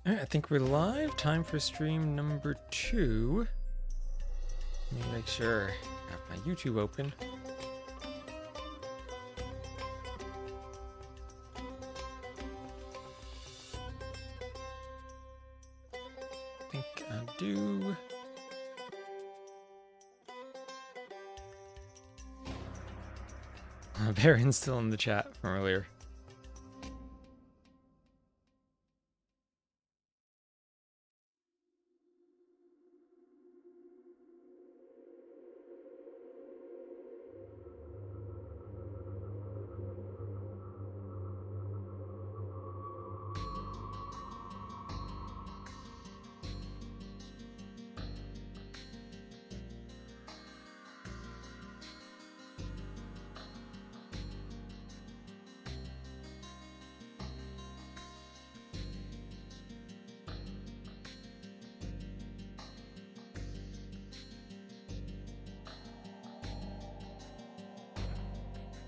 Alright, I think we're live. Time for stream number 2. Let me make sure I have my YouTube open. I think I do. Baron's still in the chat from earlier.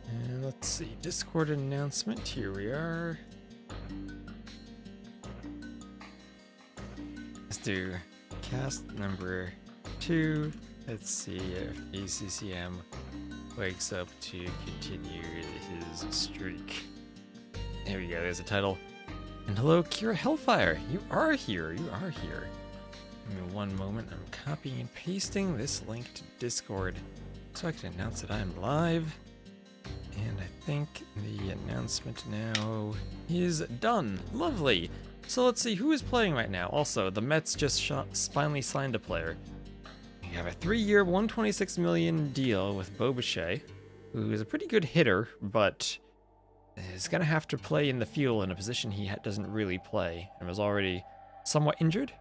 And let's see, Discord announcement, here we are. Let's do cast number 2. Let's see if ACCM wakes up to continue his streak. There we go, there's a title. And hello, Kira Hellfire, you are here, you are here. Give me one moment, I'm copying and pasting this link to Discord so I can announce that I'm live. And I think the announcement now is done. Lovely. So let's see who is playing right now. Also, the Mets just finally signed a player. We have a 3-year, $126 million deal with Bo Bichette, who is a pretty good hitter, but is going to have to play in the field in a position he doesn't really play, and was already somewhat injured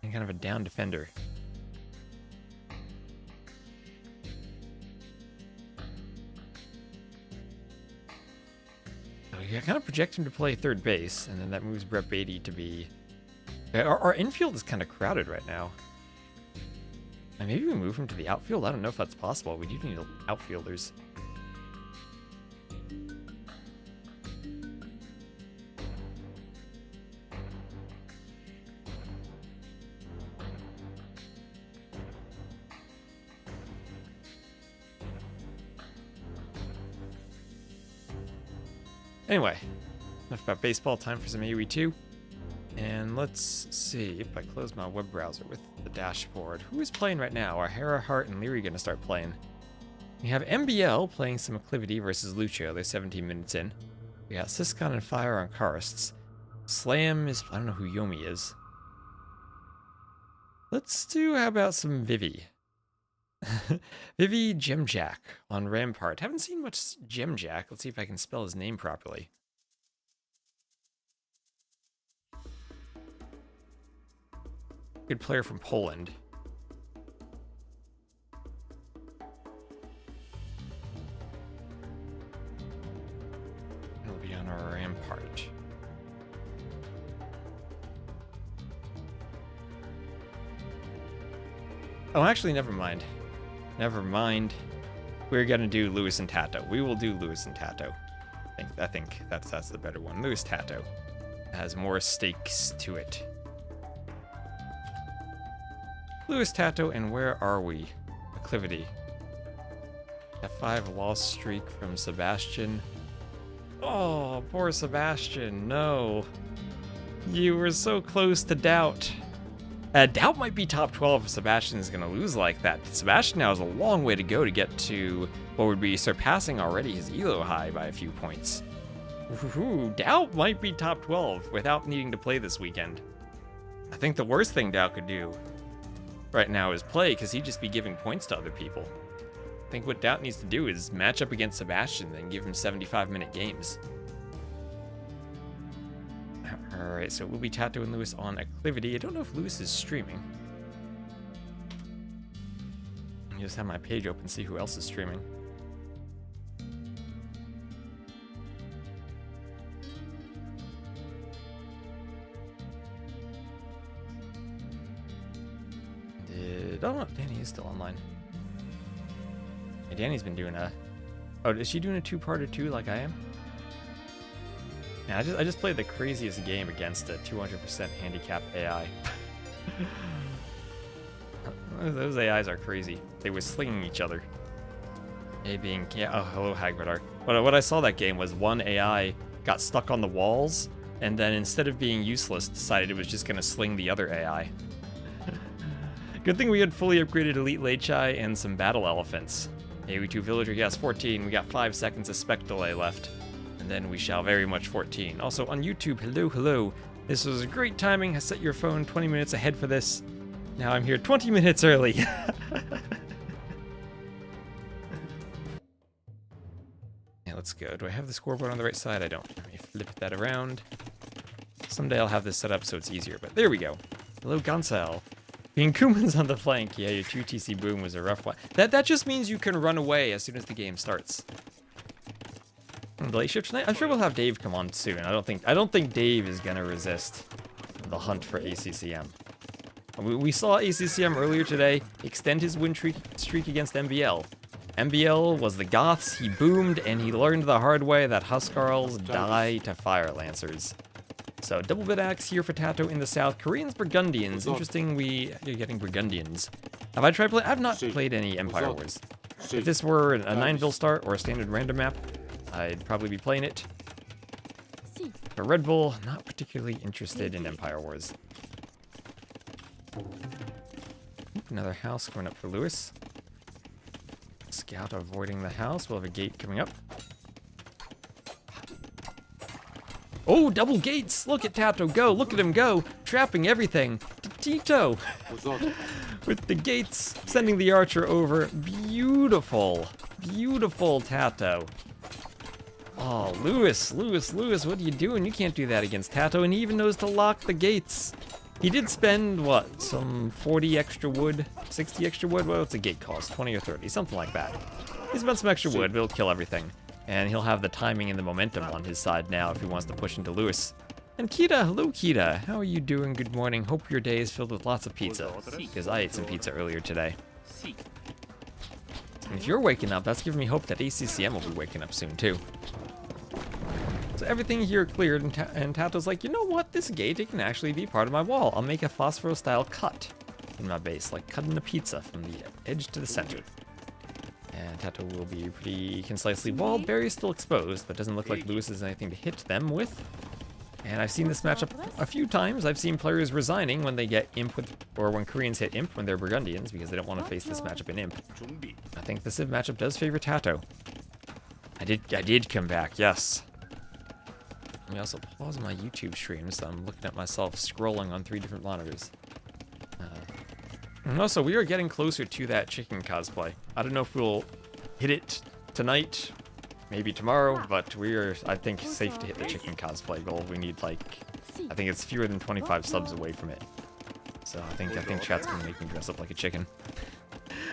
and kind of a down defender. I kind of project him to play third base, and then that moves Brett Beatty to be... Our infield is kind of crowded right now. And maybe we move him to the outfield? I don't know if that's possible. We do need outfielders. Anyway, enough about baseball, time for some AoE 2. And let's see if I close my web browser with the dashboard. Who is playing right now? Are Hera, Hart, and Leary going to start playing? We have MBL playing some Acclivity versus Lucho. They're 17 minutes in. We got Siscon and Fire on Karsts. Slam is... I don't know who Yomi is. Let's do... How about some Vivi? Vivi Gemjack on Rampart. Haven't seen much Gemjack. Let's see if I can spell his name properly. Good player from Poland. He'll be on our Rampart. Oh, actually, never mind. Never mind. We're gonna do Lewis and Tatau. We will do Lewis and Tatau. I think that's the better one. Lewis Tatau has more stakes to it. Lewis Tatau, and where are we? Acclivity. F5 loss streak from Sebastian. Oh, poor Sebastian. No. You were so close to Doubt. Doubt might be top 12 if Sebastian is going to lose like that. Sebastian now has a long way to go to get to what would be surpassing already his ELO high by a few points. Ooh, Doubt might be top 12 without needing to play this weekend. I think the worst thing Doubt could do right now is play, because he'd just be giving points to other people. I think what Doubt needs to do is match up against Sebastian and give him 75-minute games. Alright, so we'll be Tatau and Lewis on Acclivity. I don't know if Lewis is streaming. I just have my page open, see who else is streaming. Oh no, Danny is still online. Yeah, Danny's been doing a... Oh, is she doing a two-parter too like I am? Man, I just played the craziest game against a 200% handicap AI. Those AIs are crazy. They were slinging each other. A being, yeah, oh, hello Hagridar. What I saw that game was one AI got stuck on the walls, and then instead of being useless, decided it was just gonna sling the other AI. Good thing we had fully upgraded Elite Lechai and some battle elephants. AU2 Villager, yes, 14. We got 5 seconds of spec delay left. And then we shall very much 14. Also on YouTube, hello. This was great timing. I set your phone 20 minutes ahead for this. Now I'm here 20 minutes early. Yeah, let's go. Do I have the scoreboard on the right side? I don't. Let me flip that around. Someday I'll have this set up so it's easier, but there we go. Hello, Gansel. Being Kuman's on the flank. Yeah, your 2 TC boom was a rough one. That just means you can run away as soon as the game starts. Late shift tonight? I'm sure we'll have Dave come on soon. I don't think Dave is gonna resist the hunt for ACCM. We saw ACCM earlier today extend his win streak against MBL. MBL was the Goths, he boomed, and he learned the hard way that Huskarls die to Fire Lancers. So, double bit axe here for Tatau in the south. Koreans, Burgundians. Interesting, you're getting Burgundians. Have I tried playing? I've not played any Empire Wars. If this were a 9-ville start or a standard random map, I'd probably be playing it. But Red Bull, not particularly interested in Empire Wars. Another house coming up for Lewis. Scout avoiding the house. We'll have a gate coming up. Oh, double gates! Look at Tatau go! Look at him go! Trapping everything! Tito! With the gates, sending the archer over. Beautiful! Beautiful Tatau. Oh, Lewis, what are you doing? You can't do that against Tatau, and he even knows to lock the gates. He did spend, what, some 40 extra wood? 60 extra wood? What's a gate cost? 20 or 30? Something like that. He spent some extra wood, but he'll kill everything. And he'll have the timing and the momentum on his side now if he wants to push into Lewis. And Kita, hello Kita. How are you doing? Good morning. Hope your day is filled with lots of pizza. Because I ate some pizza earlier today. And if you're waking up, that's giving me hope that ACCM will be waking up soon too. So everything here cleared, and Tatau's like, you know what? This gate, it can actually be part of my wall. I'll make a phosphor-style cut in my base, like cutting a pizza from the edge to the center. And Tatau will be pretty concisely walled. Barry's still exposed, but doesn't look like Lewis has anything to hit them with. And I've seen this matchup a few times. I've seen players resigning when they get Imp with, or when Koreans hit Imp when they're Burgundians because they don't want to face this matchup in Imp. I think the Civ matchup does favor Tatau. I did come back, yes. Let me also pause my YouTube stream, so I'm looking at myself scrolling on 3 different monitors. And also, we are getting closer to that chicken cosplay. I don't know if we'll hit it tonight, maybe tomorrow, but we are, I think, safe to hit the chicken cosplay goal. We need, like, I think it's fewer than 25 subs away from it. So I think chat's gonna make me dress up like a chicken.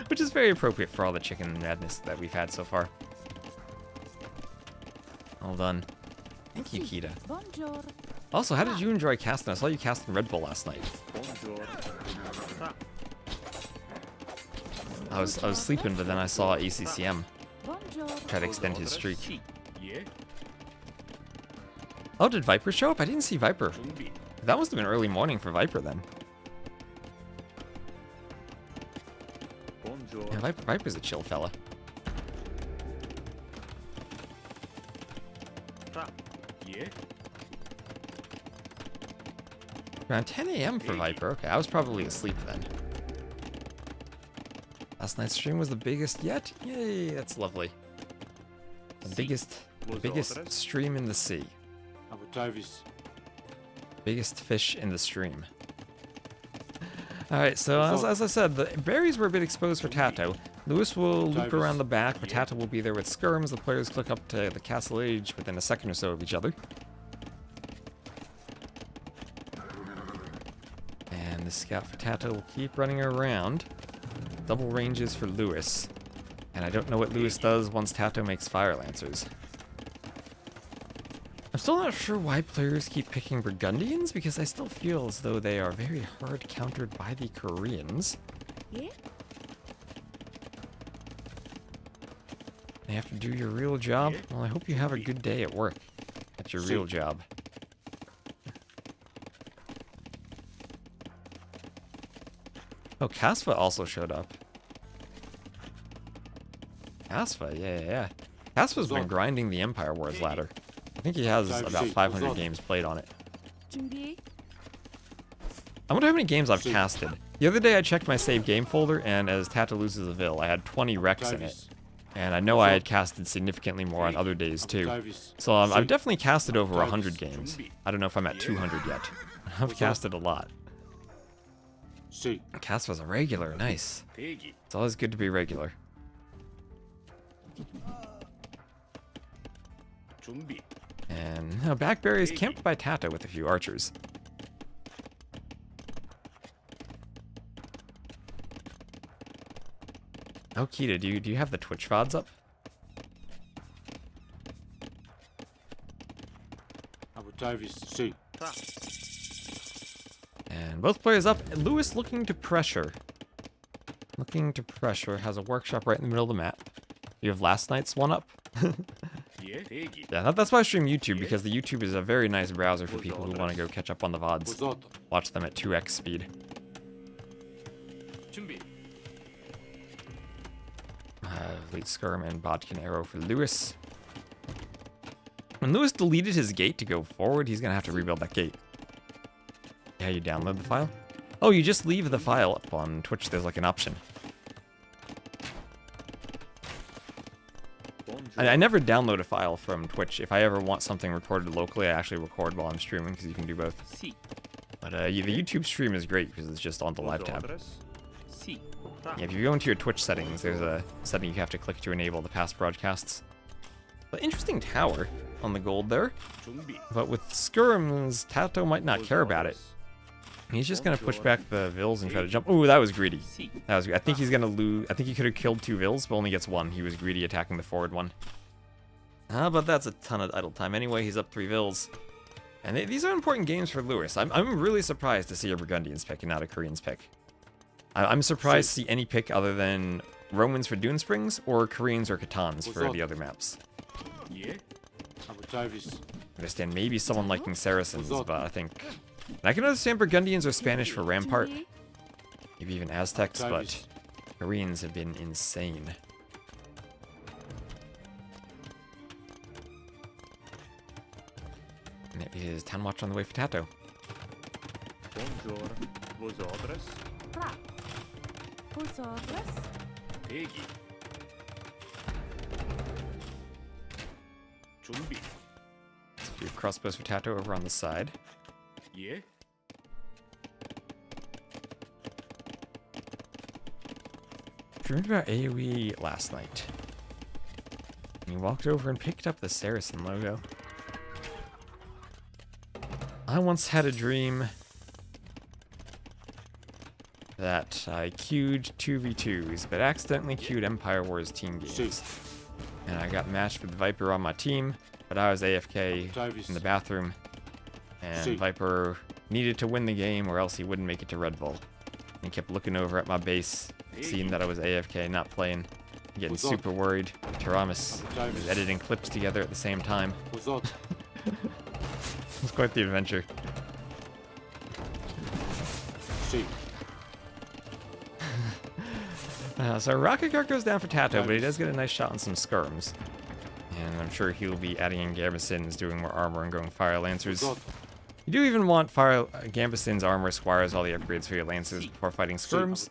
Which is very appropriate for all the chicken madness that we've had so far. All done. Thank you, Kita. Also, how did you enjoy casting? I saw you casting Red Bull last night. I was sleeping, but then I saw ACCM try to extend his streak. Oh, did Viper show up? I didn't see Viper. That must have been early morning for Viper then. Yeah, Viper's a chill fella. Around 10 a.m. for Viper. Okay, I was probably asleep then. Last night's stream was the biggest yet? Yay, that's lovely. The biggest stream in the sea. Biggest fish in the stream. Alright, so as I said, the berries were a bit exposed for Tatau. Lewis will loop around the back, but Tatau will be there with skirms. The players click up to the castle edge within a second or so of each other. And the scout for Tatau will keep running around. Double ranges for Lewis. And I don't know what Lewis does once Tatau makes Fire Lancers. I'm still not sure why players keep picking Burgundians, because I still feel as though they are very hard countered by the Koreans. Yeah. You have to do your real job. Well, I hope you have a good day at work. That's your real job. Oh, Kasva also showed up. Kasva, yeah. Kasva's been grinding the Empire Wars ladder. I think he has about 500 games played on it. I wonder how many games I've casted. The other day I checked my save game folder, and as Tatau loses a Vil, I had 20 wrecks in it. And I know I had casted significantly more on other days too. So I've definitely casted over 100 games. I don't know if I'm at 200 yet. I've casted a lot. Kasva's a regular, nice. It's always good to be regular. And no, Backberry is camped by Tatau with a few archers. Oh, Kita, do you have the Twitch VODs up? And both players up. Lewis looking to pressure. Has a workshop right in the middle of the map. You have last night's one up. Yeah, that's why I stream YouTube, because the YouTube is a very nice browser for people who want to go catch up on the VODs. Watch them at 2x speed. Late Skirm and Bodkin Arrow for Lewis. When Lewis deleted his gate to go forward, he's gonna have to rebuild that gate. Yeah, you download the file? Oh, you just leave the file up on Twitch. There's like an option. I never download a file from Twitch. If I ever want something recorded locally, I actually record while I'm streaming, because you can do both. But the YouTube stream is great because it's just on the live tab. Yeah, if you go into your Twitch settings, there's a setting you have to click to enable the past broadcasts. But interesting tower on the gold there. But with skirms, Tatau might not care about it. He's just gonna push back the Vils and try to jump. Ooh, that was greedy. I think he's gonna lose. I think he could have killed 2 Vils, but only gets 1. He was greedy attacking the forward one. But that's a ton of idle time anyway. He's up 3 Vils. And these are important games for Lewis. I'm really surprised to see a Burgundians pick and not a Koreans pick. I'm surprised to see any pick other than Romans for Dune Springs or Koreans or Catans for the other maps. I understand maybe someone liking Saracens, but I think... I can understand Burgundians or Spanish for Rampart. Maybe even Aztecs, but Koreans have been insane. And there is Town Watch on the way for Tatau. Bonjour, vos ordres? Vos ordres? Peggy. Chumbi. A few crossbows for Tatau over on the side. Yeah. Dreamed about AoE last night. And he walked over and picked up the Saracen logo. I once had a dream that I queued 2v2s, but accidentally queued Empire Wars team games. And I got matched with Viper on my team, but I was AFK in the bathroom. And Viper needed to win the game or else he wouldn't make it to Red Bull. And he kept looking over at my base, seeing that I was AFK, not playing, getting super worried. Taramis was editing clips together at the same time. It was quite the adventure. So Rocket Cart goes down for Tatau, but he does get a nice shot on some skirms. And I'm sure he'll be adding in Gambesons, doing more armor and going Fire Lancers. You do even want Gambesons, Armor, Squires, all the upgrades for your Lancers before fighting skirms.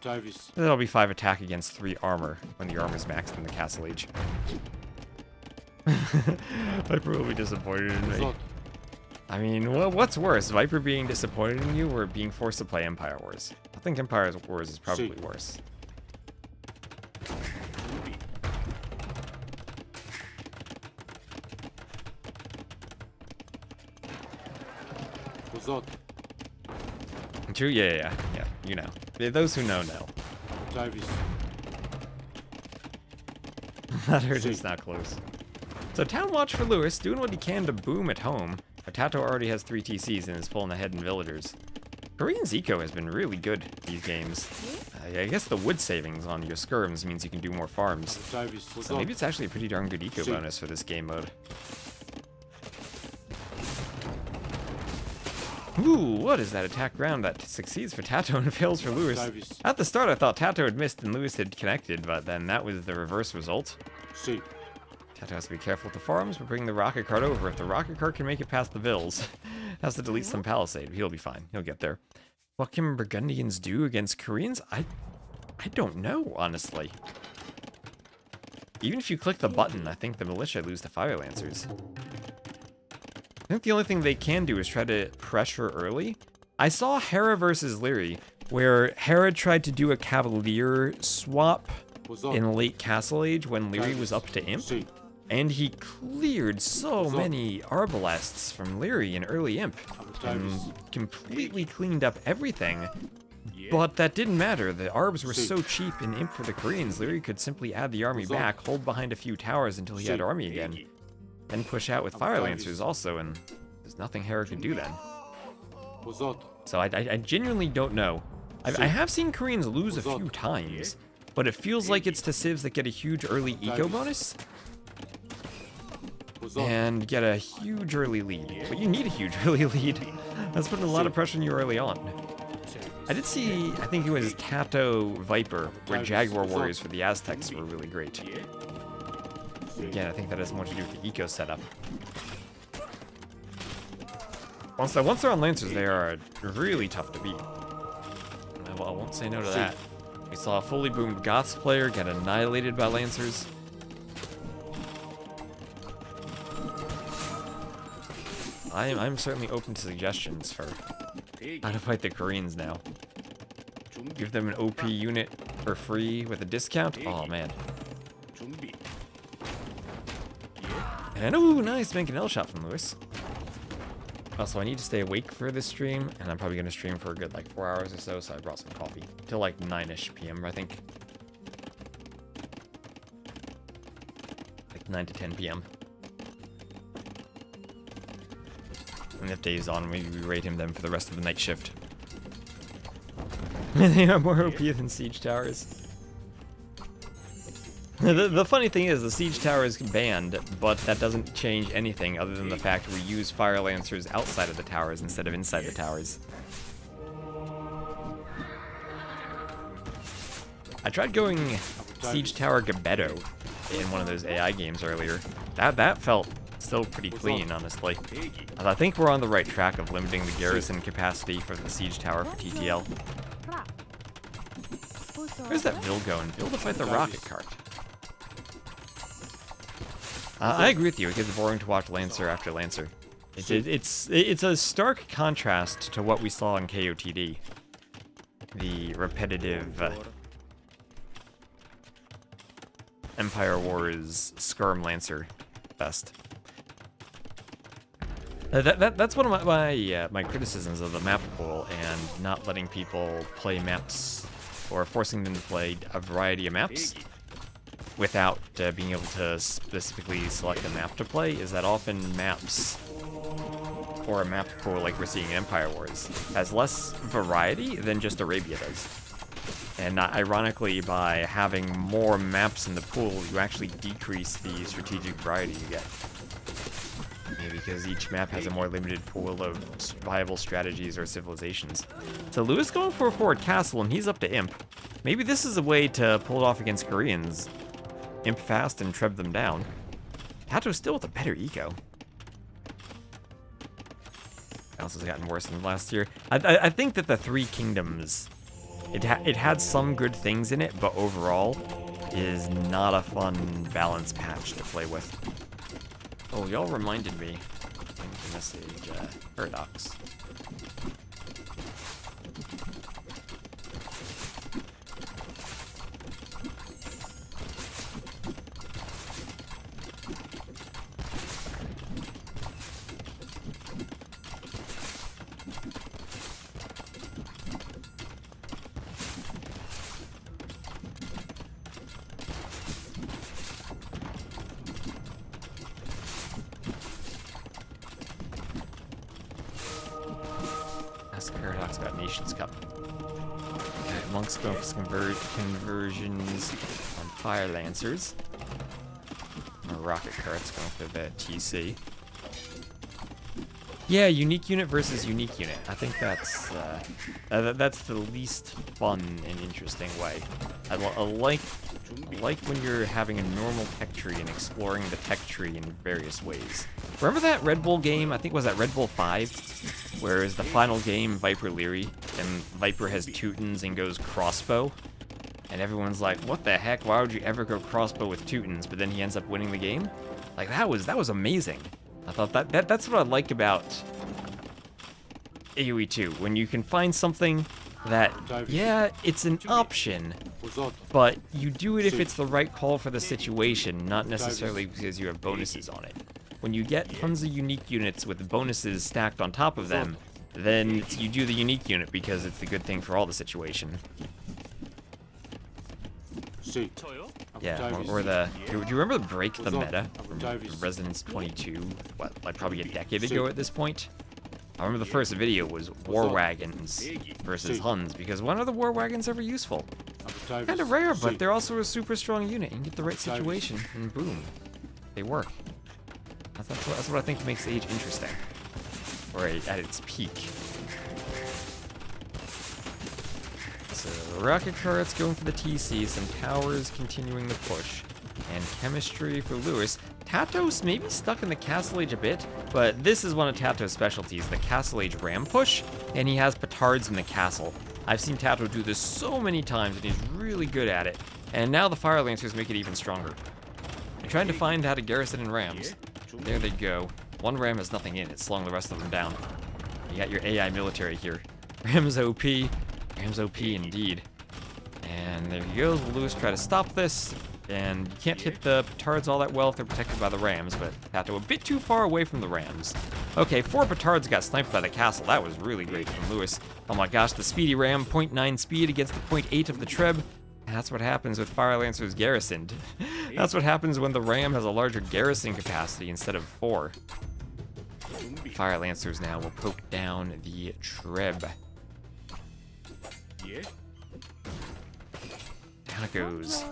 That'll be 5 attack against 3 armor when the armor's maxed in the Castle Age. Viper will be disappointed in me. I mean, well, what's worse, Viper being disappointed in you or being forced to play Empire Wars? I think Empire Wars is probably worse. True, yeah, you know. Those who know. That hurt is not close. So Town Watch for Lewis, doing what he can to boom at home, but Tatau already has 3 TCs and is pulling ahead in villagers. Korean's eco has been really good these games. I guess the wood savings on your skirms means you can do more farms. So maybe it's actually a pretty darn good eco bonus for this game mode. Ooh, what is that attack round that succeeds for Tatau and fails for Lewis? At the start, I thought Tatau had missed and Lewis had connected, but then that was the reverse result. See. Tatau has to be careful with the farms, but bring the rocket cart over. If the rocket cart can make it past the Vills, has to delete some palisade. He'll be fine. He'll get there. What can Burgundians do against Koreans? I don't know, honestly. Even if you click the button, I think the militia lose to Fire Lancers. I think the only thing they can do is try to pressure early. I saw Hera versus Leary, where Hera tried to do a Cavalier swap in late Castle Age when Leary was up to Imp. And he cleared so many Arbalests from Leary in early Imp. And completely cleaned up everything. But that didn't matter. The Arbs were so cheap in Imp for the Koreans, Leary could simply add the army back, hold behind a few towers until he had army again. Then push out with Fire Lancers also, and there's nothing Hera could do then. So I genuinely don't know. I have seen Koreans lose a few times, but it feels like it's to civs that get a huge early eco bonus and get a huge early lead. But you need a huge early lead. That's putting a lot of pressure on you early on. I did see, I think it was Tatau Viper, where Jaguar Warriors for the Aztecs were really great. Again, I think that has more to do with the eco setup. Once they're on Lancers, they are really tough to beat. I won't say no to that. We saw a fully boomed Goths player get annihilated by Lancers. I'm certainly open to suggestions for how to fight the Koreans now. Give them an OP unit for free with a discount? Oh man. And ooh, nice, making an L shot from Lewis. Also, I need to stay awake for this stream, and I'm probably going to stream for a good like 4 hours or so, so I brought some coffee. Till like 9-ish p.m., I think. Like 9 to 10 p.m. And if Dave's on, maybe we raid him then for the rest of the night shift. They are more OP than Siege Towers. The funny thing is, the Siege Tower is banned, but that doesn't change anything other than the fact we use Fire Lancers outside of the towers instead of inside the towers. I tried going Siege Tower Gabetto in one of those AI games earlier. That felt still pretty clean, honestly. I think we're on the right track of limiting the garrison capacity for the Siege Tower for TTL. Where's that Vil going? Vil to fight the rocket cart. I agree with you. It gets boring to watch Lancer after Lancer. It's a stark contrast to what we saw in KOTD. The repetitive Empire Wars Skirm Lancer fest. That's one of my criticisms of the map pool and not letting people play maps or forcing them to play a variety of maps without being able to specifically select a map to play is that often maps or a map pool like we're seeing in Empire Wars has less variety than just Arabia does. And ironically, by having more maps in the pool, you actually decrease the strategic variety you get. Maybe because each map has a more limited pool of viable strategies or civilizations. So Lewis going for a forward castle, and he's up to Imp. Maybe this is a way to pull it off against Koreans. Imp fast and trev them down. Tatau's still with a better eco. Balance has gotten worse than last year. I think that the Three Kingdoms, it had some good things in it, but overall is not a fun balance patch to play with. Oh, y'all reminded me. I need to message Paradox. Paradox about Nations Cup. Okay, Monk's going for some conversions on Fire Lancers. Rocket Cart's going for the TC. Yeah, unique unit versus unique unit. I think that's the least fun and interesting way. I like when you're having a normal tech tree and exploring the tech tree in various ways. Remember that Red Bull game? I think was that Red Bull 5, where is the final game Viper Leary and Viper has Teutons and goes crossbow, and everyone's like, "What the heck? Why would you ever go crossbow with Teutons?" But then he ends up winning the game. Like that was amazing. I thought that's what I like about AoE 2, when you can find something that, yeah, it's an option, but you do it if it's the right call for the situation, not necessarily because you have bonuses on it. When you get tons of unique units with bonuses stacked on top of them, then you do the unique unit because it's the good thing for all the situation. Yeah, or the... Do you remember the break the meta from Resonance 22? What, like probably a decade ago at this point? I remember the first video was War Wagons versus Huns, because when are the War Wagons ever useful? Kinda rare, but they're also a super strong unit. You can get the right situation, and boom, they work. That's what I think makes Age interesting. Or at its peak. So, rocket turrets going for the TC, some towers continuing the push, and chemistry for Lewis. Tatau's maybe stuck in the Castle Age a bit, but this is one of Tatau's specialties, the Castle Age ram push, and he has petards in the castle. I've seen Tatau do this so many times, and he's really good at it. And now the Fire Lancers make it even stronger. I'm trying to find how to garrison in rams. There they go. One ram has nothing in it, slowing the rest of them down. You got your AI military here. Ram's OP. Ram's OP indeed. And there he goes. Lewis try to stop this. And you can't hit the petards all that well if they're protected by the rams, but Tatau a bit too far away from the rams. Okay, 4 petards got sniped by the castle. That was really great from Lewis. Oh my gosh, the speedy ram, 0.9 speed against the 0.8 of the Treb. That's what happens with Fire Lancers garrisoned. That's what happens when the ram has a larger garrison capacity instead of 4. Fire Lancers now will poke down the Treb. Down it goes.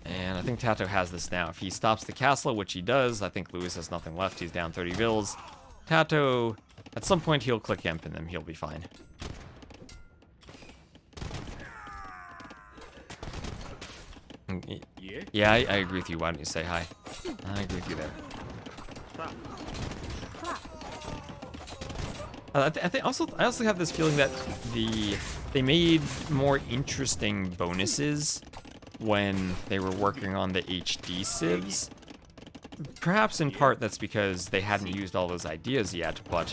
And I think Tatau has this now. If he stops the castle, which he does, I think Lewis has nothing left. He's down 30 vills. Tatau, at some point he'll click Imp and then he'll be fine. Yeah, I agree with you. Why don't you say hi? I agree with you there. I also have this feeling that they made more interesting bonuses when they were working on the HD civs. Perhaps in part that's because they hadn't used all those ideas yet, but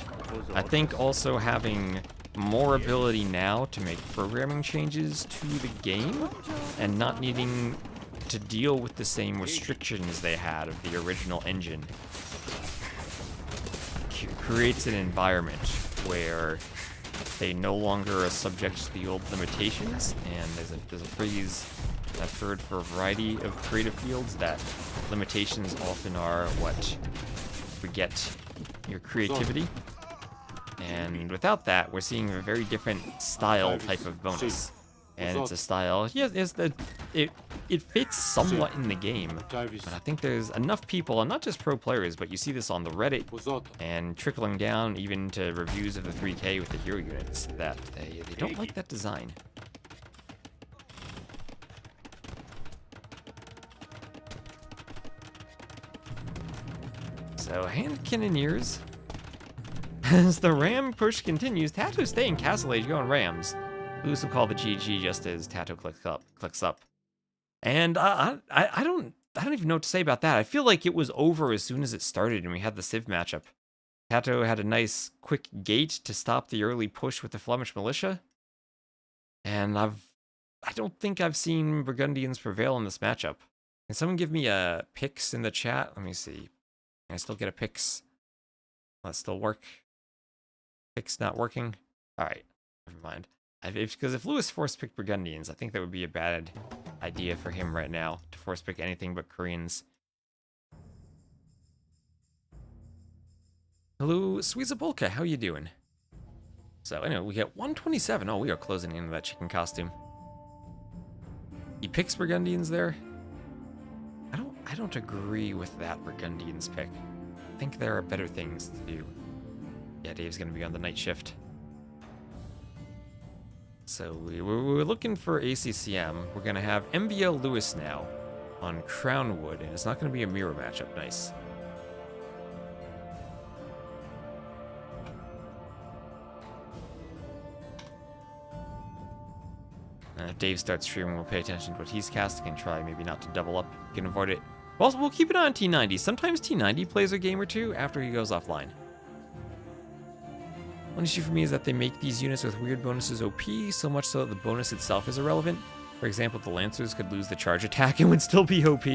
I think also having more ability now to make programming changes to the game and not needing to deal with the same restrictions they had of the original engine creates an environment where they no longer are subject to the old limitations, and there's a phrase I've heard for a variety of creative fields that limitations often are what beget your creativity. And without that, we're seeing a very different style type of bonus. And it's a style, yes, it fits somewhat in the game, but I think there's enough people, and not just pro players, but you see this on the Reddit, and trickling down even to reviews of the 3K with the hero units, that they don't like that design. So, hand cannoneers. As the ram push continues, Tatau staying Castle Age going rams. Lewis will call the GG just as Tatau clicks up. And I don't even know what to say about that. I feel like it was over as soon as it started and we had the Civ matchup. Tatau had a nice quick gate to stop the early push with the Flemish militia. And I don't think I've seen Burgundians prevail in this matchup. Can someone give me a picks in the chat? Let me see. Can I still get a picks? Will that still work? Picks not working? Alright, never mind. Because if Lewis force-picked Burgundians, I think that would be a bad idea for him right now, to force-pick anything but Koreans. Hello, Sweezabolka, how you doing? So, anyway, we get 127. Oh, we are closing into that chicken costume. He picks Burgundians there? I don't agree with that Burgundian's pick. I think there are better things to do. Yeah, Dave's gonna be on the night shift. So we're looking for ACCM. We're gonna have MBL Lewis now on Crownwood, and it's not gonna be a mirror matchup. Nice. If Dave starts streaming, we'll pay attention to what he's casting and try maybe not to double up. You can avoid it. Also, we'll keep it on T90. Sometimes T90 plays a game or two after he goes offline. One issue for me is that they make these units with weird bonuses OP, so much so that the bonus itself is irrelevant. For example, the Lancers could lose the charge attack and would still be OP.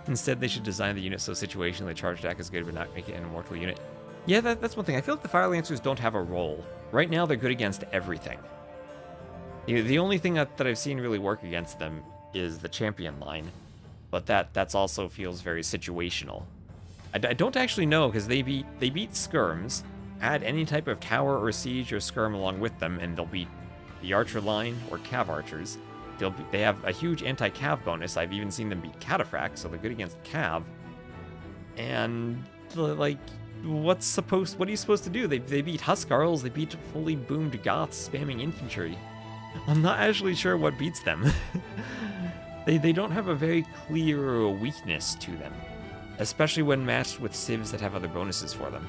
Instead, they should design the unit so situationally the charge attack is good but not make it an immortal unit. Yeah, that's one thing. I feel like the Fire Lancers don't have a role. Right now, they're good against everything. The only thing that I've seen really work against them is the champion line, but that's also feels very situational. I don't actually know, because they beat skirms, add any type of tower or siege or skirm along with them, and they'll beat the archer line or cav archers. They have a huge anti-cav bonus. I've even seen them beat cataphract, so they're good against cav. And like, what are you supposed to do? They beat huskarls, they beat fully boomed goths spamming infantry. I'm not actually sure what beats them. They don't have a very clear weakness to them, especially when matched with civs that have other bonuses for them.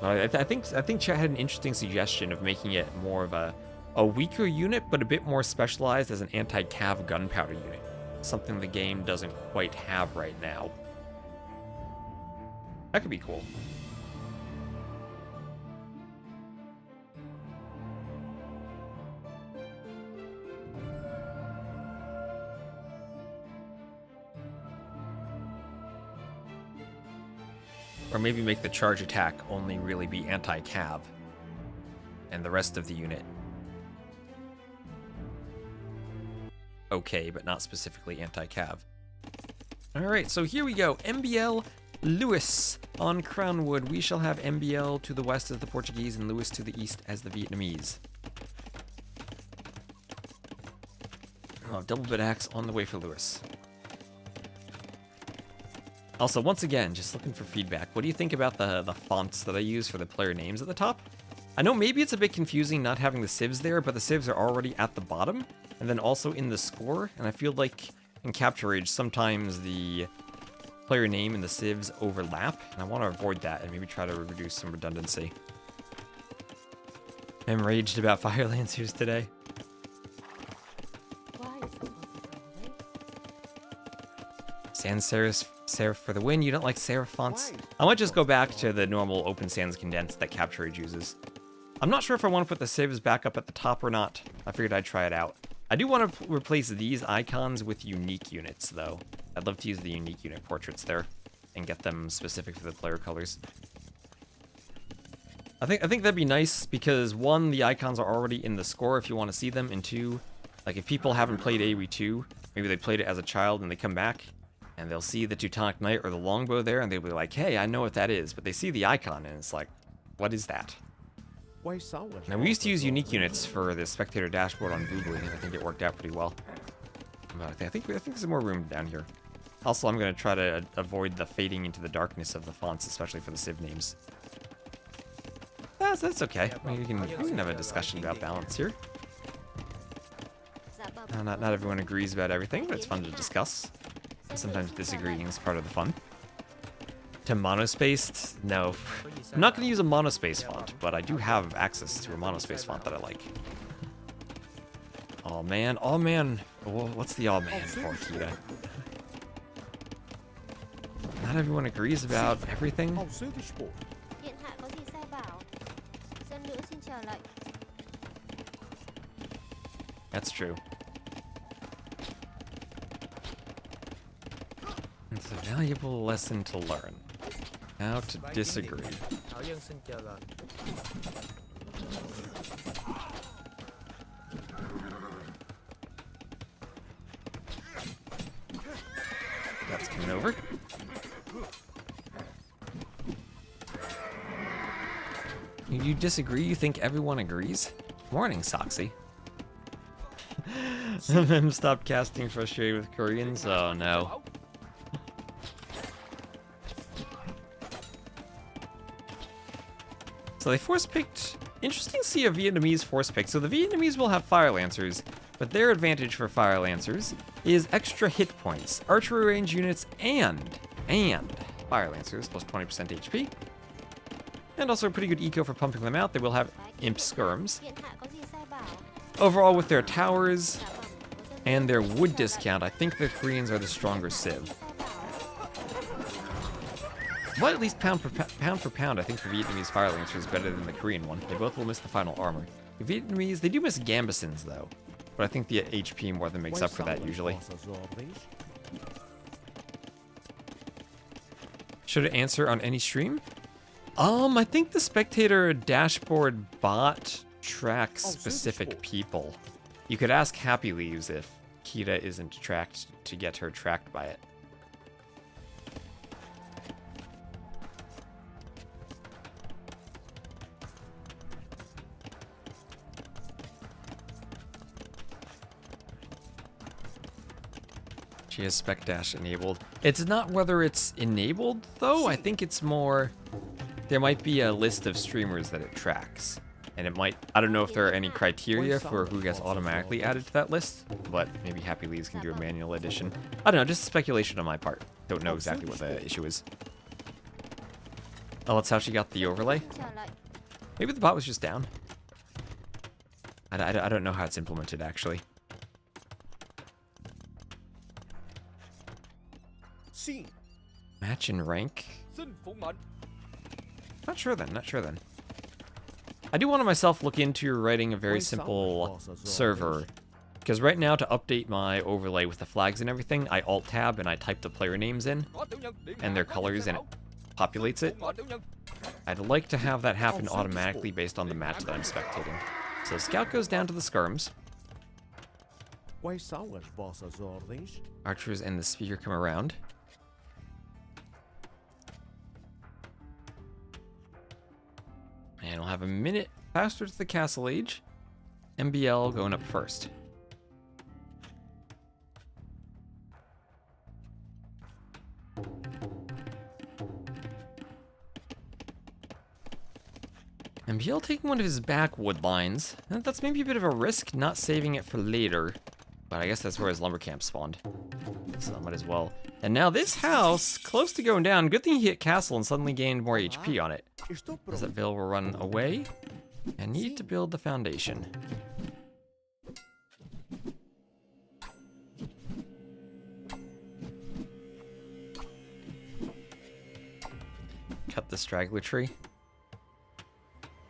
I think Chat had an interesting suggestion of making it more of a weaker unit, but a bit more specialized as an anti-cav gunpowder unit. Something the game doesn't quite have right now. That could be cool. Or maybe make the charge attack only really be anti-cav, and the rest of the unit okay, but not specifically anti-cav. Alright, so here we go. MBL Lewis on Crownwood. We shall have MBL to the west as the Portuguese and Lewis to the east as the Vietnamese. Oh, double bit axe on the way for Lewis. Also, once again, just looking for feedback. What do you think about the fonts that I use for the player names at the top? I know maybe it's a bit confusing not having the civs there, but the civs are already at the bottom, and then also in the score, and I feel like in Capture Age, sometimes the player name and the civs overlap, and I want to avoid that and maybe try to reduce some redundancy. I'm raged about Fire Lancers today. Sans serif for the win. You don't like serif fonts? I might just go back to the normal Open Sans condensed that Capture Age uses. I'm not sure if I want to put the civs back up at the top or not. I figured I'd try it out. I do want to replace these icons with unique units, though. I'd love to use the unique unit portraits there and get them specific for the player colors. I think that'd be nice because, one, the icons are already in the score if you want to see them, and two, like if people haven't played AoE2, maybe they played it as a child and they come back, and they'll see the Teutonic Knight or the Longbow there, and they'll be like, hey, I know what that is, but they see the icon, and it's like, what is that? Now, we used to use unique units for the spectator dashboard on Voobly, and I think it worked out pretty well. But I think there's more room down here. Also, I'm going to try to avoid the fading into the darkness of the fonts, especially for the civ names. That's okay. We can have a discussion about balance here. Not everyone agrees about everything, but it's fun to discuss. Sometimes disagreeing is part of the fun. To monospaced? No. I'm not going to use a monospace font, but I do have access to a monospace font that I like. Oh man, oh man. What's the all man for, Kita? Not everyone agrees about everything. That's true. It's a valuable lesson to learn. How to disagree. That's coming over. You disagree? You think everyone agrees? Morning, Soxy. Them stopped casting frustrated with Koreans? Oh no. So they force picked. Interesting to see a Vietnamese force pick. So the Vietnamese will have Fire Lancers, but their advantage for Fire Lancers is extra hit points, archery range units, and Fire Lancers plus 20% HP. And also a pretty good eco for pumping them out. They will have Imp Skirms. Overall, with their towers and their wood discount, I think the Koreans are the stronger civ. But at least pound for pound, I think the Vietnamese Fire Lancer is better than the Korean one. They both will miss the final armor. The Vietnamese, they do miss Gambesons though, but I think the HP more than makes up for that usually. Should it answer on any stream? I think the spectator dashboard bot tracks specific people. You could ask Happy Leaves if Kita isn't tracked to get her tracked by it. She has Spec Dash enabled. It's not whether it's enabled, though. I think it's more... There might be a list of streamers that it tracks. And it might... I don't know if there are any criteria for who gets automatically added to that list, but maybe Happy Leaves can do a manual addition. I don't know, just speculation on my part. Don't know exactly what the issue is. Oh, that's how she got the overlay? Maybe the bot was just down. I don't know how it's implemented, actually. Match in rank? Not sure then, not sure then. I do want to myself look into writing a very simple server. Because right now, to update my overlay with the flags and everything, I alt-tab and I type the player names in. And their colors, and it populates it. I'd like to have that happen automatically based on the match that I'm spectating. So Scout goes down to the skirms. Archers and the spear come around. And we'll have a minute faster to the castle age. MBL going up first. MBL taking one of his back wood lines. That's maybe a bit of a risk, not saving it for later. But I guess that's where his lumber camp spawned. So I might as well. And now this house, close to going down. Good thing he hit castle and suddenly gained more HP on it. As that Veil will run away. And need to build the foundation. Cut the straggler tree.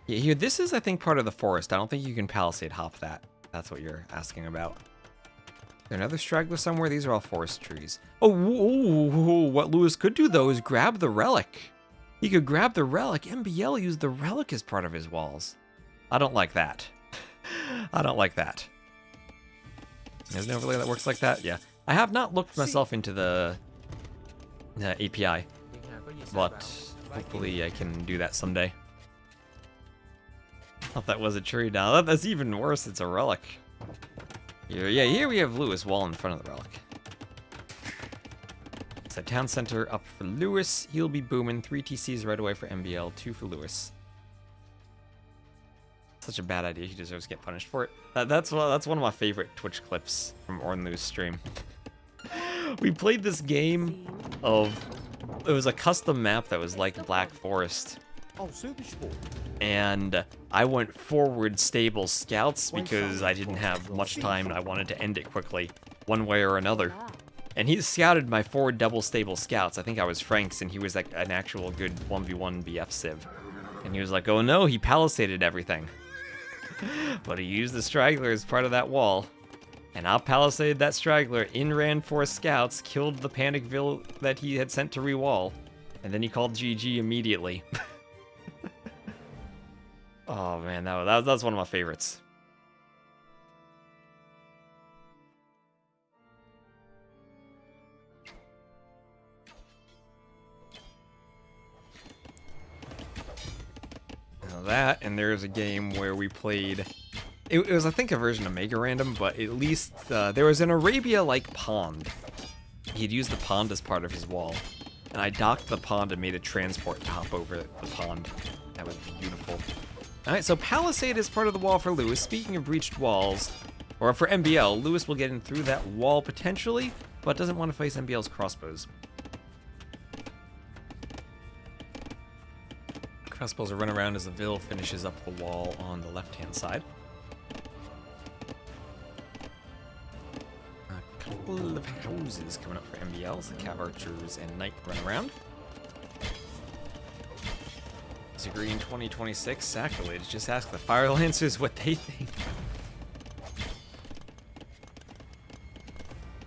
Yeah, here, this is, I think, part of the forest. I don't think you can palisade hop that. That's what you're asking about. Is there another straggler somewhere? These are all forest trees. Oh, what Lewis could do, though, is grab the relic. He could grab the relic. MBL used the relic as part of his walls. I don't like that. I don't like that. There's an overlay that works like that? Yeah. I have not looked myself into the API, but hopefully I can do that someday. Thought that was a tree now. That's even worse. It's a relic. Yeah, here we have Lewis wall in front of the relic. So town center up for Lewis. He'll be booming. 3 TCs right away for MBL. 2 for Lewis. Such a bad idea. He deserves to get punished for it. That's one of my favorite Twitch clips from Ornlu's stream. We played this game of... It was a custom map that was like Black Forest. And I went forward stable scouts because I didn't have much time and I wanted to end it quickly, one way or another. And he scouted my forward double stable scouts. I think I was Frank's and he was like an actual good 1v1 BF civ. And he was like, oh no, he palisaded everything. But he used the straggler as part of that wall. And I palisaded that straggler, in-ran 4 scouts, killed the Panicville that he had sent to re-wall. And then he called GG immediately. Oh man, that's one of my favorites. Now that, and there's a game where we played It was, I think, a version of Mega Random, but at least there was an Arabia-like pond. He'd used the pond as part of his wall. And I docked the pond and made a transport to hop over the pond. That was beautiful. Alright, so Palisade is part of the wall for Lewis. Speaking of breached walls, or for MBL, Lewis will get in through that wall potentially, but doesn't want to face MBL's crossbows. Crossbows will run around as the Vil finishes up the wall on the left-hand side. A couple of houses coming up for MBLs. The Cav Archers and Knight run around. Disagree in 2026. Sacrilege. Just ask the Fire Lancers what they think.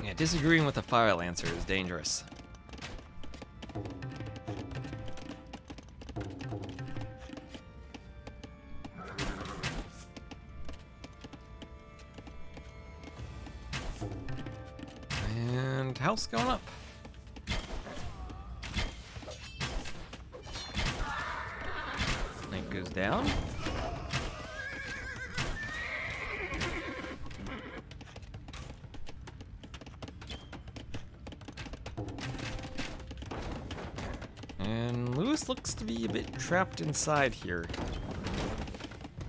Yeah, disagreeing with the Fire Lancer is dangerous. And house going up. Knight goes down. And Lewis looks to be a bit trapped inside here.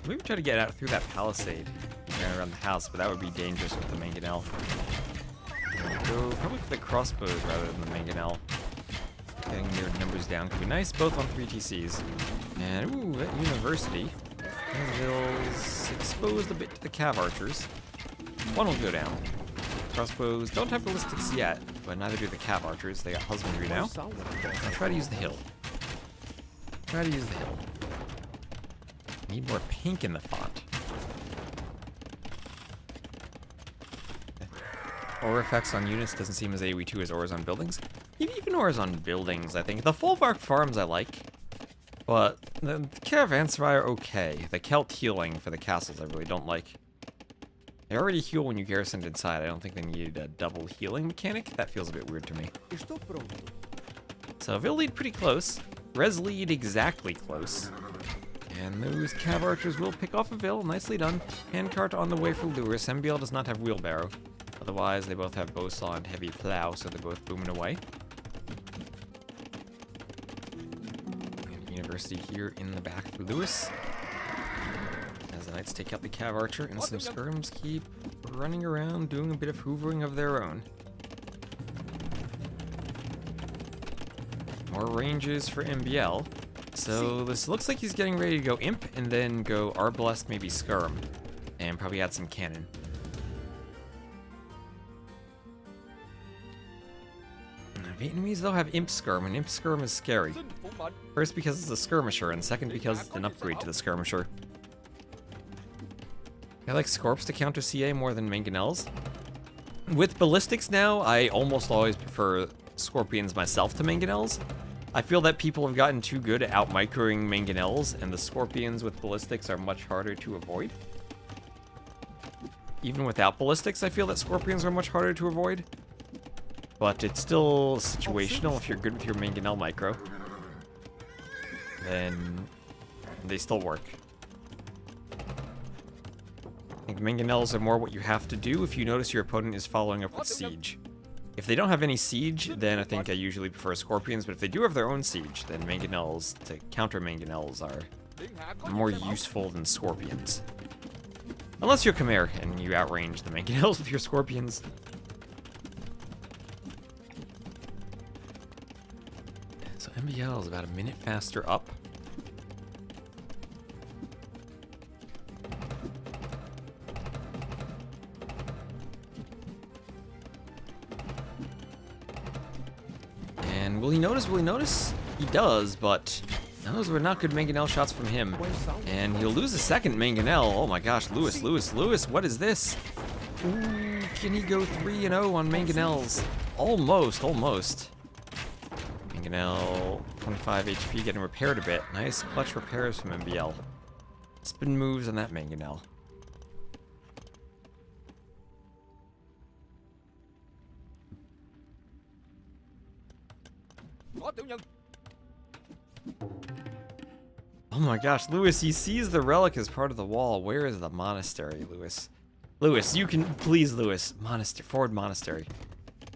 Maybe try to get out through that palisade around the house, but that would be dangerous with the mangonel. Go probably for the crossbows rather than the mangonel. Getting their numbers down could be nice, both on 3 TCs. And ooh, at University, Vil's exposed a bit to the Cav Archers. One will go down. Crossbows don't have ballistics yet, but neither do the Cav Archers. They got husbandry now. I'll try to use the hill. Try to use the hill. Need more pink in the font. Aura effects on units doesn't seem as AoE2 as auras on buildings. Even auras on buildings, I think. The Folvark farms I like, but the Caravanserai are okay. The Celt healing for the castles I really don't like. They already heal when you garrisoned inside. I don't think they need a double healing mechanic. That feels a bit weird to me. So Vil lead pretty close. Res lead exactly close. And those Cav Archers will pick off a Vil. Nicely done. Handcart on the way for Lewis. MBL does not have wheelbarrow. Otherwise, they both have bowsaw and heavy plow, so they're both booming away. And University here in the back for Lewis. As the Knights take out the Cav Archer, and some skirms keep running around, doing a bit of hoovering of their own. More ranges for MBL. So this looks like he's getting ready to go Imp, and then go Arbalest, maybe Skirm. And probably add some cannon. Vietnamese, though, have Imp Skirm, and Imp Skirm is scary. First, because it's a skirmisher, and second, because it's an upgrade to the skirmisher. I like Scorps to counter CA more than Mangonels. With ballistics now, I almost always prefer Scorpions myself to Mangonels. I feel that people have gotten too good at out-microing Mangonels, and the Scorpions with ballistics are much harder to avoid. Even without ballistics, I feel that Scorpions are much harder to avoid. But it's still situational. If you're good with your Mangonel micro, then they still work. I think Mangonels are more what you have to do if you notice your opponent is following up with Siege. If they don't have any Siege, then I think I usually prefer Scorpions, but if they do have their own Siege, then Mangonels to counter Mangonels are more useful than Scorpions. Unless you're Khmer and you outrange the Mangonels with your Scorpions. So MBL is about a minute faster up. And will he notice? Will he notice? He does, but those were not good Mangonel shots from him. And he'll lose a second Mangonel. Oh my gosh, Lewis, what is this? Ooh, can he go 3-0 on Mangonels? Almost. Mangonel, 25 HP, getting repaired a bit. Nice clutch repairs from MBL. Spin moves on that Mangonel. Oh my gosh, Lewis, he sees the relic as part of the wall. Where is the monastery, Lewis? Lewis, you can, please, Lewis. Monastery, forward monastery.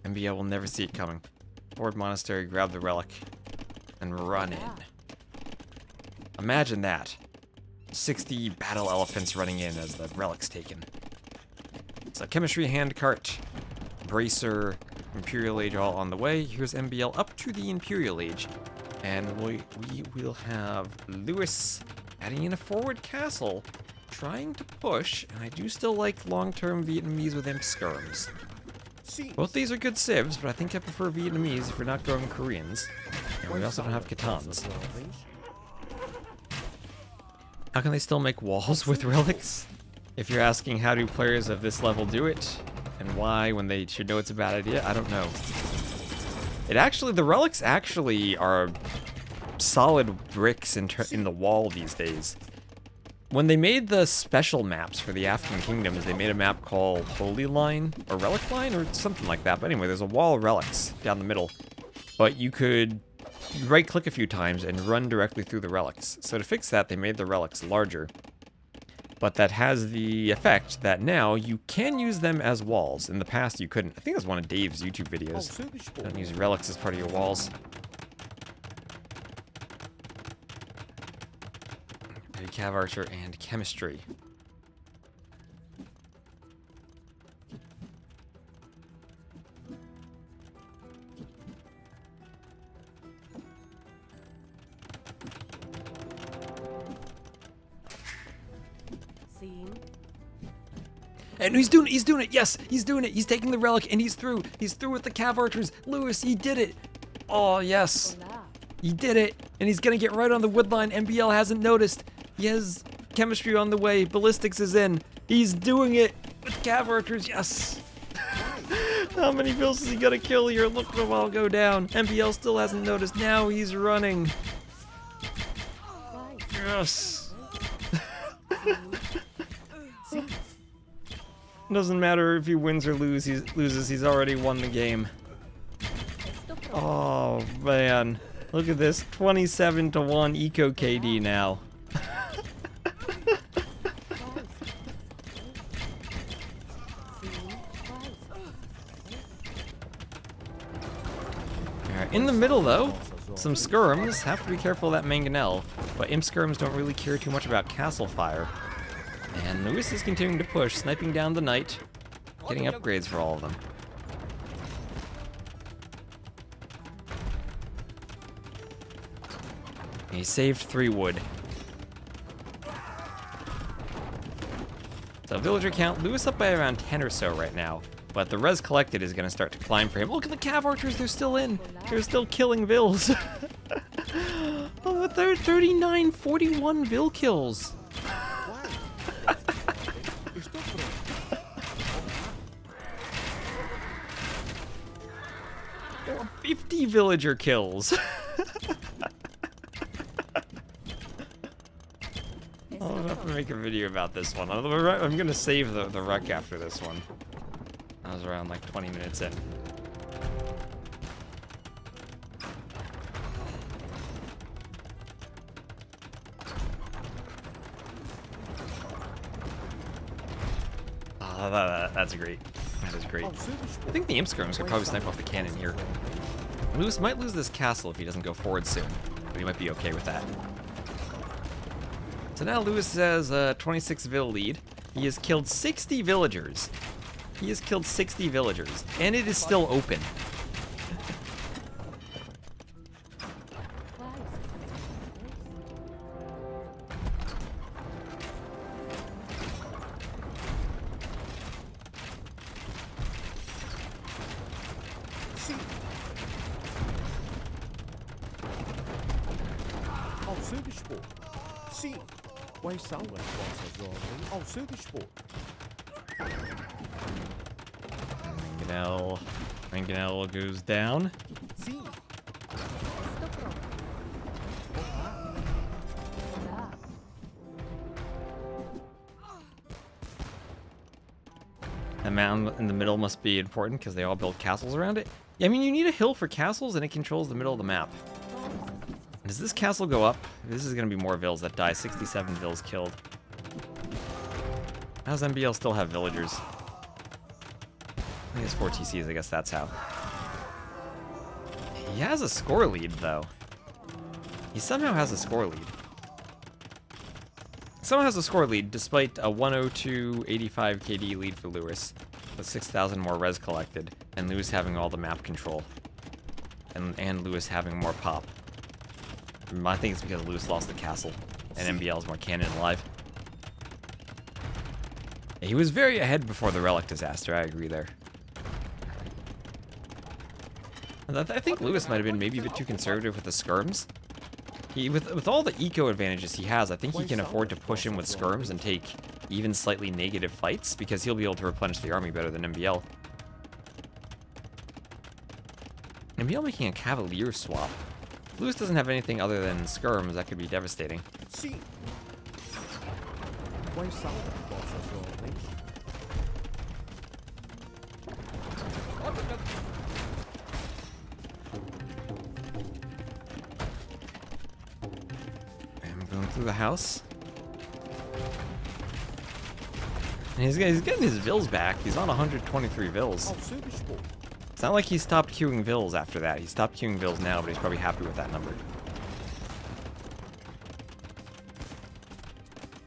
MBL will never see it coming. Forward monastery, grab the relic, and run in. Imagine that. 60 battle elephants running in as the relic's taken. So chemistry handcart, bracer, Imperial Age all on the way. Here's MBL up to the Imperial Age. And we will have Lewis adding in a forward castle, trying to push, and I do still like long-term Vietnamese with imp skirms. Both these are good civs, but I think I prefer Vietnamese if we're not going Koreans. And we also don't have Katans. How can they still make walls with relics? If you're asking how do players of this level do it, and why when they should know it's a bad idea, I don't know. The relics actually are solid bricks in the wall these days. When they made the special maps for the African kingdoms, they made a map called Holy Line, or Relic Line, or something like that. But anyway, there's a wall of relics down the middle. But you could right-click a few times and run directly through the relics. So to fix that, they made the relics larger. But that has the effect that now you can use them as walls. In the past, you couldn't. I think that was one of Dave's YouTube videos. Don't use relics as part of your walls. Cav Archer and chemistry. And he's doing it, yes, he's doing it, he's taking the relic, and he's through with the Cav Archers. Lewis, he did it. Oh, yes, he did it, and he's gonna get right on the wood line. MBL hasn't noticed. He has chemistry on the way, ballistics is in. He's doing it with Cav Archers, yes. How many bills is he gonna kill here? Look them all go down. MBL still hasn't noticed, now he's running. Yes. Doesn't matter if he wins or loses, he's already won the game. Oh man, look at this, 27-1 Eco KD now. Alright, in the middle though, some skirms. Have to be careful of that mangonel, but imp skirms don't really care too much about castle fire. And Lewis is continuing to push, sniping down the knight, getting upgrades for all of them. He saved 3 wood. So villager count, Lewis up by around 10 or so right now, but the res collected is going to start to climb for him. Look at the Cav Archers, they're still in. They're still killing vills. Oh, 39, 41 vill kills. 50 villager kills. I'll have to make a video about this one. I'm gonna save the wreck after this one. I was around like 20 minutes in. That's great. That is great. I think the imp skirms could probably snipe off the cannon here. Lewis might lose this castle if he doesn't go forward soon, but he might be okay with that. So now Lewis has a 26 vill lead. He has killed 60 villagers. He has killed 60 villagers, and it is still open. Mangonel goes down. The mountain in the middle must be important because they all build castles around it. Yeah, I mean, you need a hill for castles and it controls the middle of the map. Does this castle go up? This is going to be more vills that die. 67 vills killed. How does MBL still have villagers? He has 4 TCs, I guess that's how. He has a score lead, though. He somehow has a score lead. Someone has a score lead, despite a 102.85 KD lead for Lewis, with 6,000 more res collected, and Lewis having all the map control. And Lewis having more pop. I think it's because Lewis lost the castle, and MBL is more cannon alive. He was very ahead before the relic disaster, I agree there. I think Lewis might have been maybe a bit too conservative with the skirms. With all the eco advantages he has, I think he can afford to push in with skirms and take even slightly negative fights, because he'll be able to replenish the army better than MBL. MBL making a cavalier swap. Lewis doesn't have anything other than skirms that could be devastating. Through the house. And he's getting his vills back. He's on 123 vills. It's not like he stopped queuing vills after that. He stopped queuing vills now, but he's probably happy with that number.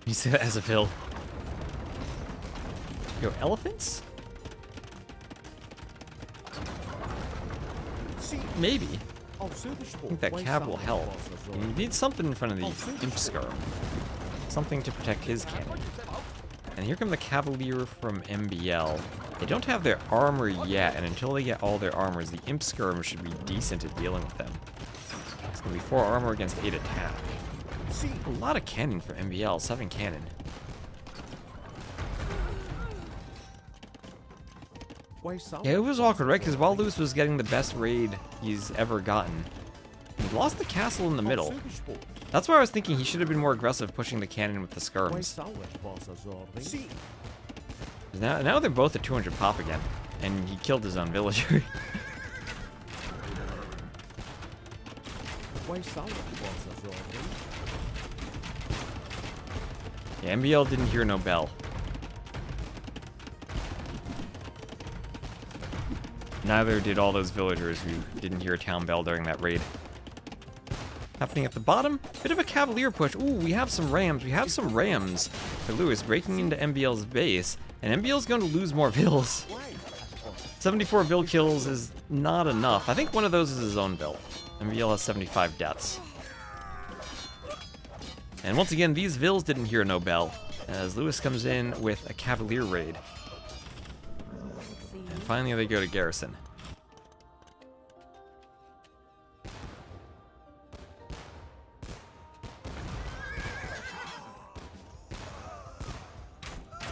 You say that as a vill. Yo, elephants? Maybe. I think that cab will help. You need something in front of the imp skirm. Something to protect his cannon. And here come the cavalier from MBL. They don't have their armor yet, and until they get all their armors, the imp skirm should be decent at dealing with them. It's gonna be 4 armor against 8 attack. A lot of cannon for MBL, 7 cannon. Yeah, it was awkward, right? Because while Lewis was getting the best raid he's ever gotten, he lost the castle in the middle. That's why I was thinking he should have been more aggressive pushing the cannon with the skirms. Now they're both at 200 pop again, and he killed his own villager. Yeah, MBL didn't hear no bell. Neither did all those villagers who didn't hear a town bell during that raid. Happening at the bottom, bit of a cavalier push. Ooh, we have some rams. We have some rams for Lewis breaking into MBL's base, and MBL's going to lose more vills. 74 vill kills is not enough. I think one of those is his own vill. MBL has 75 deaths. And once again, these vills didn't hear no bell, as Lewis comes in with a cavalier raid. And finally they go to garrison.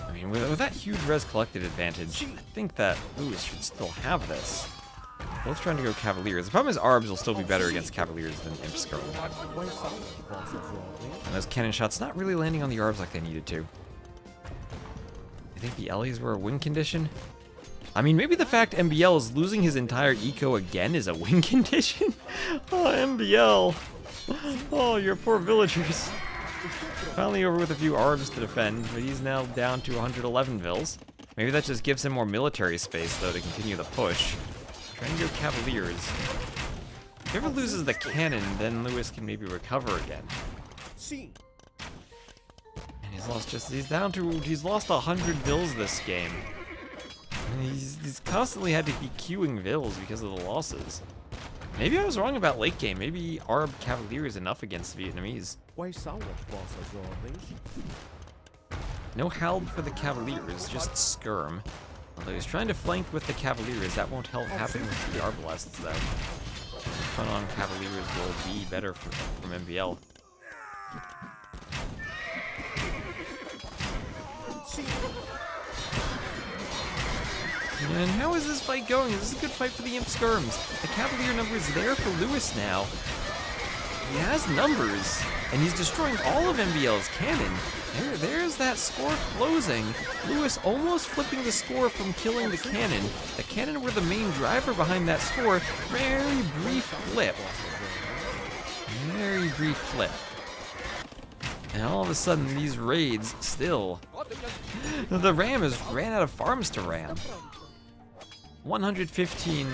I mean, with that huge res collected advantage, I think that Lewis should still have this. Both trying to go Cavaliers. The problem is Arbs will still be better against Cavaliers than Imp Skirm. And those cannon shots not really landing on the Arbs like they needed to. I think the Ellies were a win condition. I mean, maybe the fact MBL is losing his entire eco again is a win condition? Oh, MBL. Oh, your poor villagers. Finally over with a few Arbs to defend, but he's now down to 111 vills. Maybe that just gives him more military space, though, to continue the push. Trying to go Cavaliers. If he ever loses the cannon, then Lewis can maybe recover again. And he's lost 100 vills this game. And he's constantly had to be queuing vills because of the losses. Maybe I was wrong about late game. Maybe Arb Cavalier is enough against Vietnamese. No Halb for the Cavaliers, just Skirm. Although he's trying to flank with the Cavaliers, that won't help happen with the Arbalests though. Fun on Cavaliers will be better from MBL. And how is this fight going? Is this a good fight for the Imp Skirms? The Cavalier number is there for Lewis now. He has numbers, and he's destroying all of MBL's cannon. There's that score closing. Lewis almost flipping the score from killing the cannon. The cannon were the main driver behind that score. Very brief flip. Very brief flip. And all of a sudden, these raids still. The ram has ran out of farms to ram. 115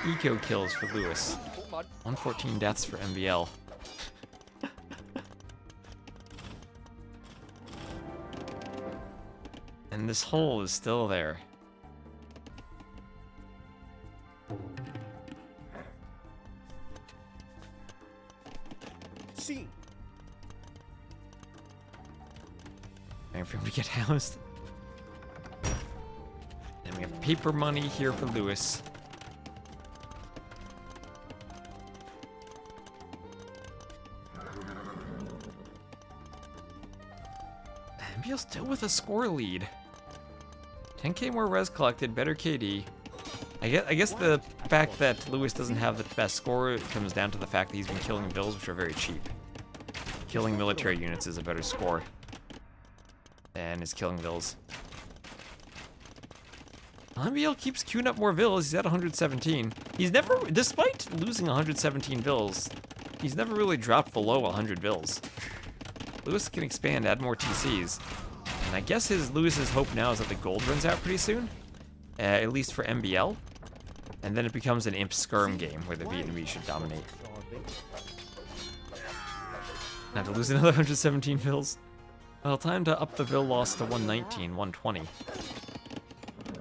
eco kills for Lewis. 114 deaths for MBL. And this hole is still there. Sim. Waiting for him to get housed. And we have paper money here for Lewis. MBL still with a score lead. 10k more res collected, better KD. I guess the fact that Lewis doesn't have the best score comes down to the fact that he's been killing bills, which are very cheap. Killing military units is a better score than his killing vills. MBL keeps queuing up more vills. He's at 117. He's never, despite losing 117 vills, he's never really dropped below 100 vills. Lewis can expand, add more TCs. And I guess Lewis's hope now is that the gold runs out pretty soon. At least for MBL. And then it becomes an imp skirm game where the Vietnamese should dominate. Not to lose another 117 vills. Well, time to up the vill loss to 119, 120.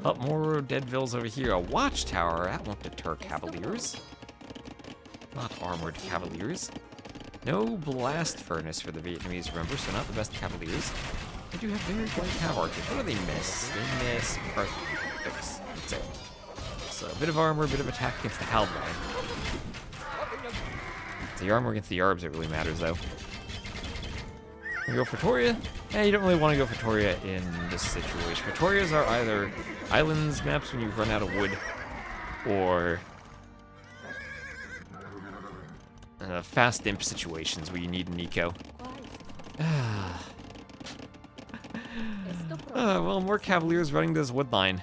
Up more dead vills over here. A watchtower, that won't deter cavaliers. Not armored cavaliers. No blast furnace for the Vietnamese, remember, so not the best cavaliers. They do have very good cav archers. What do they miss? They miss perfect. That's it. So a bit of armor, a bit of attack against the Hald line. It's the armor against the Yarbs that really matters, though. We go for Toria. You don't really want to go for Toria in this situation. But Torias are either islands maps when you run out of wood, or fast imp situations where you need an eco. Well, more cavaliers running this wood line.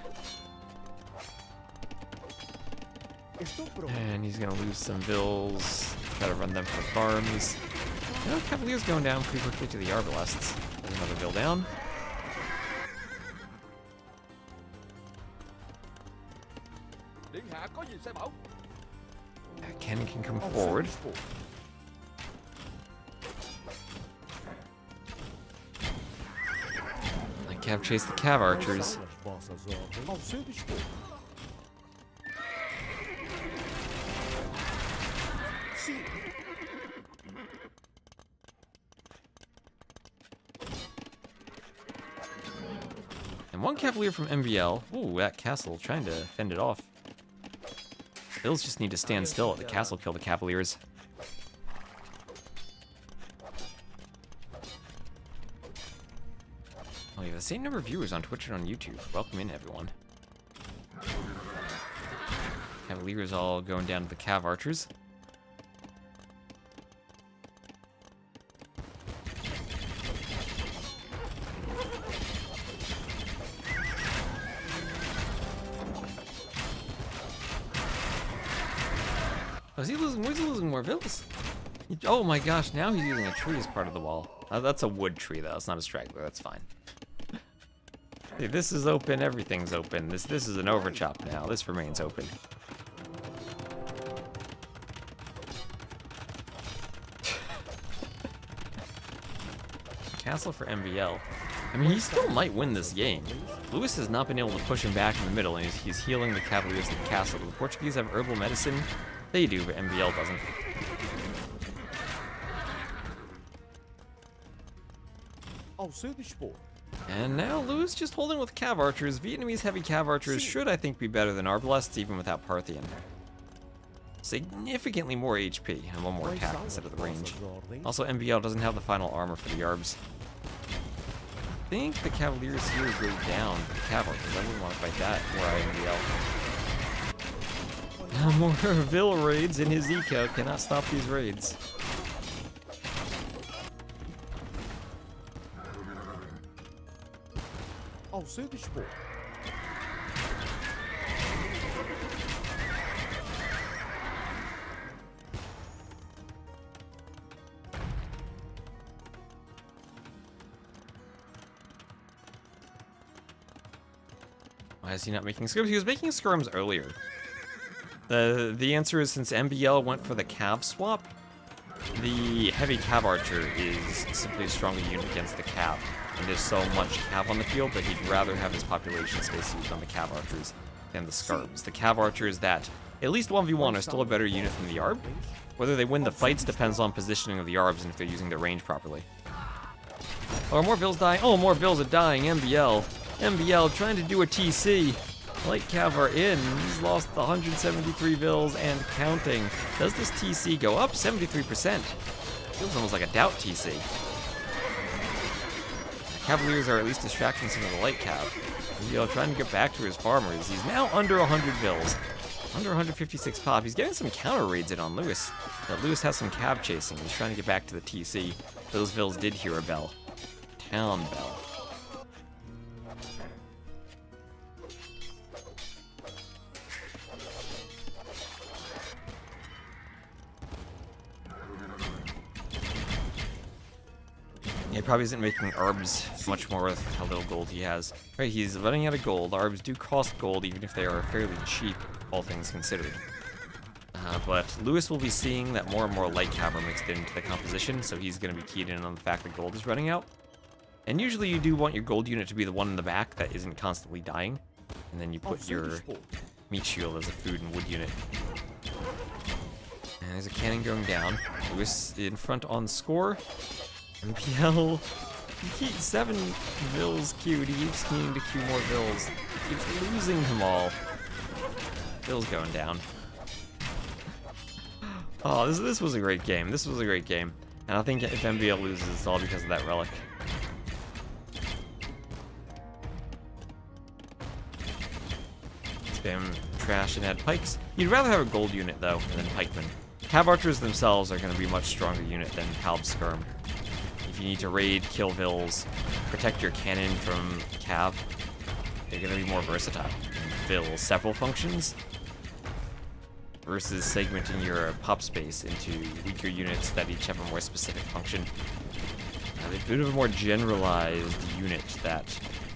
And he's gonna lose some bills. Try to run them for farms. No, cavaliers going down pretty quickly to the arbalests. There's another bill down. Ken can come forward. I cav chase the cav archers. And one cavalier from MBL. Ooh, that castle trying to fend it off. Bills just need to stand still at the castle, kill the cavaliers. Oh, you have the same number of viewers on Twitch and on YouTube. Welcome in, everyone. Cavaliers all going down to the cav archers. Oh, is he losing? Where's he losing more vills? Oh my gosh, now he's using a tree as part of the wall. That's a wood tree, though. It's not a straggler. That's fine. Hey, this is open. Everything's open. This is an overchop now. This remains open. Castle for MBL. I mean, he still might win this game. Lewis has not been able to push him back in the middle, and he's healing the cavaliers at the castle. The Portuguese have herbal medicine. They do, but MBL doesn't. And now Lewis just holding with cav archers. Vietnamese heavy cav archers should, I think, be better than arbalests, even without Parthian. Significantly more HP and one more attack instead of the range. Also, MBL doesn't have the final armor for the Yarbs. I think the Cavaliers here go down the cav archers. I wouldn't want to fight that were I MBL. Now more Vil raids in his eco cannot stop these raids. Why is he not making skirms? He was making skirms earlier. The answer is since MBL went for the cav swap, the heavy cav archer is simply a stronger unit against the cav. And there's so much cav on the field that he'd rather have his population space used on the cav archers than the skirms. The cav archers that, at least 1v1, are still a better unit than the Arb. Whether they win the fights depends on positioning of the Arbs and if they're using their range properly. Oh, are more Vills dying? Oh, more Vills are dying. MBL. MBL trying to do a TC. Light cav are in. He's lost 173 Vills and counting. Does this TC go up? 73%. Feels almost like a doubt TC. Cavaliers are at least distractions from the light cav. MBL trying to get back to his farmers. He's now under 100 Vills. Under 156 pop. He's getting some counter raids in on Lewis. Lewis has some cav chasing. He's trying to get back to the TC. Those Vills did hear a bell. Town bell. Yeah, he probably isn't making Arbs much more with how little gold he has. Right, he's running out of gold. Arbs do cost gold, even if they are fairly cheap, all things considered. But Lewis will be seeing that more and more light cav are mixed into the composition, so he's going to be keyed in on the fact that gold is running out. And usually you do want your gold unit to be the one in the back that isn't constantly dying. And then you put your meat shield as a food and wood unit. And there's a cannon going down. Lewis in front on score. MPL, he keeps 7 Vills queued. He keeps needing to queue more Vills. He keeps losing them all. Vills going down. Oh, this was a great game. This was a great game. And I think if MBL loses, it's all because of that relic. Spam trash and add pikes. You'd rather have a gold unit, though, than pikemen. Cav archers themselves are going to be a much stronger unit than Halb Skirm. If you need to raid, kill Vills, protect your cannon from cav, they're going to be more versatile. Fill several functions versus segmenting your pop space into weaker units that each have a more specific function. They're a bit of a more generalized unit that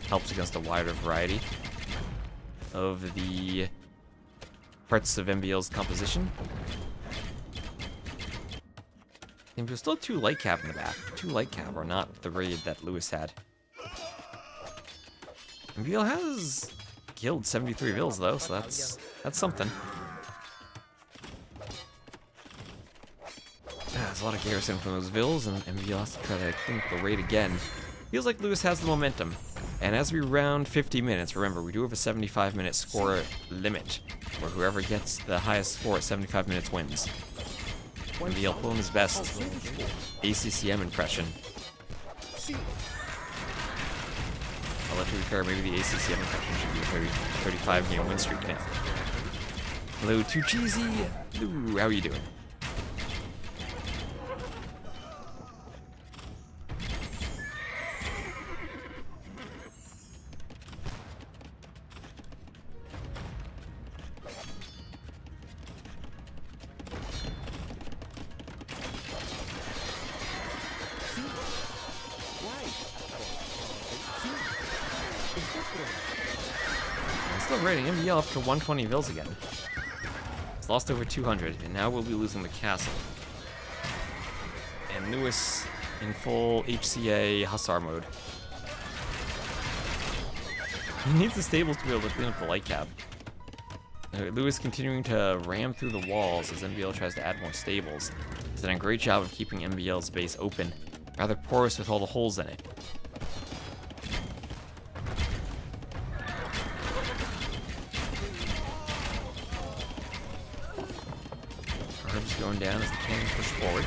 helps against a wider variety of the parts of MBL's composition. And there's still 2 light cav in the back. 2 light cav are not the raid that Lewis had. MBL has killed 73 Vills though, so that's something. There's a lot of garrison from those Vills, and MBL has to try to think the raid again. Feels like Lewis has the momentum. And as we round 50 minutes, remember, we do have a 75-minute score limit, where whoever gets the highest score at 75 minutes wins. MBL pulling his best ACCM impression. Although to be fair, maybe the ACCM impression should be a 35-game win streak now. Hello, Too Cheesy. Ooh, how are you doing? Still raiding MBL up to 120 Vills again. He's lost over 200, and now we'll be losing the castle. And Lewis in full HCA Hussar mode. He needs the stables to be able to clean up the light cav. Lewis continuing to ram through the walls as MBL tries to add more stables. He's done a great job of keeping MBL's base open, rather porous with all the holes in it. Going down as the cannon push forward.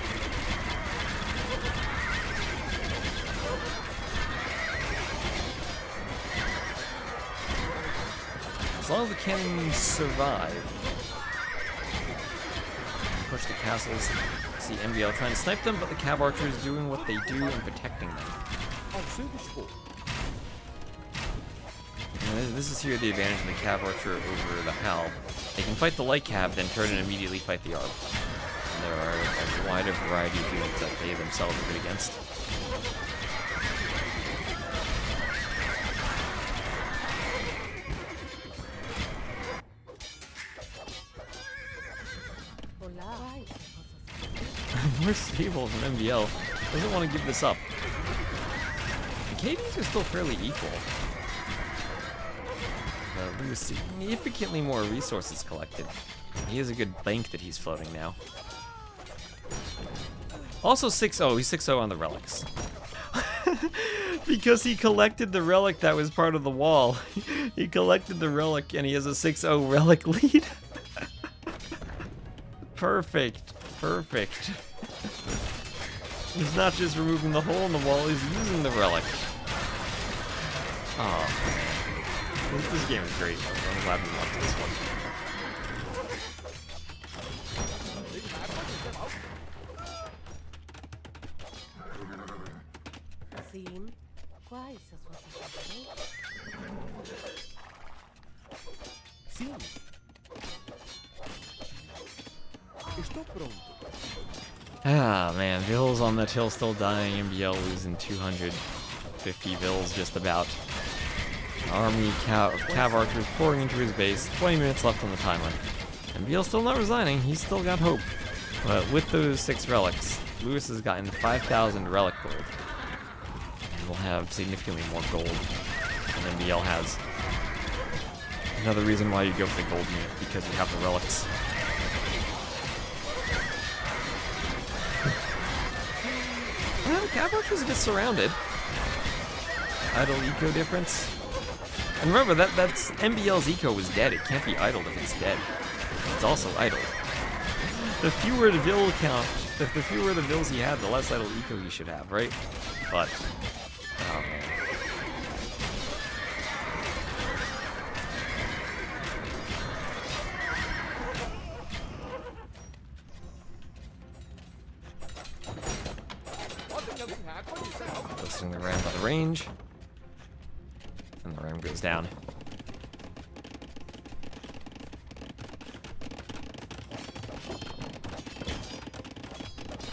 As long as the cannons survive, push the castles. See MBL trying to snipe them, but the cav archers doing what they do and protecting them. And this is here the advantage of the cav archer over the Halb. They can fight the light cav, then turn and immediately fight the Arb. There are a wider variety of units that they themselves are good against. more stable than MBL. Doesn't want to give this up. The KDs are still fairly equal. Lewis significantly more resources collected. He has a good bank that he's floating now. Also 6-0. He's 6-0 on the relics. Because he collected the relic that was part of the wall. He collected the relic and he has a 6-0 relic lead. Perfect. Perfect. He's not just removing the hole in the wall, he's using the relic. Oh. This game is great. I'm glad we watched this one. Sim, quais as suas sugestões? Sim. Estou pronto. Ah, man. Vils on that hill still dying. MBL losing 250 Vils just about. Army Cav archers pouring into his base. 20 minutes left on the timer. MBL still not resigning. He's still got hope. But with those 6 relics, Lewis has gotten 5,000 relic gold. And will have significantly more gold than MBL has. Another reason why you go for the gold unit, because you have the relics. Well, Cav archers get surrounded. Idle eco difference. And remember, that's MBL's eco was dead. It can't be idled if it's dead. It's also idled. The fewer the Vil count, the fewer the Vils he had, the less idle eco he should have, right? But, oh man. Listening to the ram by the range. And the ram goes down.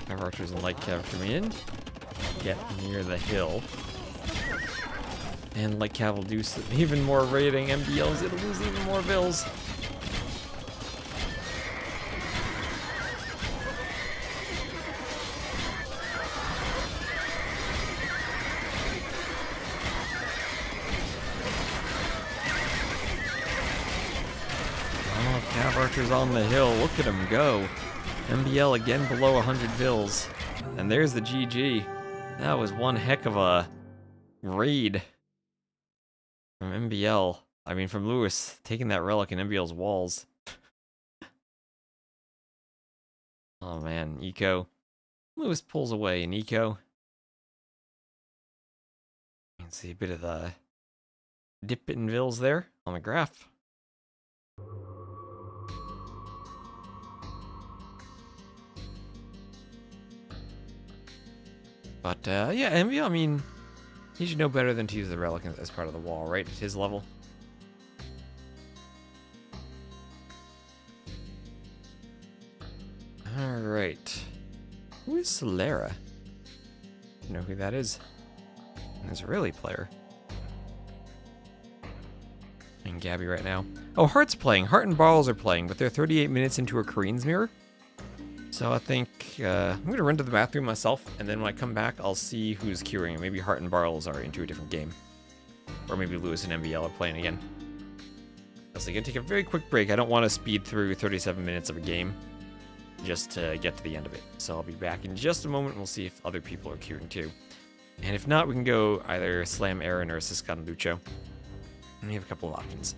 Our archers and light cav come in. Get near the hill. And light cav will do even more raiding. MBLs, it'll lose even more Vils. Cav archers on the hill. Look at him go. MBL again below 100 Vils. And there's the GG. That was one heck of a raid from MBL. I mean, from Lewis taking that relic in MBL's walls. Oh man, eco. Lewis pulls away in eco. You can see a bit of the dip in Vils there on the graph. But, yeah, MBL, I mean, he should know better than to use the relic as part of the wall, right? At his level. Alright. Who is Solera? You know who that is? An Israeli player. And Gabby right now. Oh, Heart's playing. Heart and Barrels are playing, but they're 38 minutes into a Korean's Mirror. So I think I'm going to run to the bathroom myself, and then when I come back, I'll see who's queuing. Maybe Heart and Barrels are into a different game. Or maybe Lewis and MBL are playing again. So I'm going to take a very quick break. I don't want to speed through 37 minutes of a game just to get to the end of it. So I'll be back in just a moment, and we'll see if other people are queuing too. And if not, we can go either Slam Aaron or Siscon Lucho. And we have a couple of options.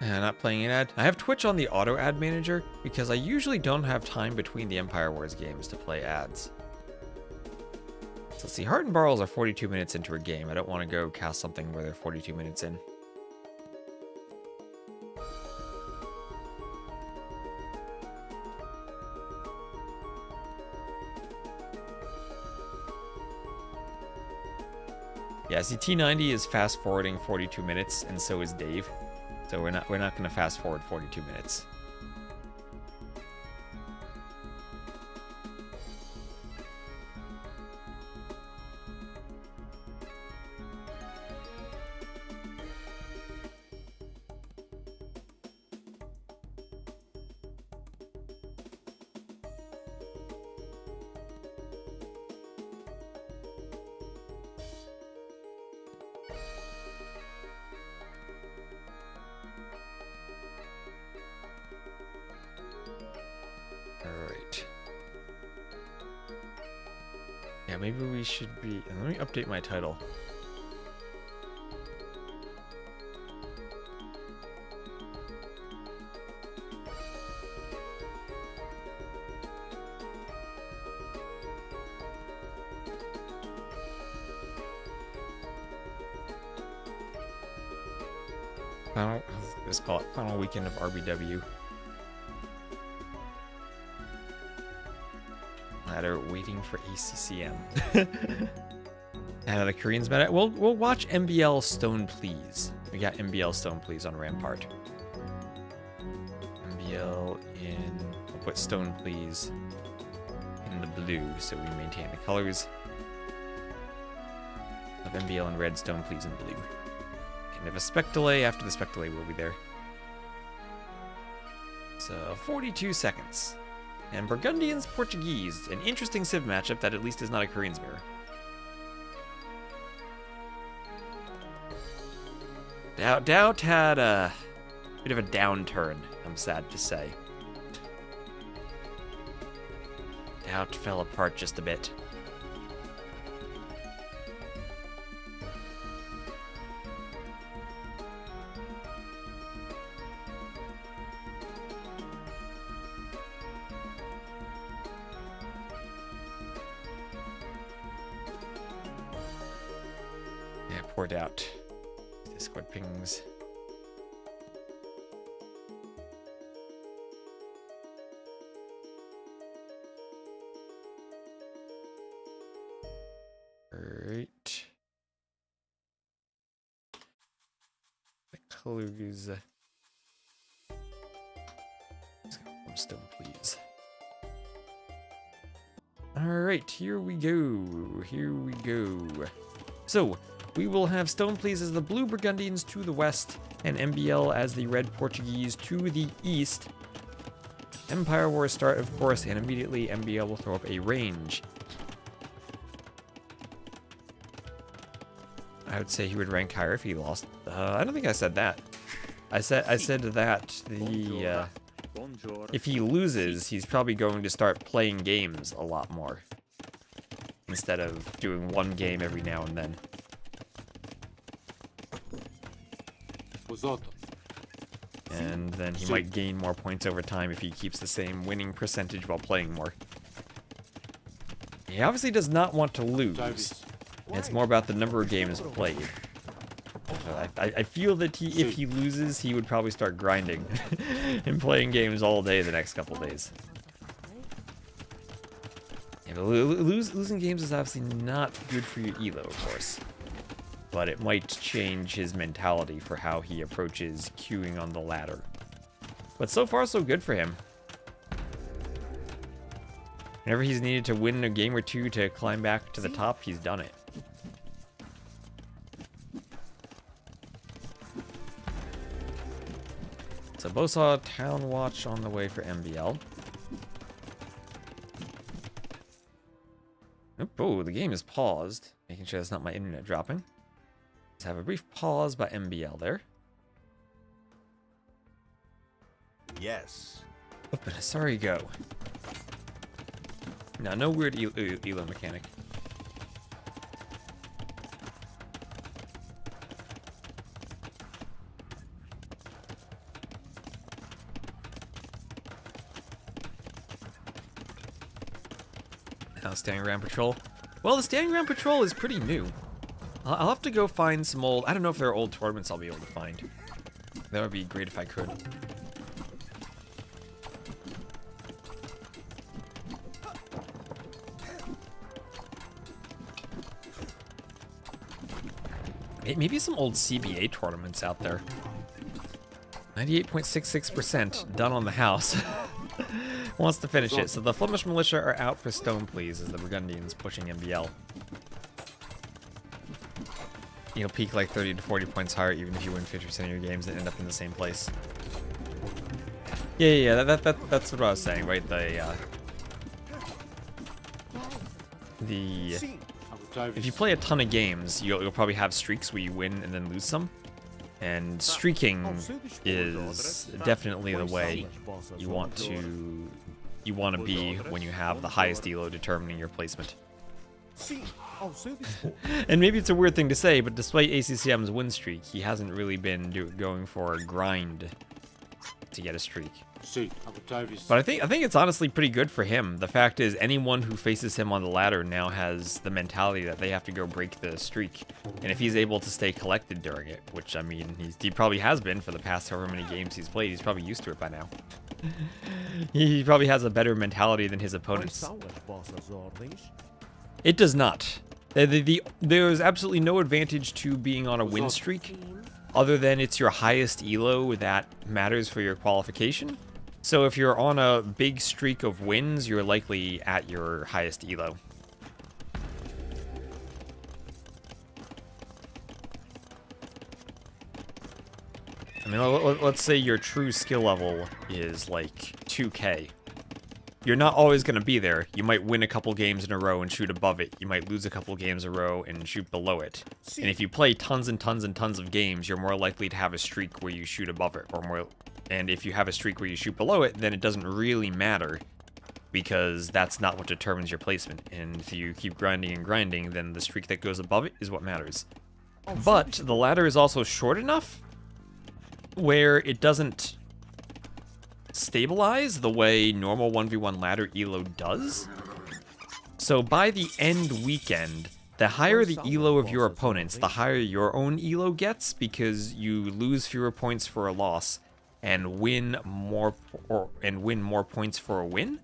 Not playing an ad. I have Twitch on the auto ad manager because I usually don't have time between the Empire Wars games to play ads. So let's see, Heart and Barrels are 42 minutes into a game. I don't want to go cast something where they're 42 minutes in. Yeah, see, T90 is fast forwarding 42 minutes, and so is Dave. So we're not going to fast forward 42 minutes. Yeah, maybe we should be... Let me update my title. Let's call it Final Weekend of RBW. Ladder waiting for ACCM. And the Koreans met it. We'll watch MBL Stone Please. We got MBL Stone Please on Rampart. MBL in... We'll put Stone Please in the blue so we maintain the colors of MBL in red, Stone Please in blue. And if a spec delay, after the spec delay, we'll be there. So 42 seconds. And Burgundians Portuguese, an interesting Civ matchup that at least is not a Korean's mirror. Doubt had a bit of a downturn, I'm sad to say. Doubt fell apart just a bit. Poured out. Discord pings. Alright. The clues. Stone, please. Alright, here we go. Here we go. So, we will have Stone Please as the blue Burgundians to the west, and MBL as the red Portuguese to the east. Empire Wars start, of course, and immediately MBL will throw up a range. I would say he would rank higher if he lost. I don't think I said that. I said that the if he loses, he's probably going to start playing games a lot more instead of doing one game every now and then. And then he might gain more points over time if he keeps the same winning percentage while playing more. He obviously does not want to lose. It's more about the number of games played. So I feel that if he loses, he would probably start grinding and playing games all day the next couple days. Yeah, but losing games is obviously not good for your elo, of course. But it might change his mentality for how he approaches queuing on the ladder. But so far, so good for him. Whenever he's needed to win a game or two to climb back to the top, he's done it. So Bosaw Town Watch on the way for MBL. Oh, the game is paused. Making sure that's not my internet dropping. Let's have a brief pause by MBL there. Yes. Open a sorry go. No, no weird elo mechanic. Standing Ground Patrol. Well, the Standing Ground Patrol is pretty new. I'll have to go find some old... I don't know if there are old tournaments I'll be able to find. That would be great if I could. Maybe some old CBA tournaments out there. 98.66% done on the house. Wants to finish it. So the Flemish Militia are out for Stone Please as the Burgundians pushing MBL. You'll peak like 30 to 40 points higher even if you win 50% of your games and end up in the same place. Yeah, that's what I was saying, right? If you play a ton of games, you'll probably have streaks where you win and then lose some. And streaking is definitely the way you want to be when you have the highest elo determining your placement. And maybe it's a weird thing to say, but despite ACCM's win streak, he hasn't really been going for a grind to get a streak. But I think it's honestly pretty good for him. The fact is, anyone who faces him on the ladder now has the mentality that they have to go break the streak. And if he's able to stay collected during it, which, I mean, he probably has been for the past however many games he's played, he's probably used to it by now. He probably has a better mentality than his opponents. It does not. There's absolutely no advantage to being on a win streak, other than it's your highest elo that matters for your qualification. So if you're on a big streak of wins, you're likely at your highest elo. I mean, let's say your true skill level is like 2K. You're not always going to be there. You might win a couple games in a row and shoot above it. You might lose a couple games in a row and shoot below it. And if you play tons and tons and tons of games, you're more likely to have a streak where you shoot above it, or more. And if you have a streak where you shoot below it, then it doesn't really matter, because that's not what determines your placement. And if you keep grinding and grinding, then the streak that goes above it is what matters. But the ladder is also short enough where it doesn't stabilize the way normal 1v1 ladder elo does. So by the end weekend, the higher the elo of your opponents, the higher your own elo gets, because you lose fewer points for a loss and win more points for a win.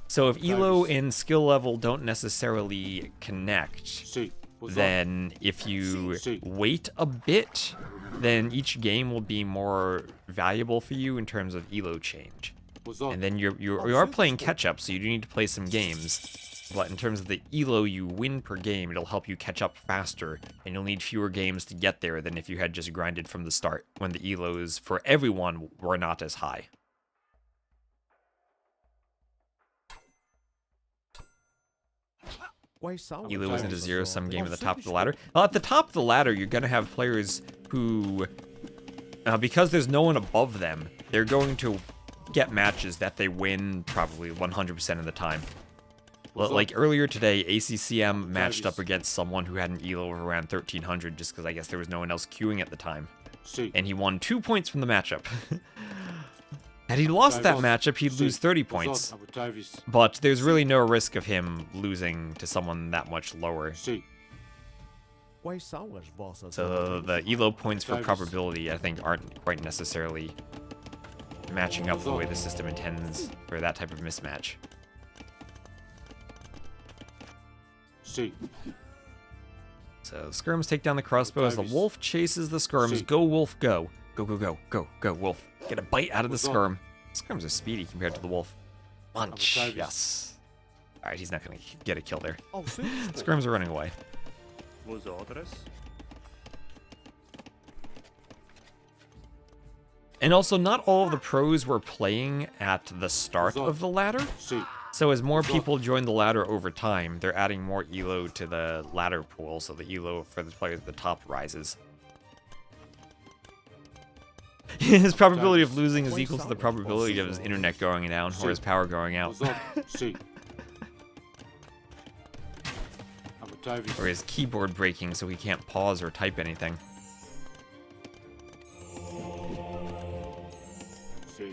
So if elo and skill level don't necessarily connect, then if you wait a bit, then each game will be more valuable for you in terms of elo change. And then you are playing catch up, so you do need to play some games. But in terms of the elo you win per game, it'll help you catch up faster, and you'll need fewer games to get there than if you had just grinded from the start, when the elos for everyone were not as high. Elo isn't a zero-sum game at the top of the ladder. Well, at the top of the ladder, you're going to have players who, because there's no one above them, they're going to get matches that they win probably 100% of the time. Like earlier today, ACCM matched up against someone who had an elo of around 1300 just because I guess there was no one else queuing at the time. And he won 2 points from the matchup. Had he lost that matchup, he'd lose 30 points. But there's really no risk of him losing to someone that much lower. So the elo points for probability, I think, aren't quite necessarily matching up the way the system intends for that type of mismatch. So skirms take down the crossbows. The wolf chases the skirms. Go wolf, go. Go, go, go, go, go, wolf. Get a bite out of the skirm. Skirms are speedy compared to the wolf. Punch, yes. Alright, he's not going to get a kill there. Skirms are running away. And also, not all of the pros were playing at the start of the ladder. So as more people join the ladder over time, they're adding more elo to the ladder pool, so the elo for the players at the top rises. His probability of losing is equal to the probability of his internet going down or his power going out. Or his keyboard breaking so he can't pause or type anything.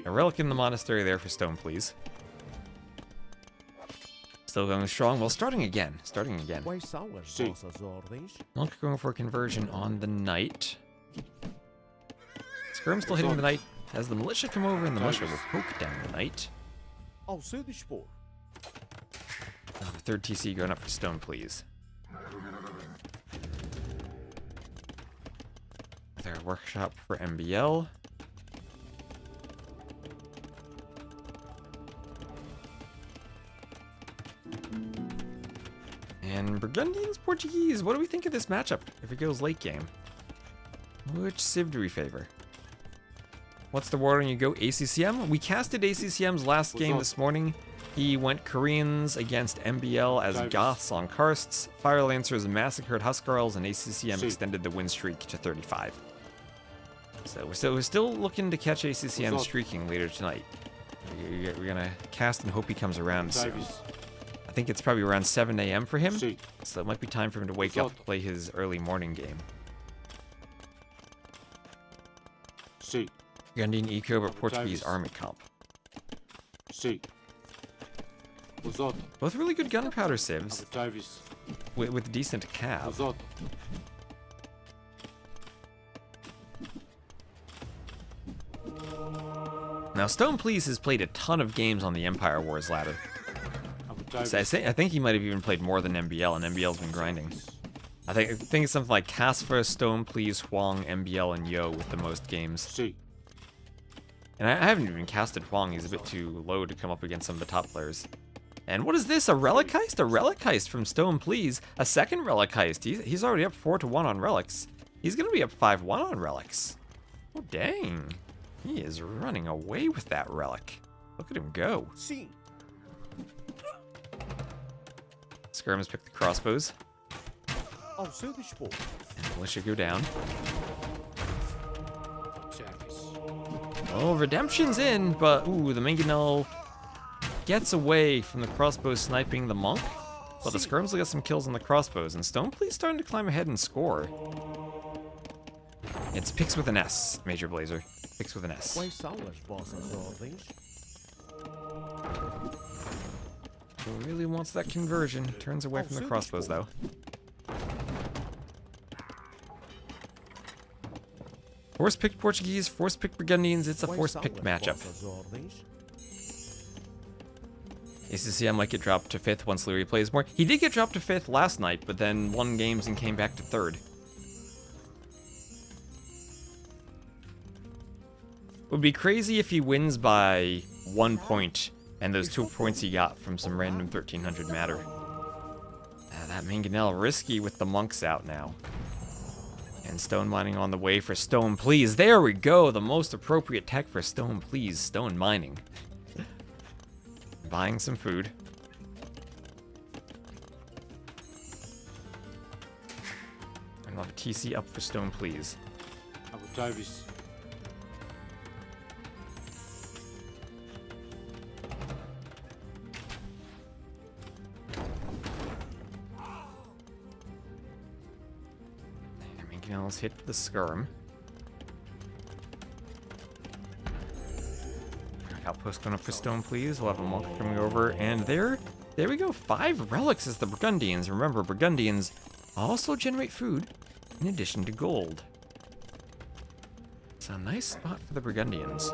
A relic in the monastery there for Stone, please. Still going strong. Well, starting again. Starting again. Quais são as Sim. vossas ordens? Monk going for a conversion on the knight. Skirm still hitting the knight. Has the militia come over, and the militia will poke down the knight. Ao seu dispor. Oh, the third TC going up for stone, please. Their workshop for MBL. And Burgundians, Portuguese. What do we think of this matchup if it goes late game? Which civ do we favor? What's the word on you go? ACCM? We casted ACCM's last game this morning. He went Koreans against MBL as Goths on Karsts. Fire Lancers massacred Huskarls, and ACCM extended the win streak to 35. So we're still looking to catch ACCM streaking later tonight. We're gonna cast and hope he comes around soon. I think it's probably around 7 a.m. for him, so it might be time for him to wake up to play his early morning game. Burgundian Eco, but Portuguese Army Comp. Both really good gunpowder civs with decent cav. Now, Stone Please has played a ton of games on the Empire Wars ladder. So I think he might have even played more than MBL, and MBL's been grinding. I think it's something like Casper, Stone Please, Huang, MBL, and Yo with the most games. And I haven't even casted Huang. He's a bit too low to come up against some of the top players. And what is this? A Relic Heist? A Relic Heist from Stone Please. A second Relic Heist. He's already up 4-1 on Relics. He's going to be up 5-1 on Relics. Oh, dang. He is running away with that Relic. Look at him go. Sim. Skirm has picked the crossbows. Ao seu dispor. And militia go down. Oh, Redemption's in, but ooh, the Mangonel gets away from the crossbow sniping the monk. But the Skirms will get some kills on the crossbows, and Stone Please starting to climb ahead and score. It's picks with an S, Major Blazer. Picks with an S. Quais são as vossas ordens? Who really wants that conversion? Turns away from the crossbows, though. Force-picked Portuguese, force-picked Burgundians. It's a force-picked matchup. ACCM might get dropped to 5th once Leary plays more. He did get dropped to 5th last night, but then won games and came back to 3rd. Would be crazy if he wins by 1 point, and those 2 points he got from some random 1300 matter. That Mangonel risky with the monks out now. And stone mining on the way for Stone Please. There we go, the most appropriate tech for Stone Please, stone mining. Buying some food. And we'll have a TC up for Stone Please. Mangonel's hit the Skirm. Outpost going up for Stone Please. We'll have a monk coming over, and there we go. 5 relics as the Burgundians. Remember, Burgundians also generate food in addition to gold. It's a nice spot for the Burgundians.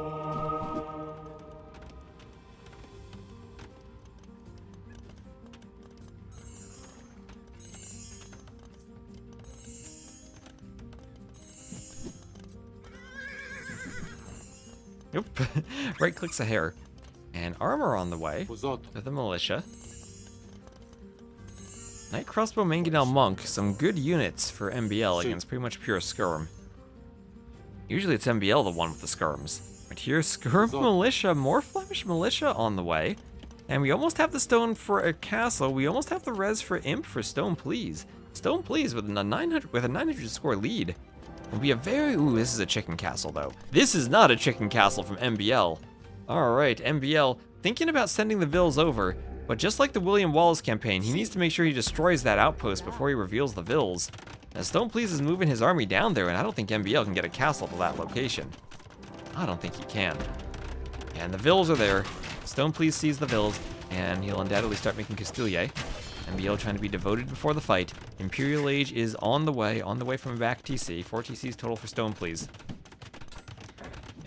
Nope. Right clicks a hair. And armor on the way with the militia. Knight Crossbow Mangonel Monk. Some good units for MBL against pretty much pure Skirm. Usually it's MBL the one with the Skirms. But here, Skirm Militia, more Flemish Militia on the way. And we almost have the stone for a castle. We almost have the res for Imp for Stone Please. Stone Please with a 900 score lead. It'll be a very... Ooh, this is a chicken castle, though. This is not a chicken castle from MBL. Alright, MBL, thinking about sending the Vills over, but just like the William Wallace campaign, he needs to make sure he destroys that outpost before he reveals the Vills. Now, Stone Please is moving his army down there, and I don't think MBL can get a castle to that location. I don't think he can. And the Vills are there. Stone Please sees the Vills. and he'll undoubtedly start making Castilier. MBL trying to be devoted before the fight. Imperial Age is on the way from a back TC. 4 TCs total for Stone, please.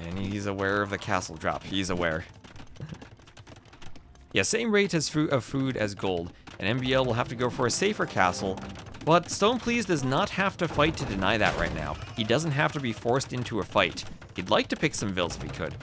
And he's aware of the castle drop. He's aware. Yeah, same rate as of food as gold. And MBL will have to go for a safer castle. But Stone, please, does not have to fight to deny that right now. He doesn't have to be forced into a fight. He'd like to pick some Vils if he could.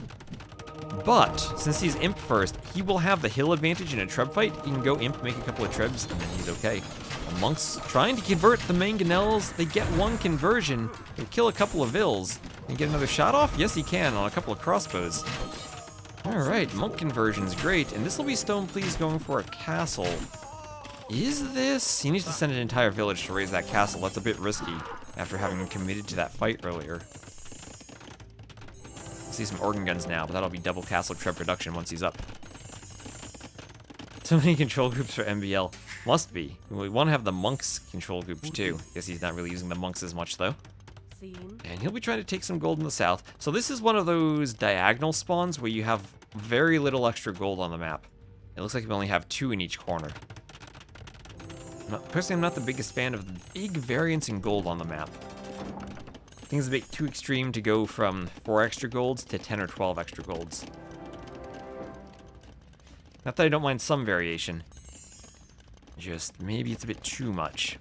But, since he's Imp first, he will have the hill advantage in a Treb fight. He can go Imp, make a couple of Trebs, and then he's okay. The monks trying to convert the Mangonels. They get one conversion. He'll kill a couple of Vils. Can he get another shot off? Yes, he can, on a couple of crossbows. Alright, monk conversion's great. And this will be Stone, please, going for a castle. Is this? He needs to send an entire village to raise that castle. That's a bit risky after having committed to that fight earlier. See some organ guns now, but that'll be double castle Treb production once he's up. So many control groups for MBL. Must be. We want to have the monks control groups too. Guess he's not really using the monks as much though. And he'll be trying to take some gold in the south. So this is one of those diagonal spawns where you have very little extra gold on the map. It looks like you only have 2 in each corner. Personally, I'm not the biggest fan of the big variance in gold on the map. I think it's a bit too extreme to go from 4 extra golds to 10 or 12 extra golds. Not that I don't mind some variation. Just maybe it's a bit too much.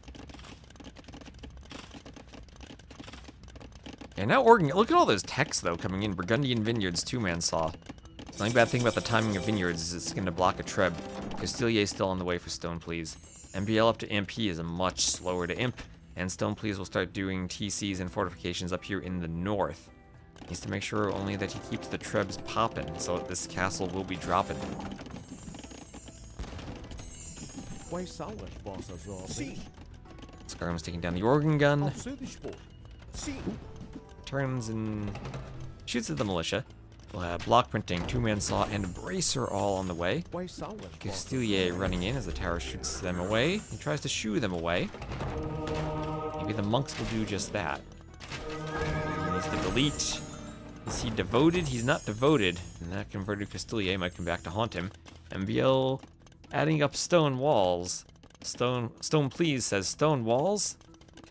And now Oregon, look at all those techs though coming in. Burgundian Vineyards, 2-man saw. The only bad thing about the timing of Vineyards is it's going to block a Treb. Castilier is still on the way for Stone, please. MBL up to Imp is much slower to Imp. And Stone, please, will start doing TCs and fortifications up here in the north. Needs to make sure only that he keeps the Trebs popping, so that this castle will be dropping. Scarham's taking down the organ gun. Turns and shoots at the militia. We'll have block printing, 2-man saw, and bracer all on the way. Castilier running in as the tower shoots them away. He tries to shoo them away. Maybe the monks will do just that. He needs to delete. Is he devoted? He's not devoted. And that converted Castilier might come back to haunt him. MBL adding up stone walls. Stone, please, says stone walls?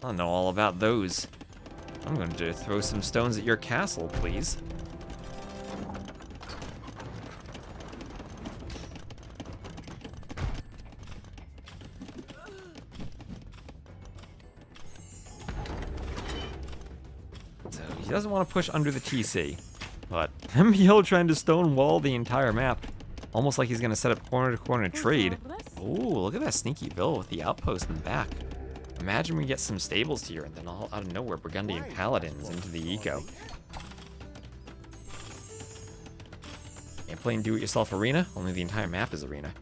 I don't know all about those. I'm going to throw some stones at your castle, please. He doesn't want to push under the TC, but MBL trying to stonewall the entire map, almost like he's going to set up corner-to-corner trade. Oh, look at that sneaky Vil with the outpost in the back. Imagine we get some stables here, and then all out of nowhere, Burgundian Paladins into the eco. Ain't playing do-it-yourself arena, only the entire map is arena.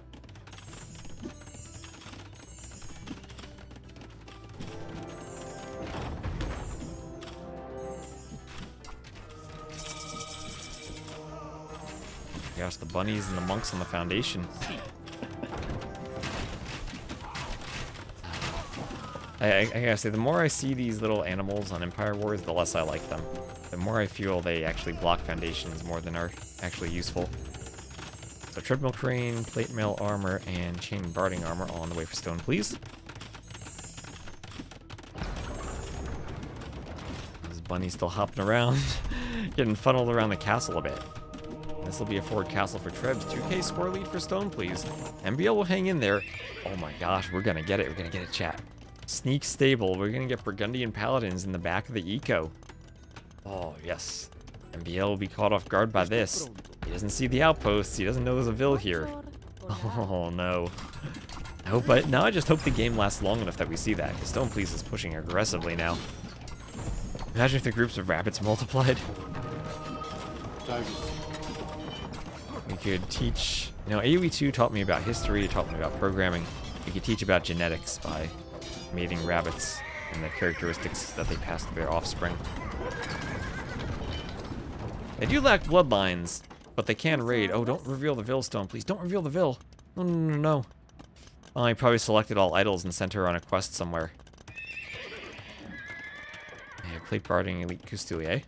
Gosh, the bunnies and the monks on the foundation. I gotta say, the more I see these little animals on Empire Wars, the less I like them. The more I feel they actually block foundations more than are actually useful. So treadmill crane, plate mail armor, and chain barding armor all on the way for Stone, please. This bunny's still hopping around, getting funneled around the castle a bit. This will be a forward castle for Trebs. 2k score lead for Stone, please. MBL will hang in there. Oh my gosh, we're gonna get it. We're gonna get it, chat. Sneak stable. We're gonna get Burgundian Paladins in the back of the eco. Oh, yes. MBL will be caught off guard by this. He doesn't see the outposts. He doesn't know there's a Vil here. Oh, no. I just hope the game lasts long enough that we see that, because Stone, please, is pushing aggressively now. Imagine if the groups of rabbits multiplied. We could teach, AoE 2 taught me about history, it taught me about programming. We could teach about genetics by mating rabbits and the characteristics that they pass to their offspring. They do lack bloodlines, but they can raid. Oh, don't reveal the Vil, Stone, please. Don't reveal the Vil. No. Well, I probably selected all idols and sent her on a quest somewhere. Yeah, plate barding Elite Castilier.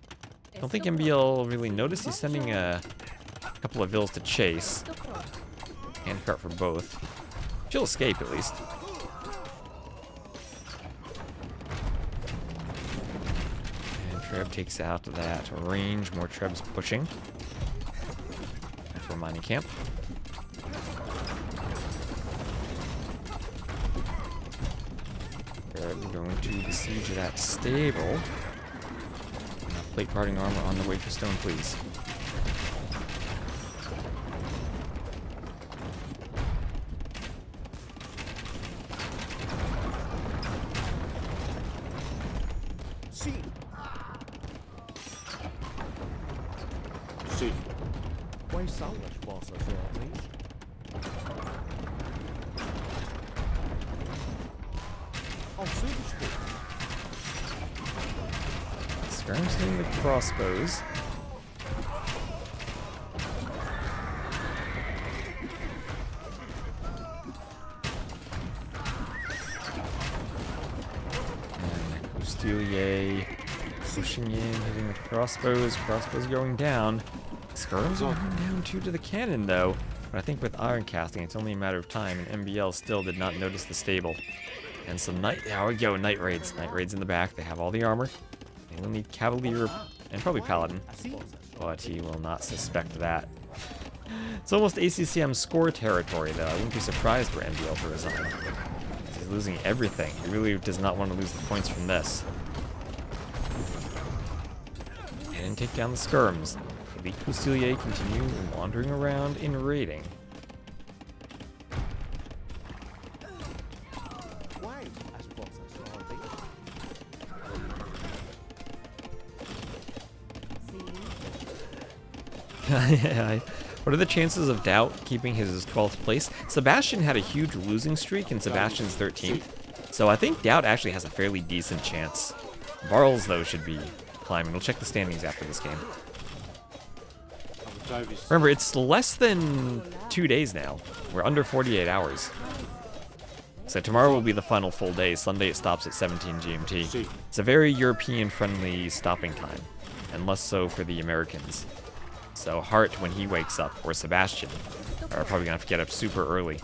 Don't think MBL really noticed he's sending a couple of Vils to chase. Handcart for both. She'll escape, at least. And Treb takes out that range. More Trebs pushing. For mining camp. They're going to besiege that stable. Plate parting armor on the way for stone, please. See. See. 為首 as boss as ordens. Auf Südspur. Skirm's hitting the crossbows. And Costelier pushing in, hitting the crossbows. Crossbows going down. Skirms are going down too to the cannon though. But I think with iron casting, it's only a matter of time, and MBL still did not notice the stable. And some there we go, night raids. Night raids in the back. They have all the armor. They will need Cavalier and probably Paladin, but he will not suspect that. It's almost ACCM score territory, though. I wouldn't be surprised for MBL to resign. He's losing everything. He really does not want to lose the points from this. And take down the skirms. Elite Costelier continue wandering around in raiding. Yeah, what are the chances of Doubt keeping his 12th place? Sebastian had a huge losing streak and Sebastian's 13th. So I think Doubt actually has a fairly decent chance. Barles, though, should be climbing. We'll check the standings after this game. Remember, it's less than 2 days now. We're under 48 hours. So tomorrow will be the final full day. Sunday it stops at 17 GMT. It's a very European-friendly stopping time, and less so for the Americans. So Hart, when he wakes up, or Sebastian, are probably gonna have to get up super early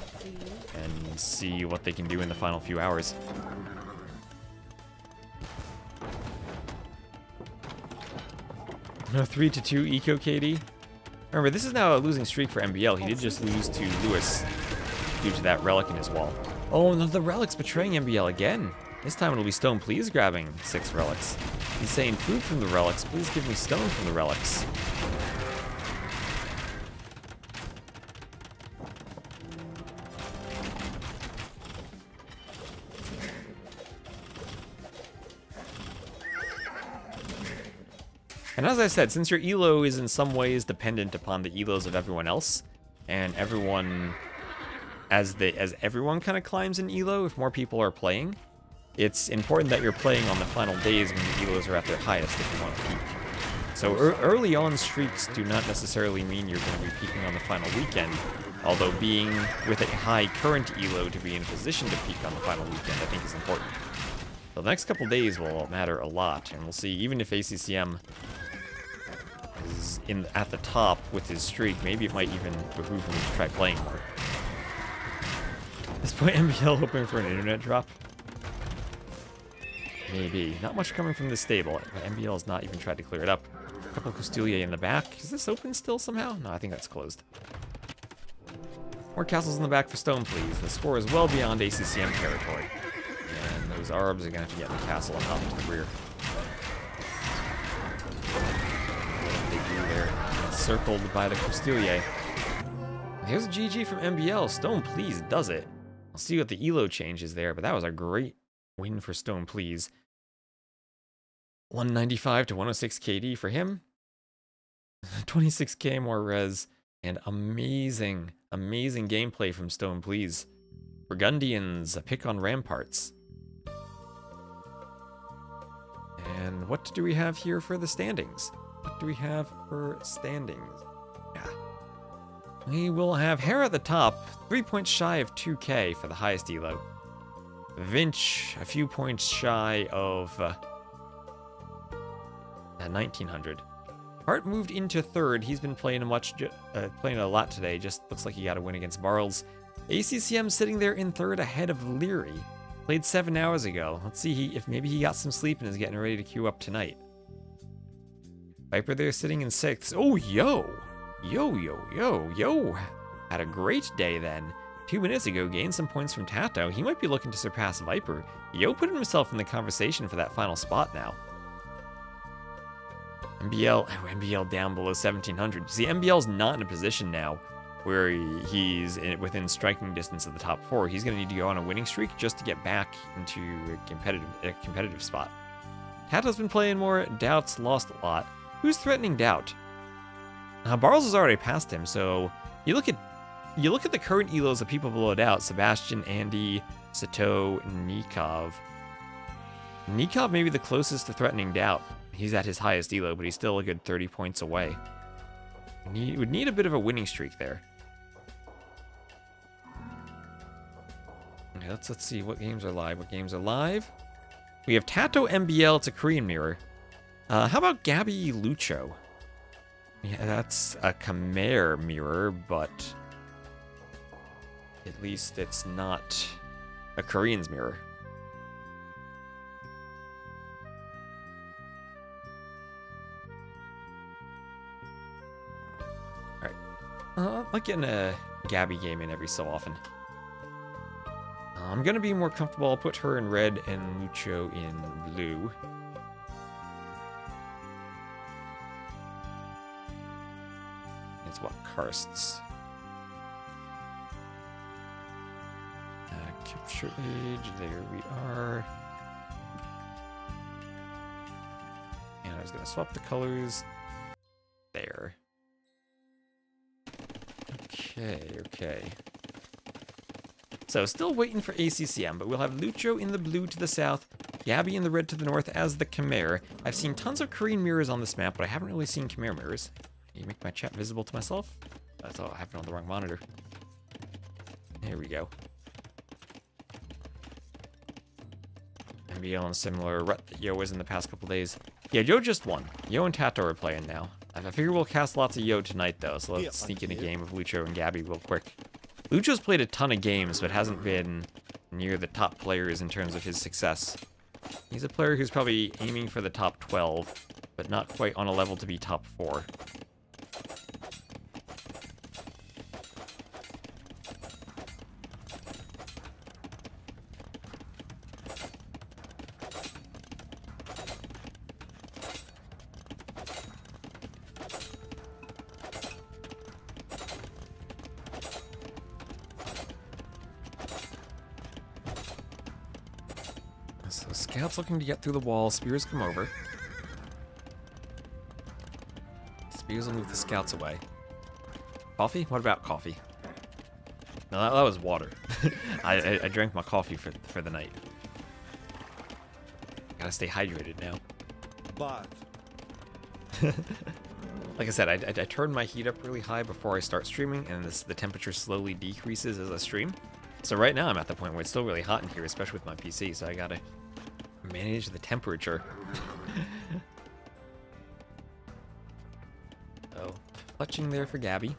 and see what they can do in the final few hours. No 3-2 Eco KD. Remember, this is now a losing streak for MBL. He did just lose to Lewis due to that relic in his wall. Oh, no, the relic's betraying MBL again. This time it'll be Stone, please, grabbing 6 relics. He's saying food from the relics. Please give me stone from the relics. And as I said, since your elo is in some ways dependent upon the elos of everyone else, and everyone, as everyone kind of climbs in elo, if more people are playing, it's important that you're playing on the final days when the elos are at their highest if you want to peak. So early on streaks do not necessarily mean you're going to be peaking on the final weekend, although being with a high current elo to be in position to peak on the final weekend I think is important. So the next couple days will matter a lot, and we'll see, even if ACCM is at the top with his streak, maybe it might even behoove him to try playing more. At this point, MBL hoping for an internet drop? Maybe. Not much coming from this stable. MBL has not even tried to clear it up. A couple Costelier in the back. Is this open still somehow? No, I think that's closed. More castles in the back for Stone, please. The score is well beyond ACCM territory. And those Arbs are going to have to get in the castle and hop into the rear. There, circled by the Costelier. Here's a GG from MBL. Stone, please, does it. I'll see what the elo change is there, but that was a great win for Stone, please. 195 to 106 KD for him. 26k more res, and amazing, amazing gameplay from Stone, please. Burgundians, a pick on ramparts. And what do we have here for the standings? What do we have for standings? Yeah. We will have Hera at the top, 3 points shy of 2k for the highest elo. Vinch, a few points shy of 1900. Hart moved into third. He's been playing playing a lot today. Just looks like he got a win against Barles. ACCM sitting there in third ahead of Leary. Played 7 hours ago. Let's see if maybe he got some sleep and is getting ready to queue up tonight. Viper there sitting in sixth. Oh, yo. Yo. Had a great day then. 2 minutes ago, gained some points from Tatau. He might be looking to surpass Viper. Yo put himself in the conversation for that final spot now. MBL down below 1700. See, MBL's not in a position now where he's within striking distance of the top 4. He's going to need to go on a winning streak just to get back into a competitive spot. Tatau's been playing more. Doubt's lost a lot. Who's threatening Doubt? Barles has already passed him, so you look at the current elos of people below Doubt. Sebastian, Andy, Sato, Nikov. Nikov may be the closest to threatening Doubt. He's at his highest elo, but he's still a good 30 points away. He would need a bit of a winning streak there. Okay, let's see what games are live. We have Tatau MBL to Korean Mirror. How about Gabby Lucho? Yeah, that's a Khmer mirror, but at least it's not a Korean's mirror. I like getting a Gabby game in every so often. I'm going to be more comfortable. I'll put her in red and Lucho in blue. It's what? Karsts. Capture age. There we are. And I was going to swap the colors. There. Okay. So, still waiting for ACCM, but we'll have Lucho in the blue to the south, Gabby in the red to the north as the Khmer. I've seen tons of Korean mirrors on this map, but I haven't really seen Khmer mirrors. Can you make my chat visible to myself? I thought I happened on the wrong monitor. There we go. MBL and similar rut that Yo was in the past couple days. Yeah, Yo just won. Yo and Tatau are playing now. I figure we'll cast lots of Yo tonight, though, so let's sneak in a game of Lucho and Gabby real quick. Lucho's played a ton of games, but hasn't been near the top players in terms of his success. He's a player who's probably aiming for the top 12, but not quite on a level to be top 4. So Scout's looking to get through the wall. Spears come over. Spears will move the Scouts away. Coffee? What about coffee? No, that was water. I drank my coffee for the night. Gotta stay hydrated now. But Like I said, I turn my heat up really high before I start streaming, and the temperature slowly decreases as I stream. So right now I'm at the point where it's still really hot in here, especially with my PC, so I gotta manage the temperature. So, clutching there for Gabby.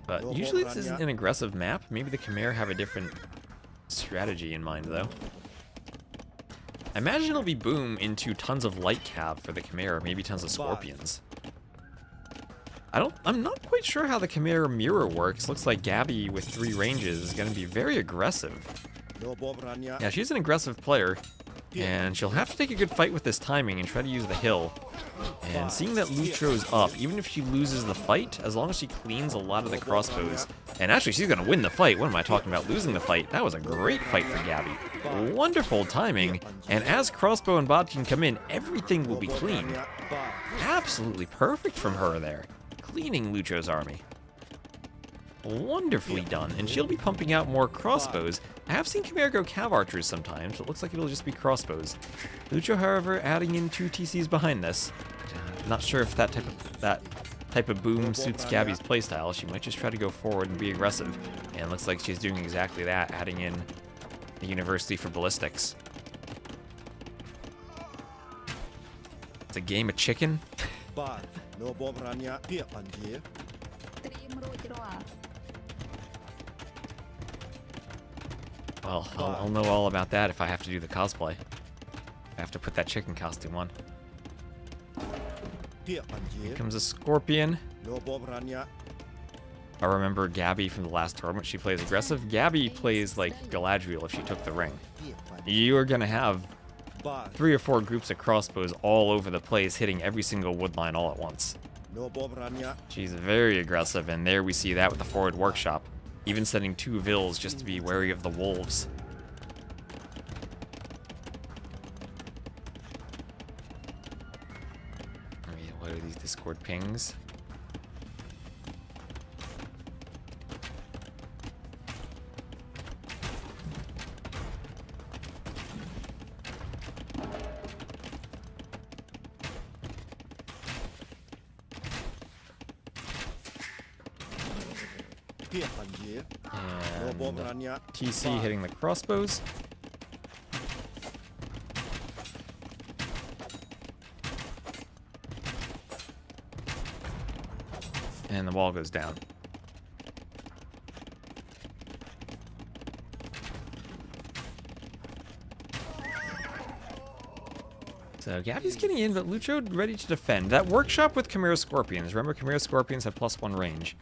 But usually this isn't an aggressive map. Maybe the Khmer have a different strategy in mind, though. I imagine it'll be boom into tons of light cav for the Khmer, maybe tons of scorpions. I'm not quite sure how the Khmer mirror works. Looks like Gabby with 3 ranges is going to be very aggressive. Yeah, she's an aggressive player, and she'll have to take a good fight with this timing and try to use the hill. And seeing that Lucho's up, even if she loses the fight, as long as she cleans a lot of the crossbows, and actually she's going to win the fight. What am I talking about? Losing the fight. That was a great fight for Gabby. Wonderful timing, and as crossbow and bot can come in, everything will be clean. Absolutely perfect from her there. Cleaning Lucho's army. Wonderfully done, and she'll be pumping out more crossbows. I have seen Khmer go cav archers sometimes, but it looks like it'll just be crossbows. Lucho, however, adding in 2 TCs behind this. Not sure if that type of boom suits Gabby's playstyle. She might just try to go forward and be aggressive, and it looks like she's doing exactly that, adding in the University for Ballistics. just a game of chicken? បាទនៅបបរញ្ញាពាក្យបញ្ជា ត្រៀមរួចរាល់ Well, I'll know all about that if I have to do the cosplay. I have to put that chicken costume on. ពាក្យបញ្ជា Here comes a scorpion. នៅបបរញ្ញា I remember Gabby from the last tournament. She plays aggressive. Gabby plays like Galadriel if she took the ring. ពាក្យបញ្ជា You are gonna have បាទ 3 or 4 groups of crossbows all over the place, hitting every single wood line all at once. នៅបបរញ្ញា She's very aggressive, and there we see that with the forward workshop. Even sending 2 Vils just to be wary of the wolves. What are these Discord pings? And TC hitting the crossbows. And the wall goes down. So Gabby's getting in, but Lucho ready to defend. That workshop with Chimera Scorpions. Remember, Chimera Scorpions have +1 range.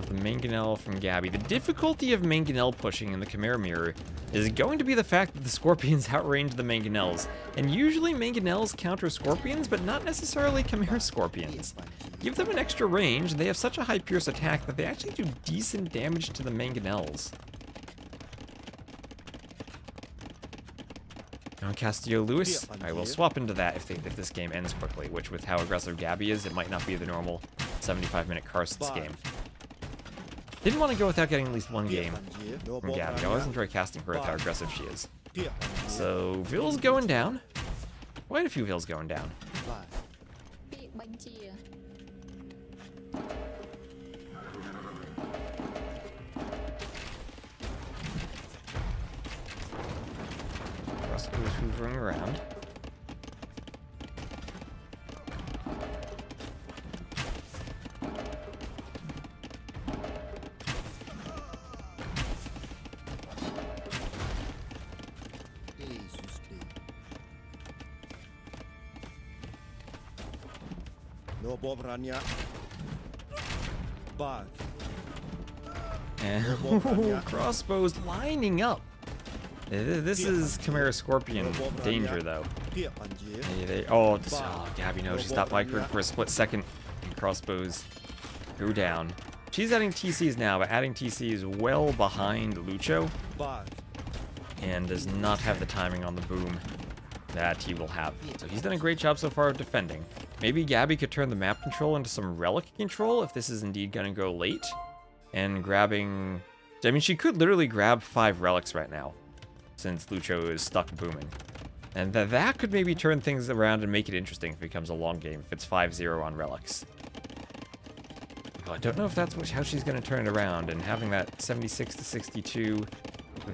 The mangonel from Gabby. The difficulty of mangonel pushing in the Chimera Mirror is going to be the fact that the scorpions outrange the mangonels. And usually mangonels counter scorpions, but not necessarily Chimera Scorpions. Give them an extra range, and they have such a high pierce attack that they actually do decent damage to the mangonels. Now Castillo Lewis, I will swap into that if this game ends quickly, which with how aggressive Gabby is, it might not be the normal 75-minute Karst's game. Didn't want to go without getting at least one game from Gabby. I always enjoy casting her with how aggressive she is. So, Vils going down. Quite a few Vils going down. ពាក្យបញ្ជា Crossbows hoovering around. And crossbows lining up. This is Chimera Scorpion danger, though. Oh, Gabby, no, she stopped microing for a split second. And crossbows go down. She's adding TCs now, but adding TC is well behind Lucho. And does not have the timing on the boom that he will have. So he's done a great job so far of defending. Maybe Gabby could turn the map control into some relic control if this is indeed going to go late. And grabbing... I mean, she could literally grab 5 relics right now, since Lucho is stuck booming. And that could maybe turn things around and make it interesting if it becomes a long game, if it's 5-0 on relics. Oh, I don't know if that's how she's going to turn it around, and having that 76-62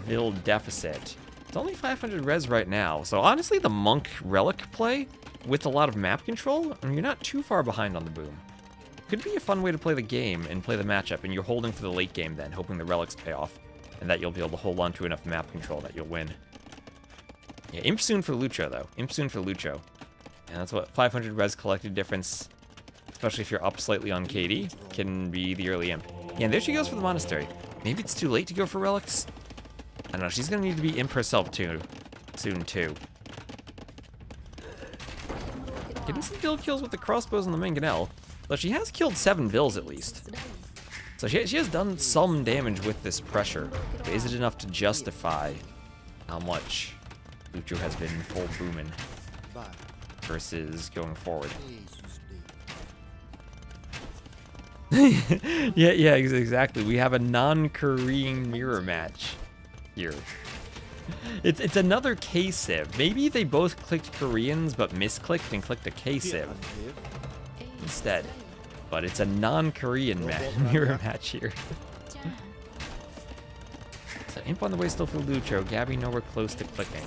Vil deficit. It's only 500 res right now, so honestly the Monk relic play, with a lot of map control, I mean, you're not too far behind on the boom. Could be a fun way to play the game and play the matchup, and you're holding for the late game then, hoping the relics pay off, and that you'll be able to hold on to enough map control that you'll win. Yeah, imp soon for Lucho, though. Imp soon for Lucho. And that's what 500 res collected difference, especially if you're up slightly on KD, can be the early imp. Yeah, and there she goes for the monastery. Maybe it's too late to go for relics? I don't know, she's gonna need to be imp herself too, soon too. Getting some Vil kills with the crossbows and the mangonel, though she has killed 7 Vils at least. So she has done some damage with this pressure, but is it enough to justify how much Lucho has been full booming versus going forward? yeah, exactly. We have a non-Korean mirror match here. It's another K-Civ. Maybe they both clicked Koreans but misclicked and clicked a K-Civ instead. But it's a non-Korean mirror match here. So Imp on the way still for Lucho. Gabby nowhere close to clicking.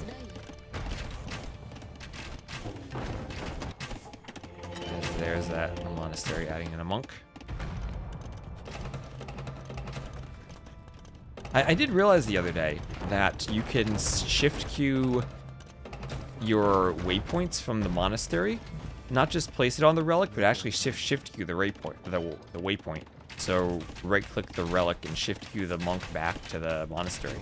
And there's that monastery adding in a monk. I did realize the other day that you can shift queue your waypoints from the monastery. Not just place it on the relic, but actually shift queue the waypoint. So right-click the relic and shift queue the monk back to the monastery.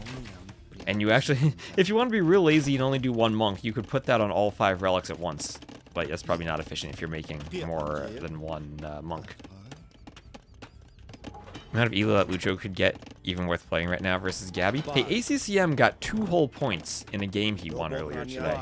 And you actually, if you want to be real lazy and only do one monk, you could put that on all 5 relics at once. But that's probably not efficient if you're making more than one monk. The amount of elo that Lucho could get, even worth playing right now versus Gabby. Hey, ACCM got 2 whole points in a game he won earlier today.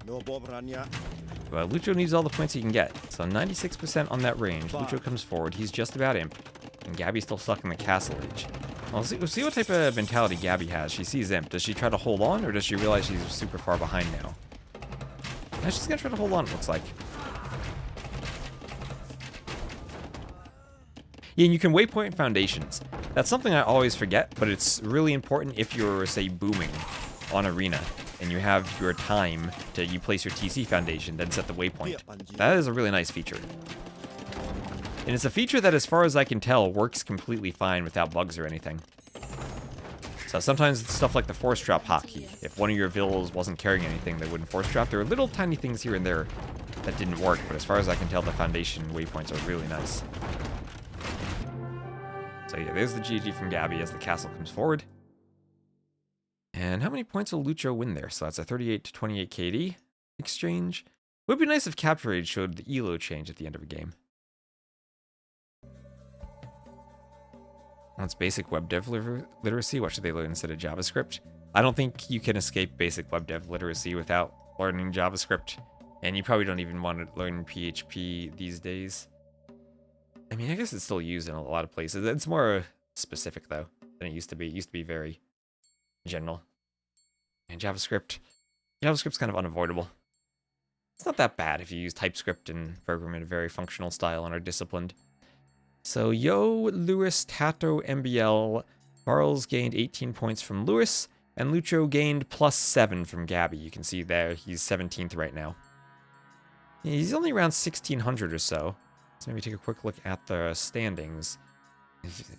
Well, Lucho needs all the points he can get. So 96% on that range. Lucho comes forward. He's just about Imp. And Gabby's still stuck in the castle age. Well, we'll see what type of mentality Gabby has. She sees Imp. Does she try to hold on, or does she realize she's super far behind now? No, she's gonna try to hold on, it looks like. Yeah, and you can waypoint foundations. That's something I always forget, but it's really important if you're, say, booming on Arena, and you have your time to place your TC foundation, then set the waypoint. That is a really nice feature. And it's a feature that, as far as I can tell, works completely fine without bugs or anything. So sometimes it's stuff like the force drop hotkey. If one of your vills wasn't carrying anything, they wouldn't force drop. There are little tiny things here and there that didn't work, but as far as I can tell, the foundation waypoints are really nice. So yeah, there's the GG from Gabby as the castle comes forward. And how many points will Lucho win there? So that's a 38 to 28 KD exchange. It would be nice if Capture Age showed the elo change at the end of a game. That's basic web dev literacy. What should they learn instead of JavaScript? I don't think you can escape basic web dev literacy without learning JavaScript. And you probably don't even want to learn PHP these days. I mean, I guess it's still used in a lot of places. It's more specific, though, than it used to be. It used to be very general. And JavaScript's kind of unavoidable. It's not that bad if you use TypeScript and program in a very functional style and are disciplined. So, Yo, Lewis, Tatau, MBL, Charles gained 18 points from Lewis, and Lucho gained +7 from Gabby. You can see there, he's 17th right now. He's only around 1600 or so. So maybe take a quick look at the standings.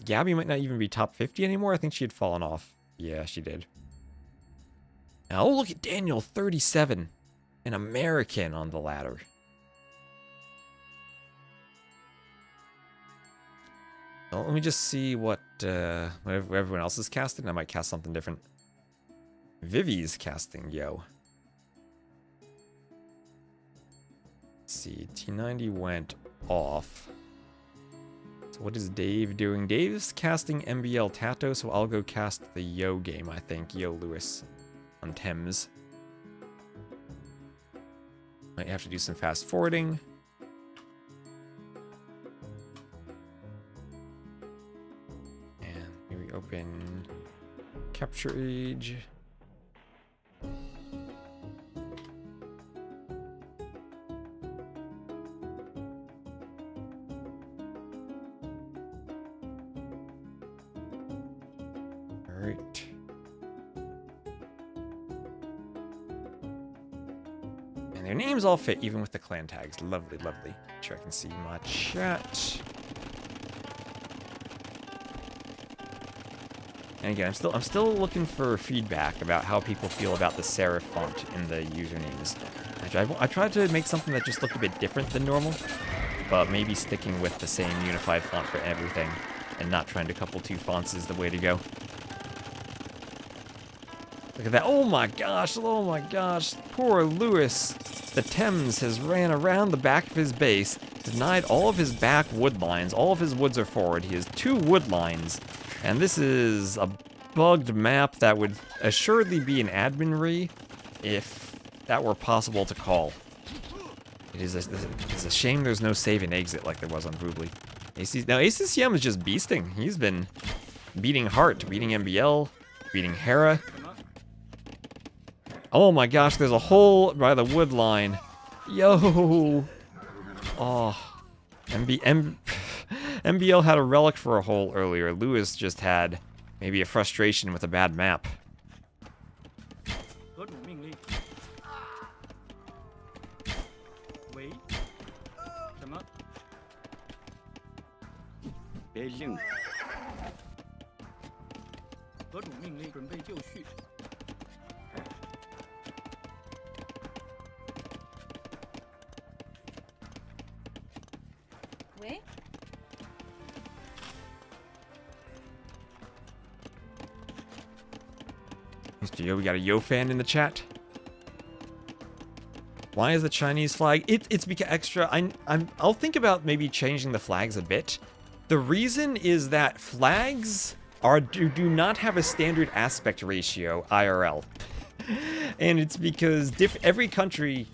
Gabby might not even be top 50 anymore. I think she had fallen off. Yeah, she did. Now, oh, look at Daniel, 37. An American on the ladder. Well, let me just see what everyone else is casting. I might cast something different. Vivi's casting Yo. Let's see, T90 went off. So what is Dave doing? Dave's casting MBL Tatau, so I'll go cast the Yo game, I think. Yo Lewis on Thames. Might have to do some fast forwarding. Open Capture Age. Alright. And their names all fit even with the clan tags. Lovely, lovely. Make sure I can see my chat. And again, I'm still looking for feedback about how people feel about the serif font in the usernames. I tried to make something that just looked a bit different than normal, but maybe sticking with the same unified font for everything and not trying to couple 2 fonts is the way to go. Look at that. Oh my gosh, poor Lewis. The Thames has ran around the back of his base, denied all of his back wood lines. All of his woods are forward. He has 2 wood lines. And this is a bugged map that would assuredly be an admin re if that were possible to call. It's a shame there's no save and exit like there was on Voobly. Now ACCM is just beasting. He's been beating Hart, beating MBL, beating Hera. Oh my gosh, there's a hole by the wood line. Yo! Oh. MBL had a relic for a hole earlier. Lewis just had maybe a frustration with a bad map. 核主命令。喂？什么？别硬。核主命令，准备就绪。 喂？ Mr. Yo, we got a Yo fan in the chat. Why is the Chinese flag? It's because extra. I'll think about maybe changing the flags a bit. The reason is that flags do not have a standard aspect ratio IRL, and it's because every country,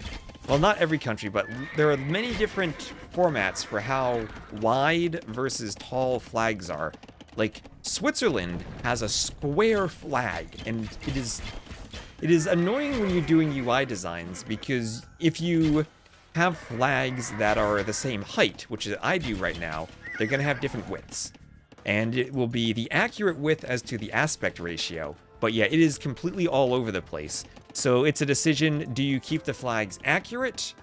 well, not every country, but there are many different formats for how wide versus tall flags are. Like, Switzerland has a square flag, and it is annoying when you're doing UI designs, because if you have flags that are the same height, which I do right now, they're going to have different widths. And it will be the accurate width as to the aspect ratio, but yeah, it is completely all over the place. So it's a decision, do you keep the flags accurate,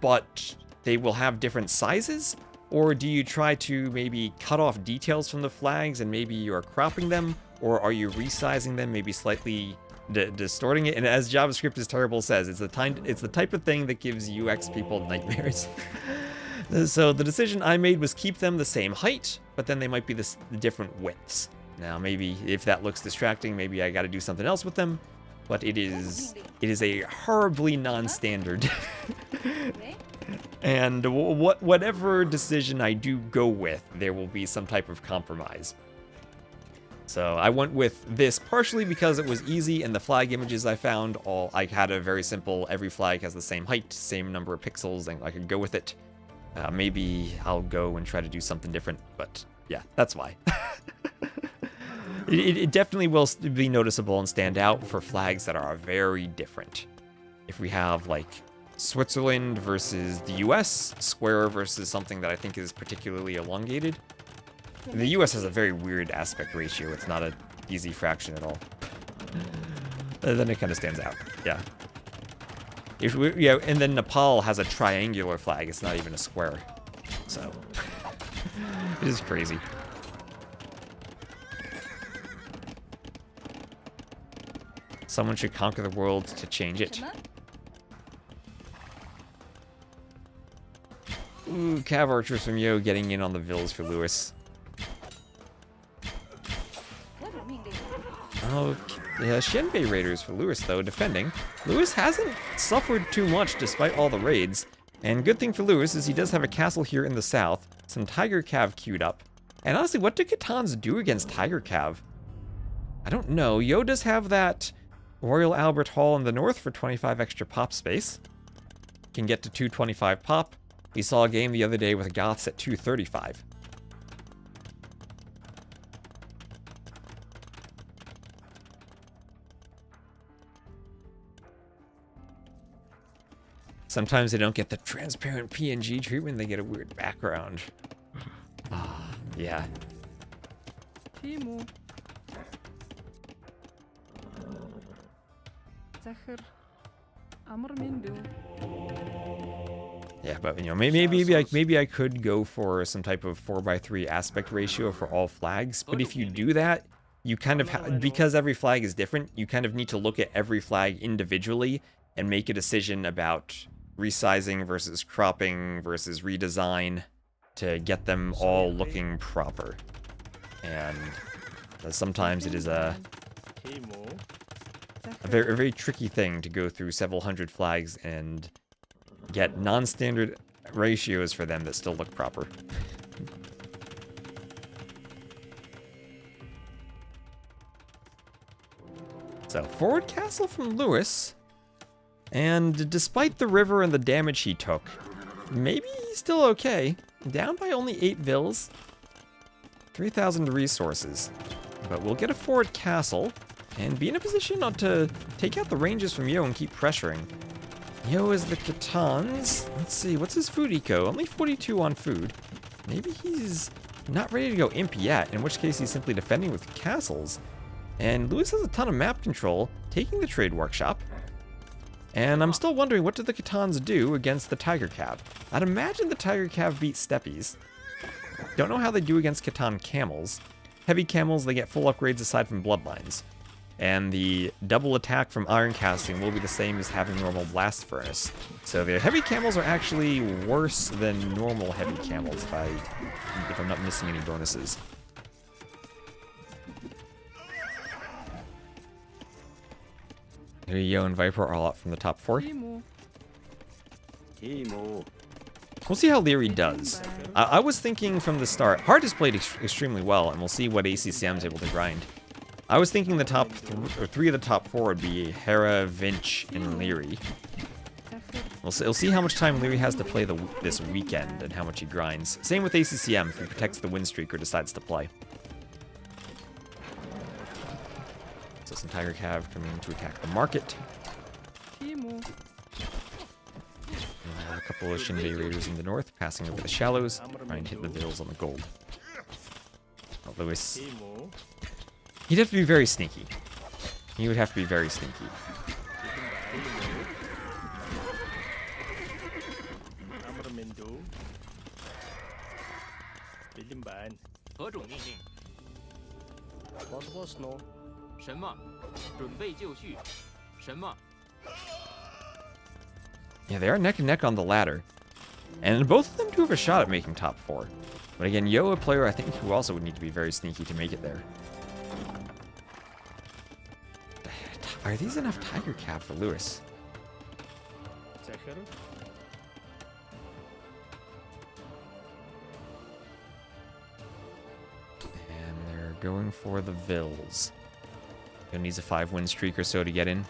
but they will have different sizes? Or do you try to maybe cut off details from the flags and maybe you're cropping them? Or are you resizing them, maybe slightly distorting it? And as JavaScript is terrible says, it's the type of thing that gives UX people nightmares. So the decision I made was keep them the same height, but then they might be the different widths. Now maybe if that looks distracting, maybe I gotta do something else with them. But it is a horribly non-standard. And whatever decision I do go with, there will be some type of compromise. So I went with this partially because it was easy, and the flag images I found, I had a very simple, every flag has the same height, same number of pixels, and I could go with it. Maybe I'll go and try to do something different, but yeah, that's why. It definitely will be noticeable and stand out for flags that are very different. If we have, like, Switzerland versus the US, square versus something that I think is particularly elongated. The US has a very weird aspect ratio. It's not an easy fraction at all. Then it kind of stands out. Yeah. And then Nepal has a triangular flag. It's not even a square. So it is crazy. Someone should conquer the world to change it. Ooh, Cav Archers from Yo getting in on the vills for Lewis. Oh, yeah, Shenbei Raiders for Lewis, though, defending. Lewis hasn't suffered too much despite all the raids. And good thing for Lewis is he does have a castle here in the south, some Tiger Cav queued up. And honestly, what do Catans do against Tiger Cav? I don't know. Yo does have that Royal Albert Hall in the north for 25 extra pop space. Can get to 225 pop. We saw a game the other day with Goths at 235. Sometimes they don't get the transparent PNG treatment, they get a weird background. Yeah. Timo. Zachar. Amor Mindu. Yeah, but you know, maybe I could go for some type of 4:3 aspect ratio for all flags. But if you do that, you kind of because every flag is different, you kind of need to look at every flag individually and make a decision about resizing versus cropping versus redesign to get them all looking proper. And sometimes it is a very tricky thing to go through several hundred flags and get non-standard ratios for them that still look proper. So, forward castle from Lewis. And despite the river and the damage he took, maybe he's still okay. Down by only 8 vills. 3,000 resources. But we'll get a forward castle and be in a position not to take out the ranges from Yo and keep pressuring. Yo is the Catans. Let's see, what's his food eco? Only 42 on food. Maybe he's not ready to go imp yet, in which case he's simply defending with castles. And Lewis has a ton of map control, taking the trade workshop. And I'm still wondering, what do the Catans do against the Tiger Cav? I'd imagine the Tiger Cav beat Steppies. Don't know how they do against Catan camels. Heavy camels, they get full upgrades aside from bloodlines. And the double attack from iron casting will be the same as having normal blast furnace. So the heavy camels are actually worse than normal heavy camels if I'm not missing any bonuses. Here Yo and Viper are all up from the top 4. We'll see how Leary does. I was thinking from the start, Hard has played extremely well, and we'll see what ACCM's able to grind. I was thinking the top 3 of the top 4 would be Hera, Vinch, and Leary. We'll see how much time Leary has to play this weekend and how much he grinds. Same with ACCM if he protects the win streak or decides to play. So some Tiger Cav coming in to attack the market. A couple of Shinbei Raiders in the north, passing over the shallows, trying to hit the vills on the gold. Oh, Lewis. He'd have to be very sneaky. He would have to be very sneaky. Yeah, they are neck and neck on the ladder. And both of them do have a shot at making top 4. But again, Yo, a player I think who also would need to be very sneaky to make it there. Are these enough Tiger Cav for Lewis? And they're going for the Vills. He needs a 5-win streak or so to get in.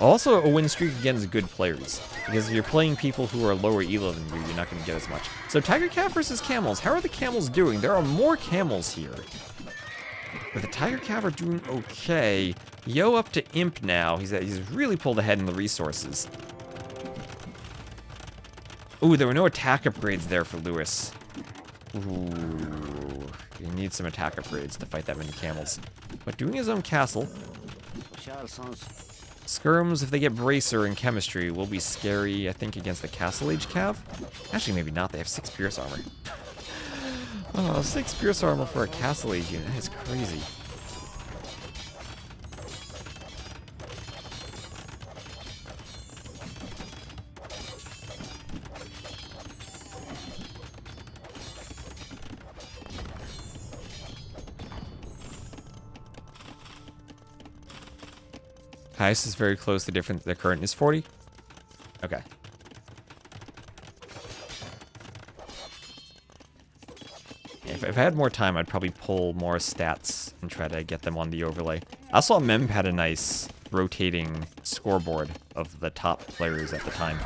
Also, a win streak against good players. Because if you're playing people who are lower elo than you, you're not going to get as much. So Tiger Cav versus Camels. How are the Camels doing? There are more Camels here. But the Tiger Cav are doing okay. Yo up to Imp now. He's really pulled ahead in the resources. Ooh, there were no attack upgrades there for Lewis. Ooh, he needs some attack upgrades to fight that many camels. But doing his own castle. Skirms, if they get Bracer and Chemistry, will be scary, I think, against the Castle Age Cav. Actually, maybe not. They have 6 Pierce Armor. Oh, 6 Pierce Armor for a Castle Age unit. That is crazy. Highest is very close. The current is 40. Okay. Yeah, if I had more time, I'd probably pull more stats and try to get them on the overlay. I saw Mem had a nice rotating scoreboard of the top players at the time.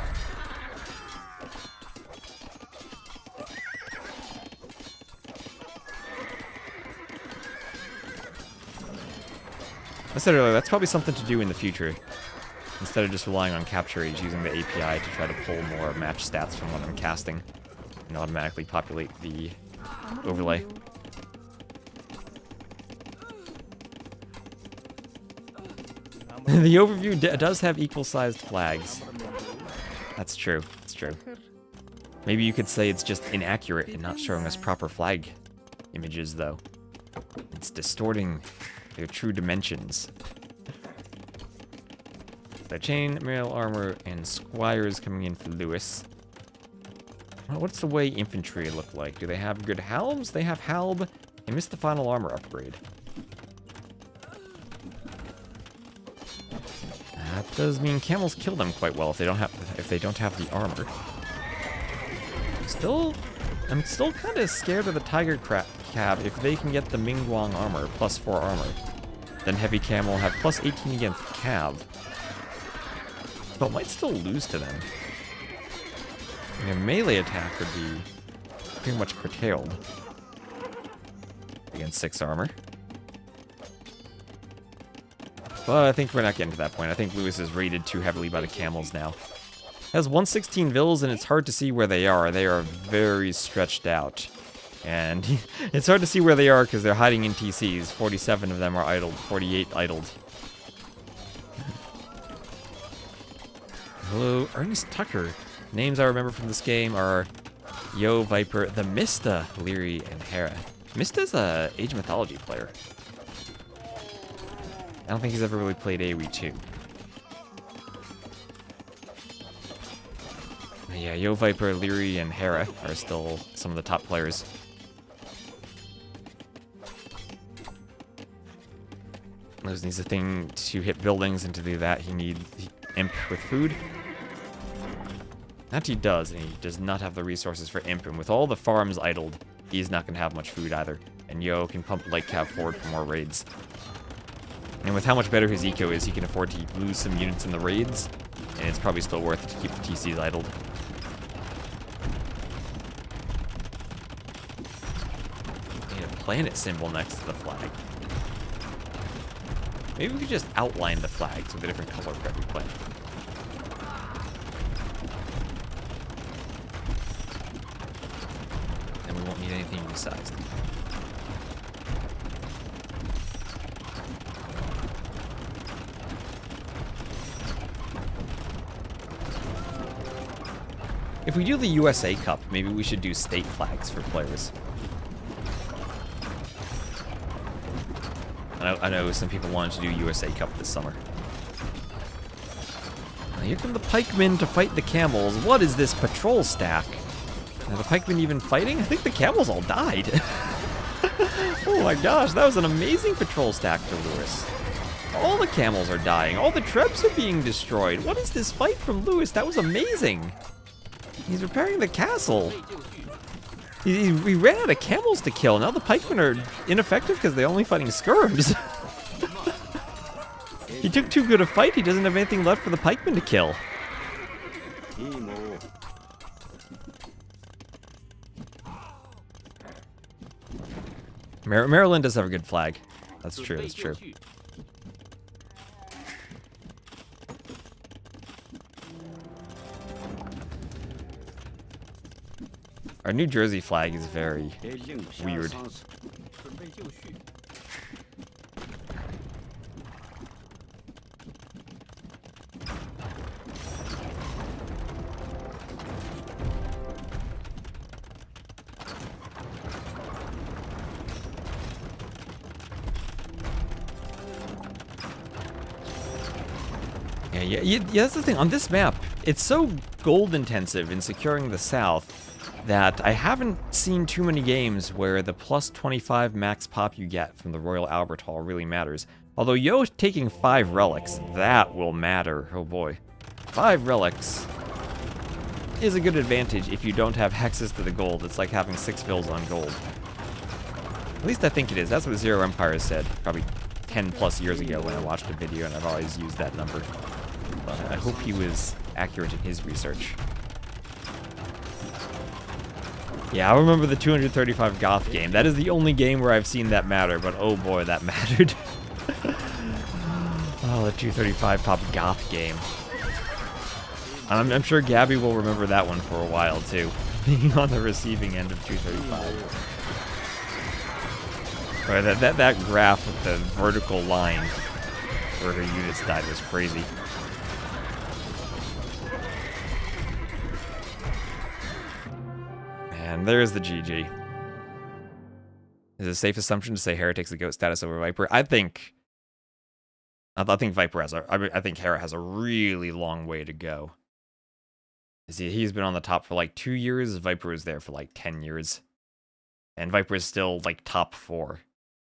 I said earlier, that's probably something to do in the future. Instead of just relying on Capture Age, using the API to try to pull more match stats from what I'm casting and automatically populate the overlay. The overview does have equal-sized flags. That's true. That's true. Maybe you could say it's just inaccurate and not showing us proper flag images, though. It's distorting their true dimensions. So chain, mail armor, and squires coming in for Lewis. Well, what's the way infantry look like? Do they have good halbs? They have halb. They missed the final armor upgrade. That does mean camels kill them quite well if they don't have the armor. I'm still kind of scared of the Tiger Cav if they can get the Mingguang armor, +4 armor. Then Heavy Cam will have +18 against Cav. But might still lose to them. I mean, a melee attack would be pretty much curtailed against 6 armor. But I think we're not getting to that point. I think Lewis is rated too heavily by the camels now. Has 116 vills, and it's hard to see where they are. They are very stretched out. And it's hard to see where they are because they're hiding in TCs. 47 of them are idled, 48 idled. Hello, Ernest Tucker. Names I remember from this game are Yo, Viper, the Mista, Leary, and Hera. Mista's a Age Mythology player. I don't think he's ever really played AoE 2. Yeah, Yo, Viper, Leary, and Hera are still some of the top players. Lewis needs a thing to hit buildings, and to do that, he needs Imp with food. That he does, and he does not have the resources for Imp, and with all the farms idled, he's not going to have much food either. And Yo can pump Light Cav forward for more raids. And with how much better his eco is, he can afford to lose some units in the raids, and it's probably still worth it to keep the TCs idled. Need a planet symbol next to the flag. Maybe we could just outline the flags with a different color for every planet. And we won't need anything resized. If we do the USA Cup, maybe we should do state flags for players. I know some people wanted to do USA Cup this summer. Now here come the pikemen to fight the camels. What is this patrol stack? Are the pikemen even fighting? I think the camels all died. Oh my gosh, that was an amazing patrol stack for Lewis. All the camels are dying. All the trebs are being destroyed. What is this fight from Lewis? That was amazing. He's repairing the castle. He ran out of camels to kill. Now the pikemen are ineffective because they're only fighting skirms. He took too good a fight. He doesn't have anything left for the pikemen to kill. Maryland does have a good flag. That's true, that's true. Our New Jersey flag is very weird. Yeah, that's the thing. On this map, it's so gold intensive in securing the south that I haven't seen too many games where the plus 25 max pop you get from the Royal Albert Hall really matters. Although Yo taking 5 relics, that will matter. Oh boy. 5 relics is a good advantage if you don't have hexes to the gold. It's like having 6 fills on gold. At least I think it is. That's what Zero Empire said probably 10 plus years ago when I watched a video, and I've always used that number. But I hope he was accurate in his research. Yeah, I remember the 235 Goth game. That is the only game where I've seen that matter, but oh boy, that mattered. Oh, the 235 pop Goth game. I'm sure Gabby will remember that one for a while, too. Being on the receiving end of 235. Right, that graph with the vertical line where her units died was crazy. And there's the GG. Is it a safe assumption to say Hera takes the GOAT status over Viper? I think Viper has I think Hera has a really long way to go. See, he's been on the top for like 2 years. Viper is there for like 10 years. And Viper is still like top 4.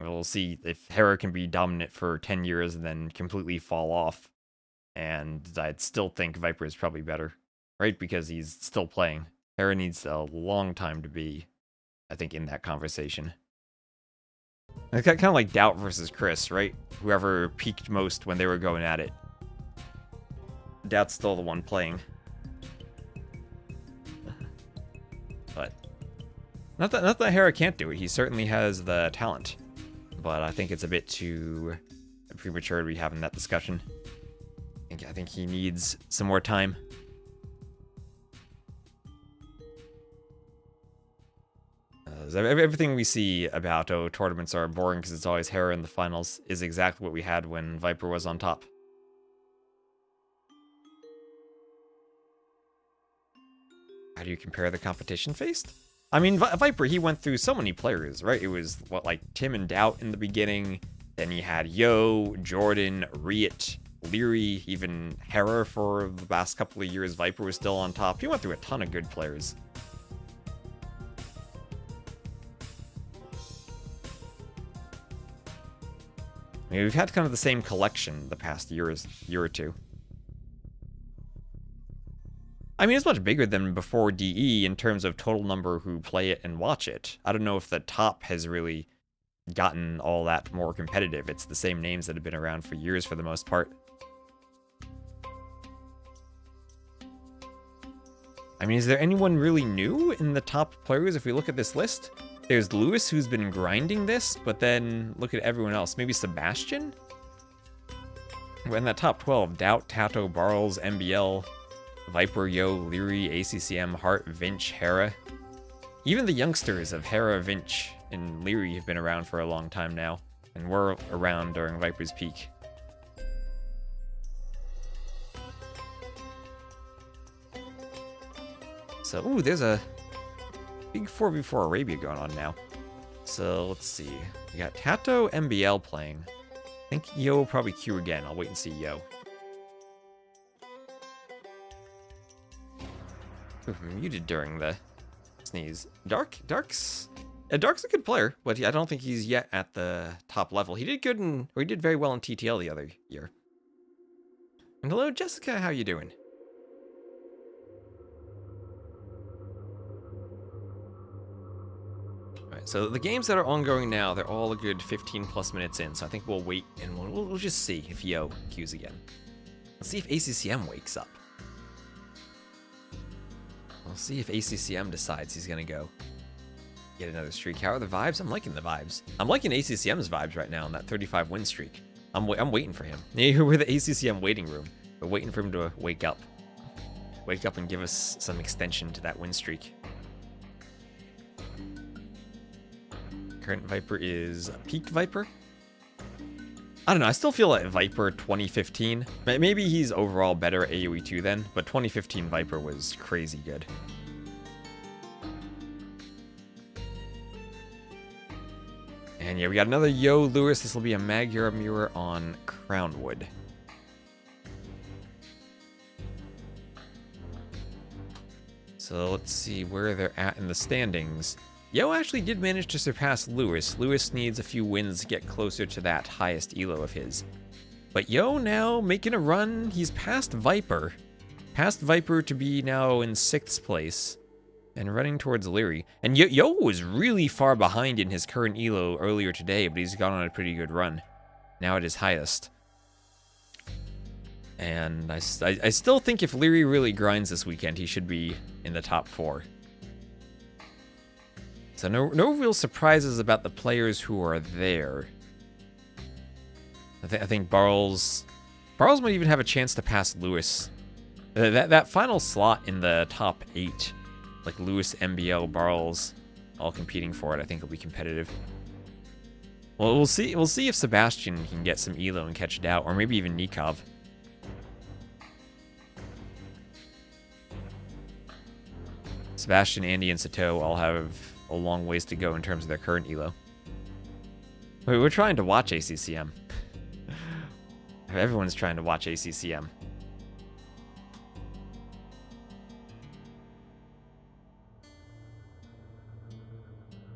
We'll see if Hera can be dominant for 10 years and then completely fall off. And I'd still think Viper is probably better, right? Because he's still playing. Hera needs a long time to be, I think, in that conversation. It's kind of like Doubt versus Chris, right? Whoever peaked most when they were going at it. Doubt's still the one playing. But not that Hera can't do it. He certainly has the talent. But I think it's a bit too premature to be having that discussion. I think he needs some more time. Everything we see about tournaments are boring because it's always Hera in the finals is exactly what we had when Viper was on top. How do you compare the competition faced? I mean, Viper, he went through so many players, right? It was, what, like Tim and Doubt in the beginning. Then he had Yo, Jordan, Riot, Leary, even Hera for the last couple of years. Viper was still on top. He went through a ton of good players. I mean, we've had kind of the same collection the past year or two. I mean, it's much bigger than before DE in terms of total number who play it and watch it. I don't know if the top has really gotten all that more competitive. It's the same names that have been around for years for the most part. I mean, is there anyone really new in the top players if we look at this list? There's Lewis, who's been grinding this, but then look at everyone else. Maybe Sebastian? We're in that top 12. Doubt, Tatau, Barles, MBL, Viper, Yo, Leary, ACCM, Hart, Vinch, Hera. Even the youngsters of Hera, Vinch, and Leary have been around for a long time now, and were around during Viper's peak. So, ooh, there's a big 4v4 Arabia going on now. So, let's see. We got Tatau, MBL playing. I think Yo will probably queue again. I'll wait and see Yo. Ooh, muted during the sneeze. Dark's a good player, but I don't think he's yet at the top level. He did good he did very well in TTL the other year. And hello, Jessica, how you doing? Alright, so the games that are ongoing now, they're all a good 15 plus minutes in, so I think we'll wait and we'll just see if Yo queues again. Let's see if ACCM wakes up. We'll see if ACCM decides he's gonna go get another streak. How are the vibes? I'm liking the vibes. I'm liking ACCM's vibes right now in that 35 win streak. I'm waiting for him. We're the ACCM waiting room. We're waiting for him to wake up. Wake up and give us some extension to that win streak. Current Viper is Peak Viper. I don't know, I still feel like Viper 2015. Maybe he's overall better at AoE 2 then, but 2015 Viper was crazy good. And yeah, we got another Yo Lewis. This will be a Magyar mirror on Crownwood. So let's see where they're at in the standings. Yo actually did manage to surpass Lewis. Lewis needs a few wins to get closer to that highest elo of his. But Yo now making a run. He's past Viper. Past Viper to be now in 6th place. And running towards Leary. And Yo was really far behind in his current elo earlier today, but he's gone on a pretty good run. Now at his highest. And I still think if Leary really grinds this weekend, he should be in the top 4. So no real surprises about the players who are there. I think Barles might even have a chance to pass Lewis. That final slot in the top 8, like Lewis, MBL, Barles, all competing for it, I think will be competitive. Well, we'll see if Sebastian can get some elo and catch Doubt, or maybe even Nikov. Sebastian, Andy, and Sato all have a long ways to go in terms of their current elo. We're trying to watch ACCM. Everyone's trying to watch ACCM.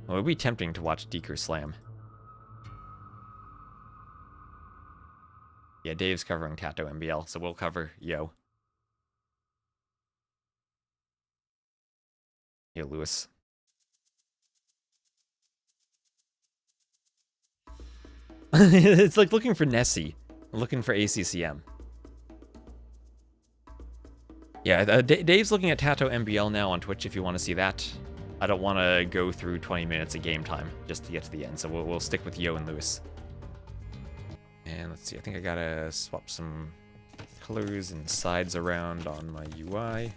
Well, it would be tempting to watch Deeker Slam. Yeah, Dave's covering Tatau MBL, so we'll cover Yo. Yo, Lewis. It's like looking for Nessie, looking for ACCM. Yeah, Dave's looking at Tatau MBL now on Twitch if you want to see that. I don't want to go through 20 minutes of game time just to get to the end, so we'll stick with Yo and Lewis. And let's see, I think I gotta swap some colors and sides around on my UI.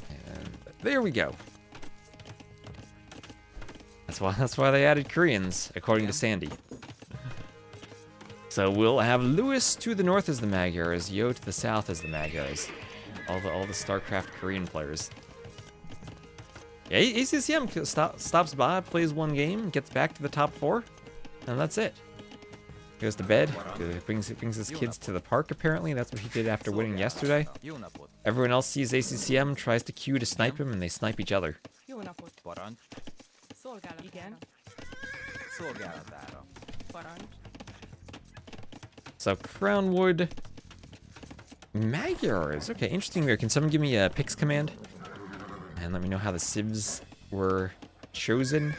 And there we go. That's why they added Koreans, according to Sandy. So we'll have Lewis to the north as the Magyars, Yo to the south as the Magyars. All the StarCraft Korean players. Yeah, ACCM stops by, plays one game, gets back to the top 4, and that's it. Goes to bed, brings his kids to the park apparently. That's what he did after winning yesterday. Everyone else sees ACCM, tries to queue to snipe him, and they snipe each other. Jó napot. Parancs. Szolgálat. Igen. Szolgálatára. Parancs. So Crownwood, Magyars. Okay, interesting there. Can someone give me a picks command? And let me know how the civs were chosen.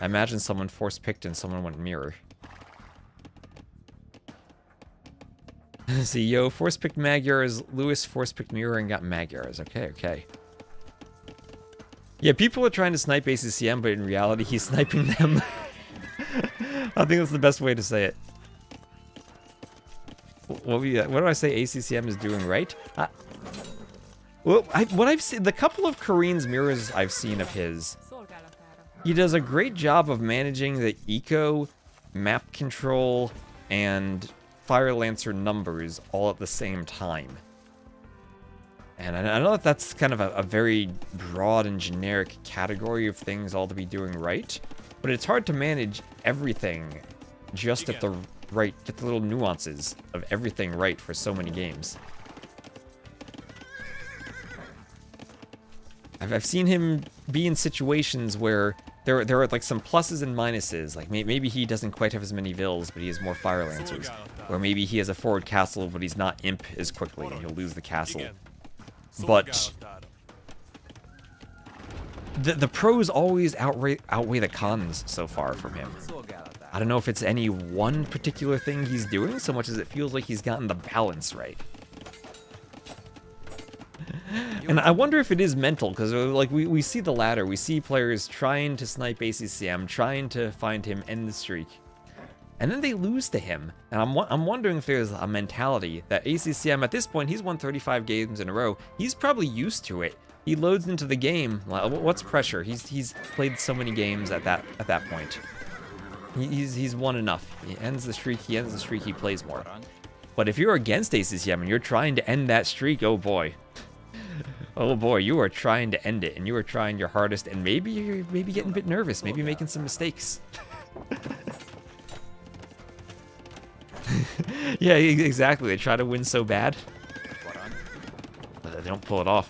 I imagine someone force picked and someone went mirror. See, Yo force picked Magyars, Lewis force picked mirror and got Magyars. Okay, okay. Yeah, people are trying to snipe ACCM, but in reality, he's sniping them. I think that's the best way to say it. What do I say ACCM is doing right? Well, what I've seen, the couple of Koreans mirrors I've seen of his, he does a great job of managing the eco, map control, and Fire Lancer numbers all at the same time. And I know that that's kind of a very broad and generic category of things all to be doing right, but it's hard to manage everything just at the right, get the little nuances of everything right for so many games. I've seen him be in situations where there are like some pluses and minuses. Like maybe he doesn't quite have as many vills, but he has more Fire Lancers. Or maybe he has a forward castle, but he's not imp as quickly, and he'll lose the castle. But the pros always outweigh the cons so far from him. I don't know if it's any one particular thing he's doing, so much as it feels like he's gotten the balance right. And I wonder if it is mental, because like we see the ladder, we see players trying to snipe ACCM, trying to find him, end the streak, and then they lose to him. And I'm wondering if there's a mentality that ACCM at this point, he's won 35 games in a row. He's probably used to it. He loads into the game. What's pressure? He's played so many games at that point. He's won enough. He ends the streak. He plays more. But if you're against ACCM and you're trying to end that streak, oh boy. Oh boy, you are trying to end it, and you are trying your hardest, and maybe you're getting a bit nervous, maybe making some mistakes. Yeah, exactly. They try to win so bad, but they don't pull it off.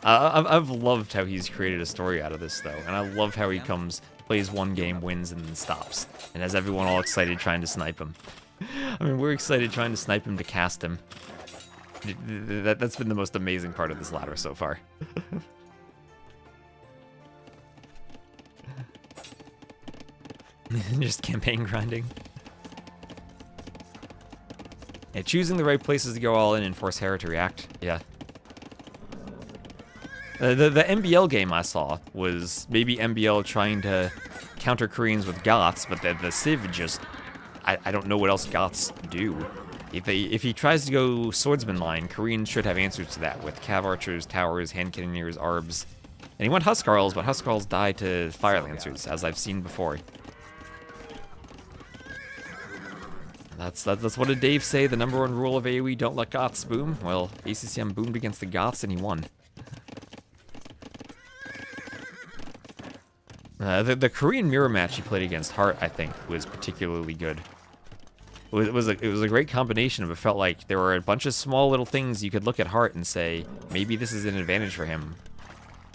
I've loved how he's created a story out of this, though, and I love how he comes, plays one game, wins, and then stops, and has everyone all excited trying to snipe him. I mean, we're excited trying to snipe him to cast him. That's been the most amazing part of this ladder so far. Just campaign grinding. Yeah, choosing the right places to go all in and force Hera to react. Yeah. The MBL game I saw was maybe MBL trying to counter Koreans with Goths, but the Civ just... I don't know what else Goths do. If he tries to go swordsman line, Koreans should have answers to that with cav archers, towers, hand cannoneers, arbs. And he went Huskarls, but Huskarls die to Fire Lancers, as I've seen before. That's what did Dave say, the #1 rule of AoE, don't let Goths boom? Well, ACCM boomed against the Goths and he won. The Korean mirror match he played against Hart, I think, was particularly good. It was a great combination of it felt like there were a bunch of small little things you could look at Hart and say, maybe this is an advantage for him.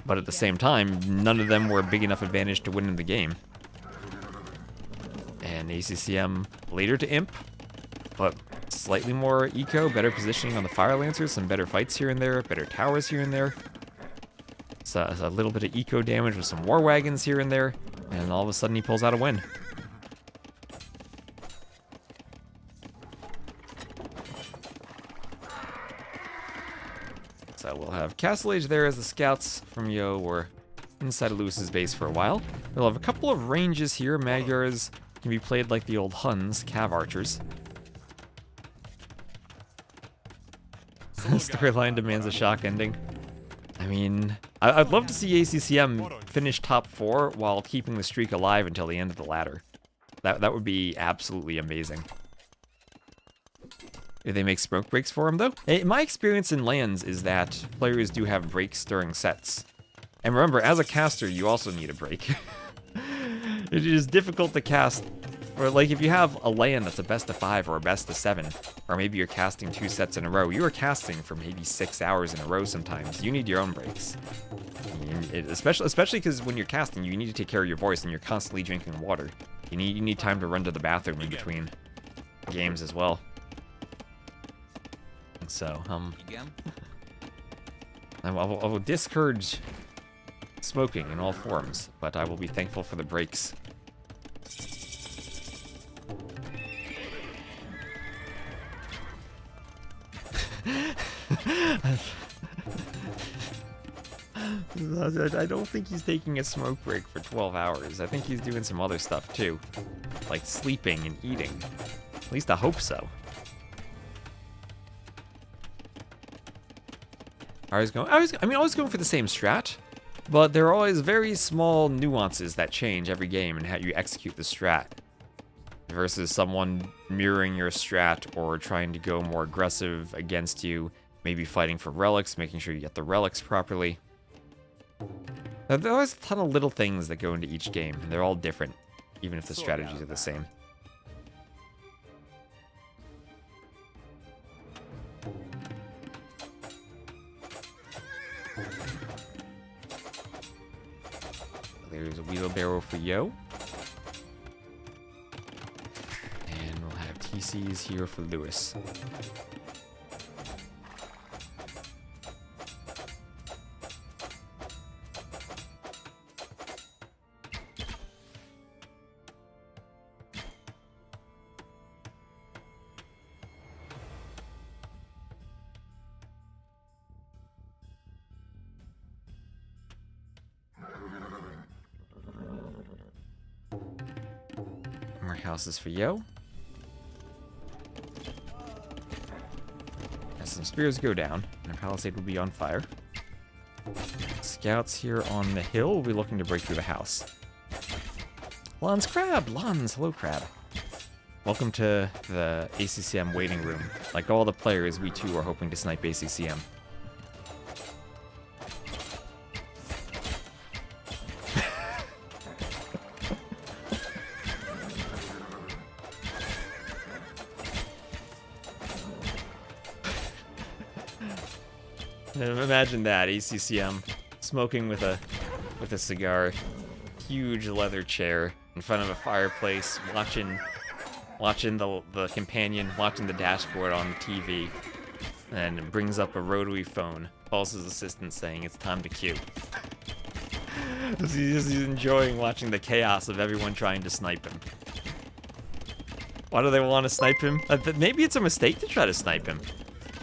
But at the same time, none of them were a big enough advantage to win in the game. And ACCM later to imp, but slightly more eco, better positioning on the Fire Lancers, some better fights here and there, better towers here and there. So a little bit of eco damage with some war wagons here and there, and all of a sudden he pulls out a win. So we'll have Castle Age there as the scouts from Yo were inside of Lewis's base for a while. We'll have a couple of ranges here. Magyars can be played like the old Huns, cav archers. Storyline demands a shock ending. I mean, I'd love to see ACCM finish top 4 while keeping the streak alive until the end of the ladder. That would be absolutely amazing. If they make smoke breaks for him, though? My experience in LANs is that players do have breaks during sets. And remember, as a caster, you also need a break. It is difficult to cast, or like if you have a LAN that's a best of 5 or a best of 7, or maybe you're casting 2 sets in a row, you are casting for maybe 6 hours in a row sometimes. You need your own breaks. Especially because when you're casting, you need to take care of your voice and you're constantly drinking water. You need time to run to the bathroom in between games as well. So, I will discourage smoking in all forms, but I will be thankful for the breaks. I don't think he's taking a smoke break for 12 hours. I think he's doing some other stuff too, like sleeping and eating. At least I hope so. I was going for the same strat, but there are always very small nuances that change every game in how you execute the strat. Versus someone mirroring your strat or trying to go more aggressive against you, maybe fighting for relics, making sure you get the relics properly. Now, there are always a ton of little things that go into each game, and they're all different, even if the strategies are the same. There's a wheelbarrow for Yo. And we'll have TCs here for Lewis. Houses for Yo. As some spears go down, and our palisade will be on fire. Scouts here on the hill will be looking to break through the house. Lons Crab! Lons, hello Crab. Welcome to the ACCM waiting room. Like all the players, we too are hoping to snipe ACCM. Imagine that, ACCM smoking with a cigar, huge leather chair in front of a fireplace, watching the companion, watching the dashboard on the TV, and brings up a rotary phone, calls his assistant saying it's time to queue. He's enjoying watching the chaos of everyone trying to snipe him. Why do they want to snipe him? Maybe it's a mistake to try to snipe him.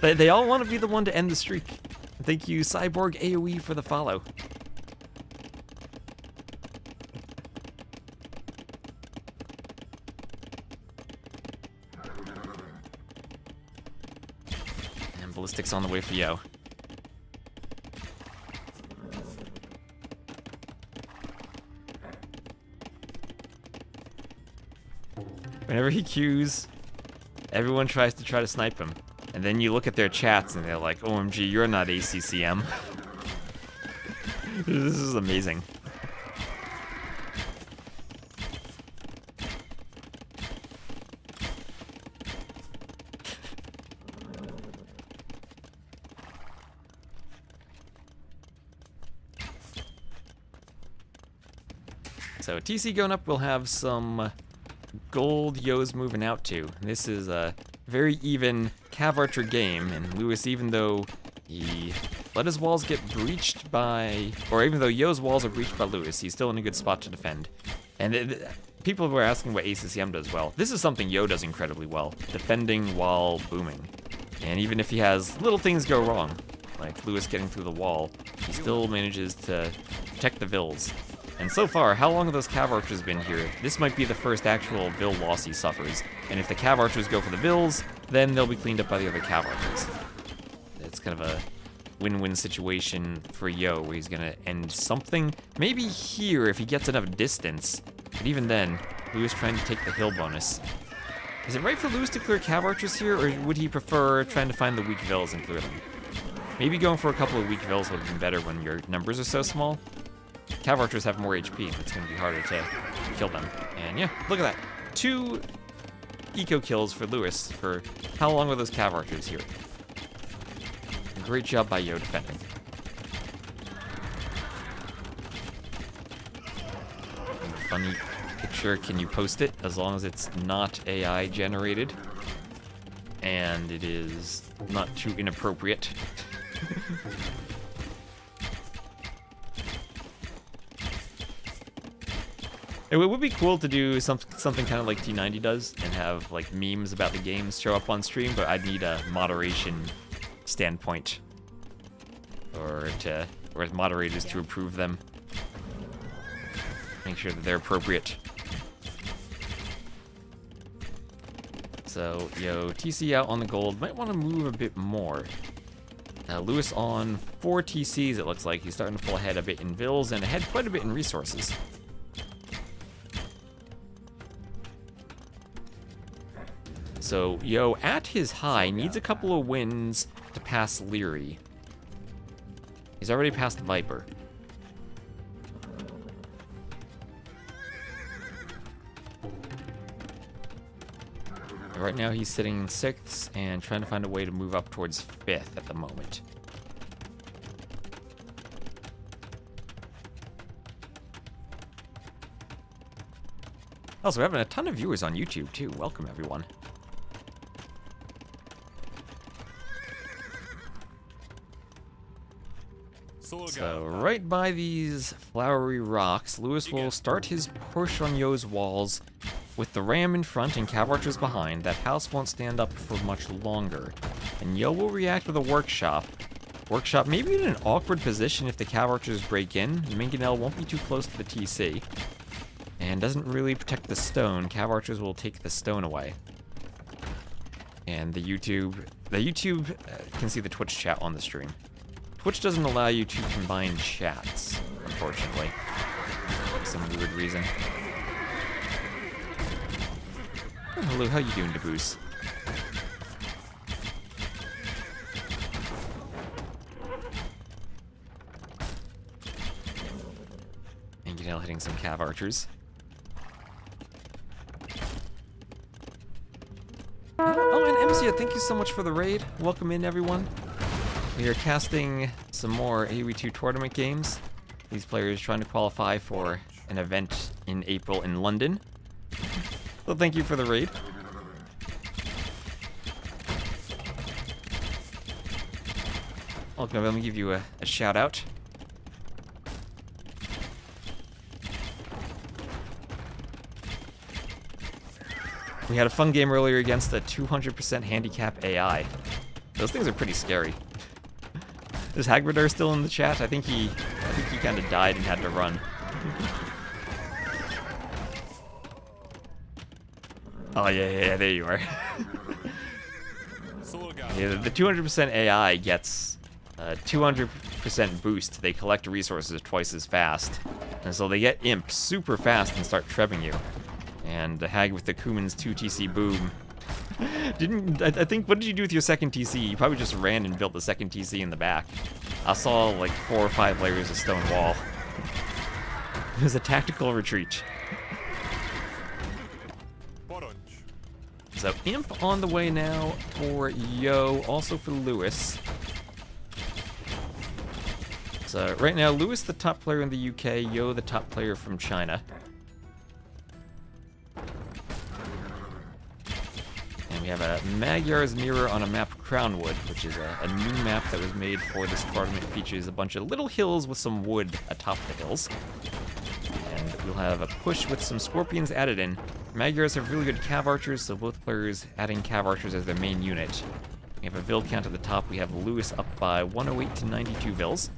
They all want to be the one to end the streak. Thank you, Cyborg AoE, for the follow. And Ballistics on the way for Yo. Whenever he queues, everyone tries to snipe him. And then you look at their chats and they're like, OMG, you're not ACCM. This is amazing. So TC going up, we'll have some gold Yo's moving out too. This is a very even Cav Archer game, and Lewis, even though he let his walls get breached by, or even though Yo's walls are breached by Lewis, he's still in a good spot to defend. And people were asking what ACCM does well. This is something Yo does incredibly well, defending while booming. And even if he has little things go wrong, like Lewis getting through the wall, he still manages to protect the vills And so far, how long have those Cav Archers been here? This might be the first actual Vill loss he suffers. And if the Cav Archers go for the Vills, then they'll be cleaned up by the other Cav Archers. It's kind of a win-win situation for Yo, where he's gonna end something. Maybe here, if he gets enough distance. But even then, Lewis trying to take the hill bonus. Is it right for Lewis to clear Cav Archers here, or would he prefer trying to find the weak Vills and clear them? Maybe going for a couple of weak Vills would have been better when your numbers are so small. Cav Archers have more HP, and it's going to be harder to kill them. And yeah, look at that. 2 eco kills for Lewis for how long were those Cav Archers here? Great job by Yo defending. Funny picture, can you post it? As long as it's not AI generated. And it is not too inappropriate. It would be cool to do something kind of like T90 does and have like memes about the games show up on stream, but I'd need a moderation standpoint or moderators to approve them. Make sure that they're appropriate. So, Yo, TC out on the gold. Might want to move a bit more. Lewis on 4 TCs, it looks like. He's starting to pull ahead a bit in Vills and ahead quite a bit in resources. So, Yo, at his high, needs a couple of wins to pass Leary. He's already passed Viper. Right now he's sitting in 6th and trying to find a way to move up towards 5th at the moment. Also, we're having a ton of viewers on YouTube too. Welcome, everyone. So, right by these flowery rocks, Lewis will start his push on Yo's walls. With the ram in front and Cav Archers behind, that house won't stand up for much longer. And Yo will react with a workshop. Workshop maybe in an awkward position if the Cav Archers break in. Minganel won't be too close to the TC. And doesn't really protect the stone. Cav Archers will take the stone away. And the YouTube can see the Twitch chat on the stream. Twitch doesn't allow you to combine chats, unfortunately. For some weird reason. Oh, hello, how you doing, Daboose? And Ganel hitting some Cav Archers. Oh, and Emsia, thank you so much for the raid. Welcome in, everyone. We are casting some more AoE2 tournament games. These players trying to qualify for an event in April in London. Well, thank you for the raid. Welcome, let me give you a shout out. We had a fun game earlier against a 200% handicap AI. Those things are pretty scary. Is Hagbardar still in the chat? I think he kind of died and had to run. Oh yeah, there you are. Yeah, the 200% AI gets a 200% boost. They collect resources twice as fast, and so they get imp super fast and start trebbing you. And the Hag with the Kuman's 2 TC boom. I think, what did you do with your second TC? You probably just ran and built the second TC in the back. I saw like 4 or 5 layers of stone wall. It was a tactical retreat. So imp on the way now for Yo, also for Lewis. So right now, Lewis the top player in the UK, Yo the top player from China. We have a Magyar's Mirror on a map, Crownwood, which is a new map that was made for this tournament. It features a bunch of little hills with some wood atop the hills. And we'll have a push with some scorpions added in. Magyars have really good Cav Archers, so both players adding Cav Archers as their main unit. We have a Vill count at the top. We have Lewis up by 108 to 92 Vills.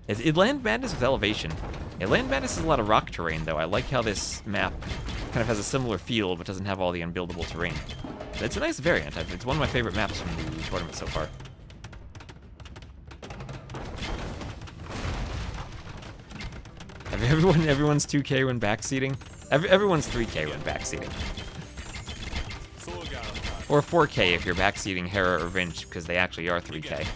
It land madness with elevation. Yeah, Land Madness is a lot of rock terrain, though. I like how this map kind of has a similar feel, but doesn't have all the unbuildable terrain. It's a nice variant. It's one of my favorite maps from the tournament so far. Everyone's 2K when backseating. Everyone's 3K when backseating. Or 4K if you're backseating Hera or Vinch, because they actually are 3K.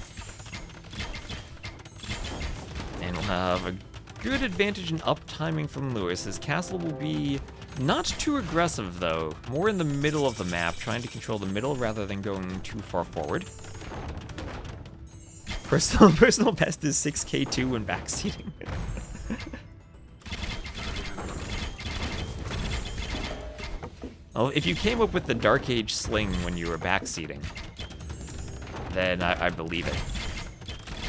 And we'll have a good advantage in up timing from Lewis. His castle will be not too aggressive, though. More in the middle of the map, trying to control the middle rather than going too far forward. Personal best is 6K2 when backseating. Well, if you came up with the Dark Age sling when you were backseating, then I believe it.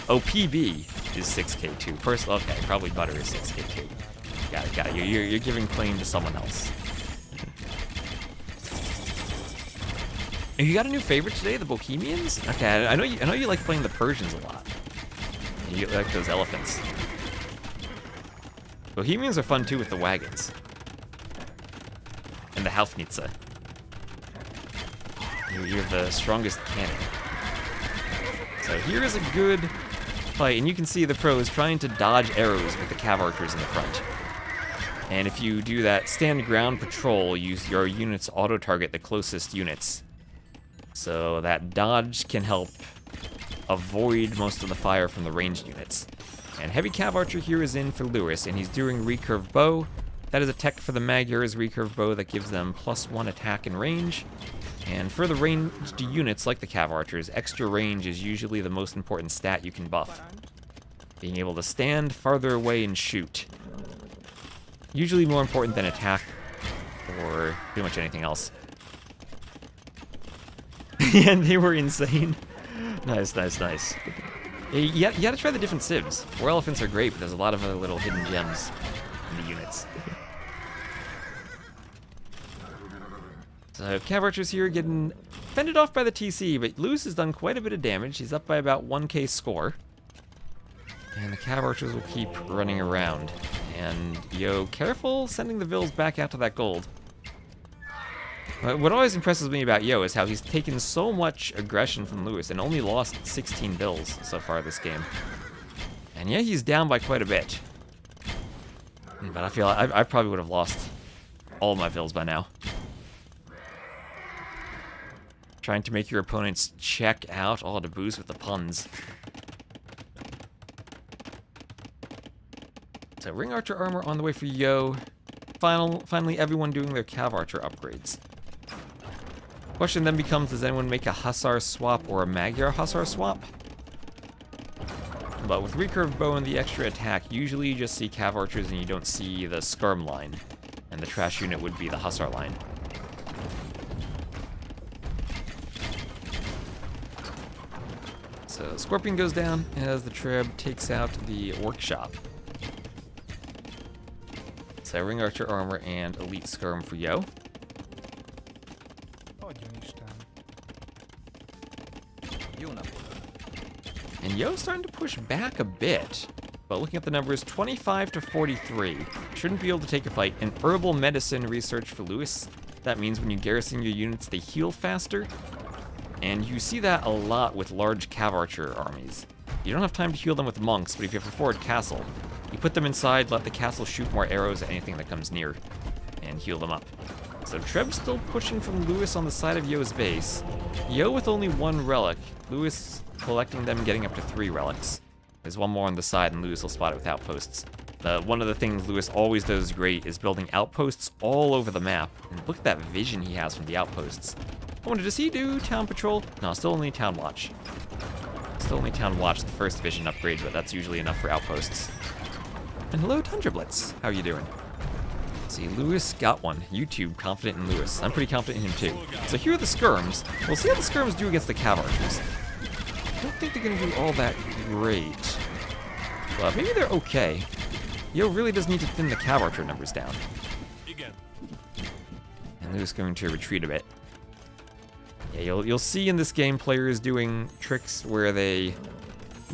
Oh, PB is 6K2. Okay, probably Butter is 6K2. Got it. You're giving claim to someone else. You got a new favorite today, the Bohemians? Okay, I know you like playing the Persians a lot. You like those elephants. Bohemians are fun too with the wagons. And the Haufnitze. You're the strongest cannon. So here is a good fight, and you can see the pros trying to dodge arrows with the cav archers in the front. And if you do that stand ground patrol, your units auto-target the closest units. So that dodge can help avoid most of the fire from the ranged units. And heavy cav archer here is in for Lewis, and he's doing recurve bow. That is a tech for the Magyars recurve bow that gives them +1 attack and range. And for the ranged units like the cav archers, extra range is usually the most important stat you can buff. Being able to stand farther away and shoot. Usually more important than attack or pretty much anything else. And they were insane. Nice. You gotta try the different civs. War elephants are great, but there's a lot of other little hidden gems in the units. So cav archers here getting fended off by the TC, but Lewis has done quite a bit of damage. He's up by about 1K score. And the cav archers will keep running around. And yo, careful sending the vills back out to that gold. What always impresses me about Yo is how he's taken so much aggression from Lewis and only lost 16 bills so far this game. And yeah, he's down by quite a bit. But I feel like I probably would have lost all of my bills by now. Trying to make your opponents check out all the boost with the puns. So Ring Archer armor on the way for Yo. Finally everyone doing their Cav Archer upgrades. Question then becomes, does anyone make a Hussar swap or a Magyar Hussar swap? But with recurve bow and the extra attack, usually you just see Cav Archers and you don't see the Skirm line. And the trash unit would be the Hussar line. So Scorpion goes down as the Treb takes out the Workshop. So Ring Archer armor and Elite Skirm for Yo. And Yo's starting to push back a bit. But looking at the numbers, 25 to 43. Shouldn't be able to take a fight. And herbal medicine research for Lewis. That means when you garrison your units, they heal faster. And you see that a lot with large Cav Archer armies. You don't have time to heal them with monks, but if you have a forward castle, you put them inside, let the castle shoot more arrows at anything that comes near, and heal them up. So Treb's still pushing from Lewis on the side of Yo's base. Yo with only 1 relic. Lewis collecting them, getting up to 3 relics. There's 1 more on the side, and Lewis will spot it with outposts. One of the things Lewis always does great is building outposts all over the map. And look at that vision he has from the outposts. I wonder, does he do Town Patrol? No, still only Town Watch. Still only Town Watch, the first vision upgrade, but that's usually enough for outposts. And hello, Tundra Blitz. How are you doing? See, Lewis got one. YouTube confident in Lewis. I'm pretty confident in him too. So here are the Skirms. We'll see how the Skirms do against the Cav Archers. I don't think they're going to do all that great. But maybe they're okay. Yo really does need to thin the Cav Archer numbers down. And Lewis going to retreat a bit. Yeah, you'll see in this game players doing tricks where the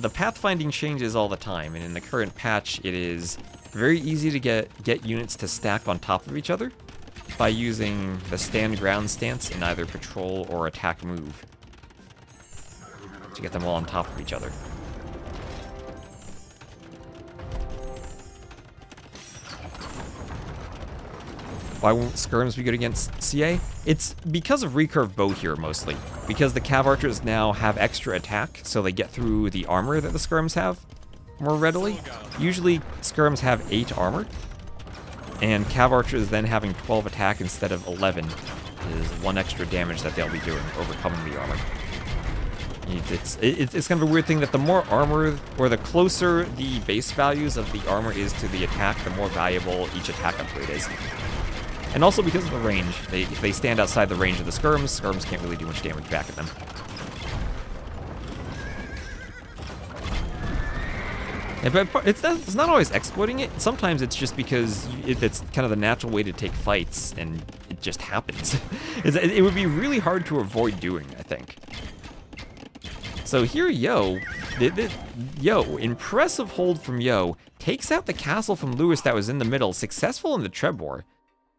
pathfinding changes all the time, and in the current patch it is very easy to get units to stack on top of each other by using the stand ground stance in either patrol or attack move to get them all on top of each other. Why won't skirms be good against CA? It's because of recurve bow here mostly. Because the cav archers now have extra attack, so they get through the armor that the skirms have more readily. Usually skirms have 8 armor, and cav archers then having 12 attack instead of 11 is 1 extra damage that they'll be doing, overcoming the armor. It's kind of a weird thing that the more armor, or the closer the base values of the armor is to the attack, the more valuable each attack upgrade is. And also because of the range, if they stand outside the range of the skirms can't really do much damage back at them. Yeah, but it's not always exploiting it. Sometimes it's just because it's kind of the natural way to take fights, and it just happens. It would be really hard to avoid doing, I think. So here Yo, impressive hold from Yo, takes out the castle from Lewis that was in the middle, successful in the Trebor.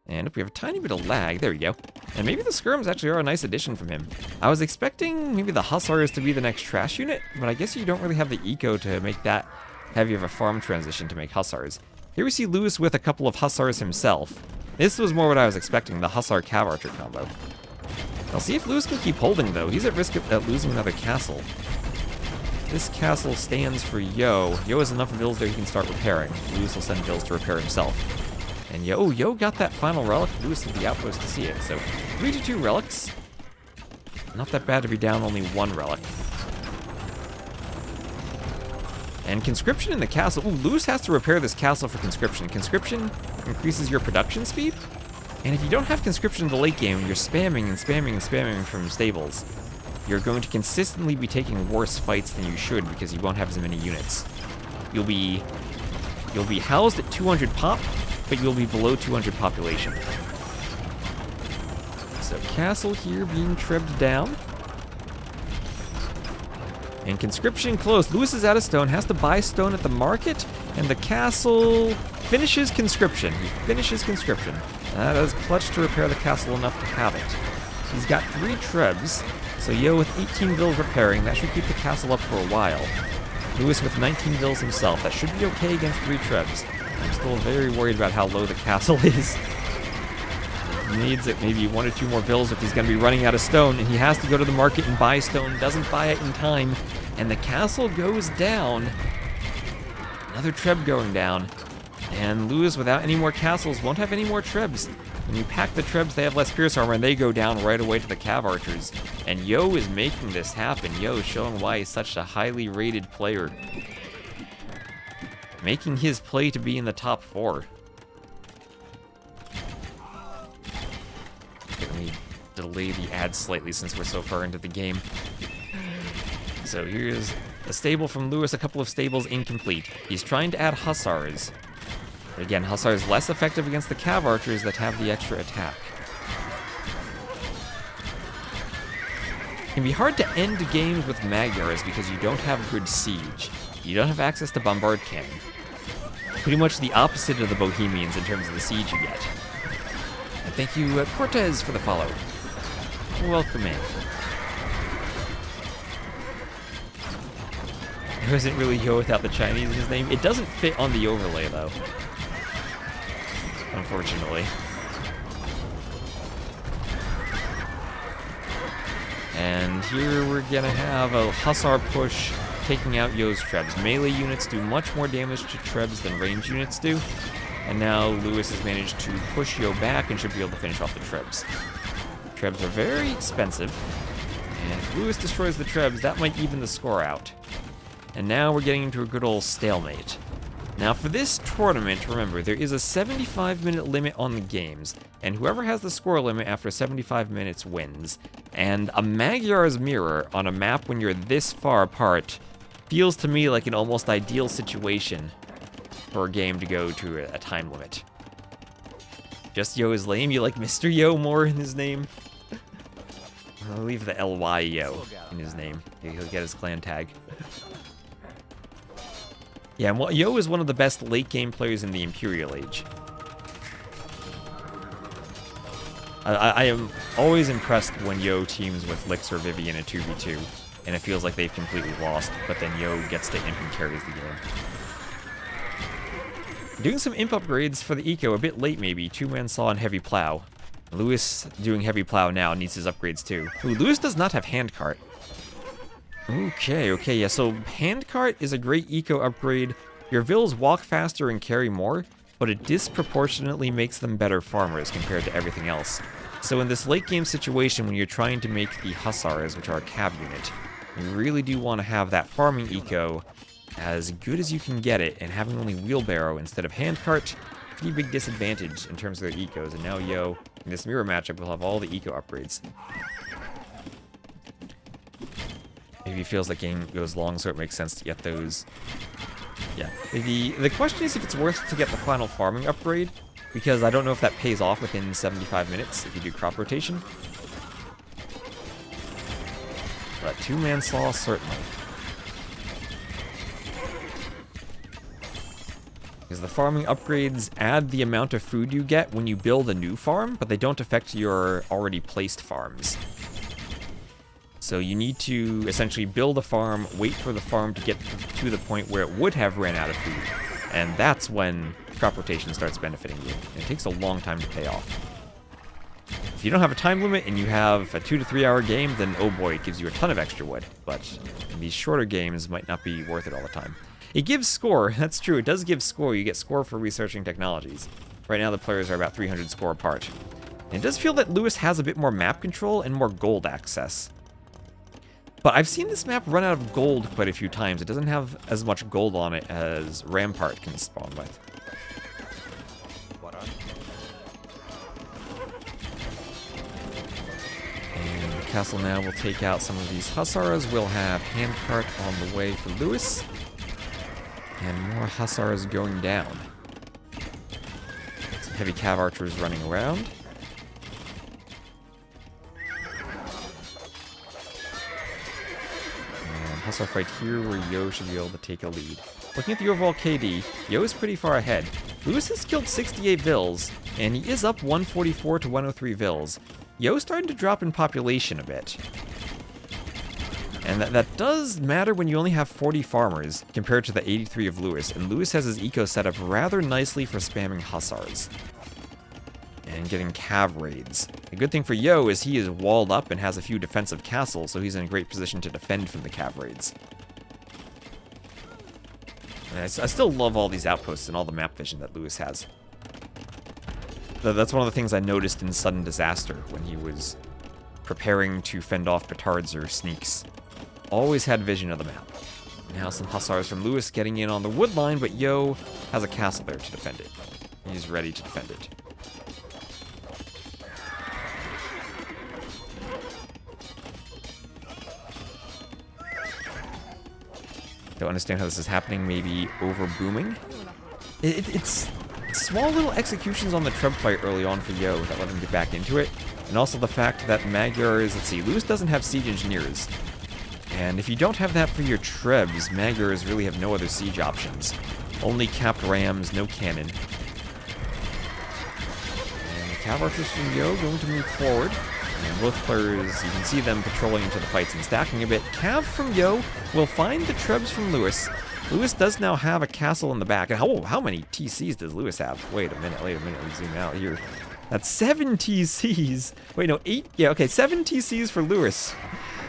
And we have a tiny bit of lag, there we go. And maybe the skirms actually are a nice addition from him. I was expecting maybe the Hussars to be the next trash unit, but I guess you don't really have the eco to make that heavy of a farm transition to make Hussars. Here we see Lewis with a couple of Hussars himself. This was more what I was expecting, the Hussar Cav Archer combo. I'll see if Lewis can keep holding though. He's at risk of losing another castle. This castle stands for Yo. Yo has enough vills there he can start repairing. Lewis will send vills to repair himself. And Yo got that final relic. Lewis at the outpost to see it. So 3-2 relics. Not that bad to be down only 1 relic. And conscription in the castle. Ooh, Lewis has to repair this castle for conscription. Conscription increases your production speed. And if you don't have conscription in the late game, you're spamming and spamming and spamming from stables. You're going to consistently be taking worse fights than you should because you won't have as many units. You'll be housed at 200 pop, but you'll be below 200 population. So castle here being trebbed down. And conscription close. Lewis is out of stone, has to buy stone at the market, and the castle finishes conscription. He finishes conscription. That is clutch to repair the castle enough to have it. He's got 3 trebs, so Yo with 18 vills repairing, that should keep the castle up for a while. Lewis with 19 vills himself, that should be okay against 3 trebs. I'm still very worried about how low the castle is. He needs it maybe 1 or 2 more vills if he's going to be running out of stone, and he has to go to the market and buy stone, doesn't buy it in time, and the castle goes down. Another treb going down. And Lewis, without any more castles, won't have any more trebs. When you pack the trebs, they have less pierce armor, and they go down right away to the cav archers. And Yo is making this happen. Yo is showing why he's such a highly rated player. Making his play to be in the top 4. Let me delay the ad slightly since we're so far into the game. So here's a stable from Lewis, a couple of stables incomplete. He's trying to add Hussars. But again, Hussars less effective against the cav archers that have the extra attack. It can be hard to end games with Magyars because you don't have good siege. You don't have access to bombard cannon. Pretty much the opposite of the Bohemians in terms of the siege you get. And thank you, Cortez, for the follow. Welcome in. There isn't really Yo without the Chinese in his name. It doesn't fit on the overlay, though. Unfortunately. And here we're gonna have a Hussar push taking out Yo's trebs. Melee units do much more damage to trebs than range units do. And now Lewis has managed to push Yo back and should be able to finish off the trebs. Trebs are very expensive. And if Lewis destroys the trebs, that might even the score out. And now we're getting into a good old stalemate. Now for this tournament, remember, there is a 75-minute limit on the games, and whoever has the score limit after 75 minutes wins. And a Magyar's Mirror on a map when you're this far apart feels to me like an almost ideal situation for a game to go to a time limit. Just Yo is lame? You like Mr. Yo more in his name? I'll leave the LY Yo in his name. He'll get his clan tag. Yeah, well, Yo is one of the best late game players in the Imperial Age. I am always impressed when Yo teams with Lix or Vivi in a 2v2, and it feels like they've completely lost, but then Yo gets to imp and carries the game. Doing some imp upgrades for the eco, a bit late maybe. 2-man saw and heavy plow. Lewis doing heavy plow now, needs his upgrades too. Ooh, Lewis does not have handcart. Okay, yeah, so handcart is a great eco upgrade. Your vills walk faster and carry more, but it disproportionately makes them better farmers compared to everything else. So in this late game situation when you're trying to make the hussars, which are a cav unit, you really do want to have that farming eco as good as you can get it, and having only wheelbarrow instead of handcart, pretty big disadvantage in terms of their ecos. And now Yo, in this mirror matchup, will have all the eco upgrades. Maybe he feels the game goes long, so it makes sense to get those. Yeah. The question is if it's worth to get the final farming upgrade, because I don't know if that pays off within 75 minutes if you do crop rotation. But 2-man saw, certainly. Because the farming upgrades add the amount of food you get when you build a new farm, but they don't affect your already placed farms. So you need to essentially build a farm, wait for the farm to get to the point where it would have ran out of food, and that's when crop rotation starts benefiting you. And it takes a long time to pay off. If you don't have a time limit and you have a 2 to 3 hour game, then oh boy, it gives you a ton of extra wood. But in these shorter games, might not be worth it all the time. It gives score, that's true, it does give score. You get score for researching technologies. Right now the players are about 300 score apart. And it does feel that Lewis has a bit more map control and more gold access. But I've seen this map run out of gold quite a few times. It doesn't have as much gold on it as Rampart can spawn with. And the castle now will take out some of these hussars. We'll have handcart on the way for Lewis. And more hussars going down. Some heavy cav archers running around. And hussar fight here where Yo should be able to take a lead. Looking at the overall KD, Yo is pretty far ahead. Lewis has killed 68 vills, and he is up 144 to 103 vills. Yo's starting to drop in population a bit. And that does matter when you only have 40 farmers compared to the 83 of Lewis, and Lewis has his eco set up rather nicely for spamming hussars and getting cav raids. The good thing for Yo is he is walled up and has a few defensive castles, so he's in a great position to defend from the cav raids. And I still love all these outposts and all the map vision that Lewis has. That's one of the things I noticed in Sudden Disaster when he was preparing to fend off petards or sneaks. Always had vision of the map. Now some hussars from Lewis getting in on the wood line, but Yo has a castle there to defend it. He's ready to defend it. Don't understand how this is happening, maybe over booming? It's small little executions on the Treb fight early on for Yo that let him get back into it. And also the fact that Magyars, let's see, Lewis doesn't have siege engineers. And if you don't have that for your Trebs, Magyars really have no other siege options. Only capped rams, no cannon. And the cav archers from Yo going to move forward. And both players, you can see them patrolling into the fights and stacking a bit. Cav from Yo will find the Trebs from Lewis. Lewis does now have a castle in the back. And how many TCs does Lewis have? Wait a minute, we zoom out here. That's 7 TCs. Wait, no, 8? Yeah, okay, 7 TCs for Lewis.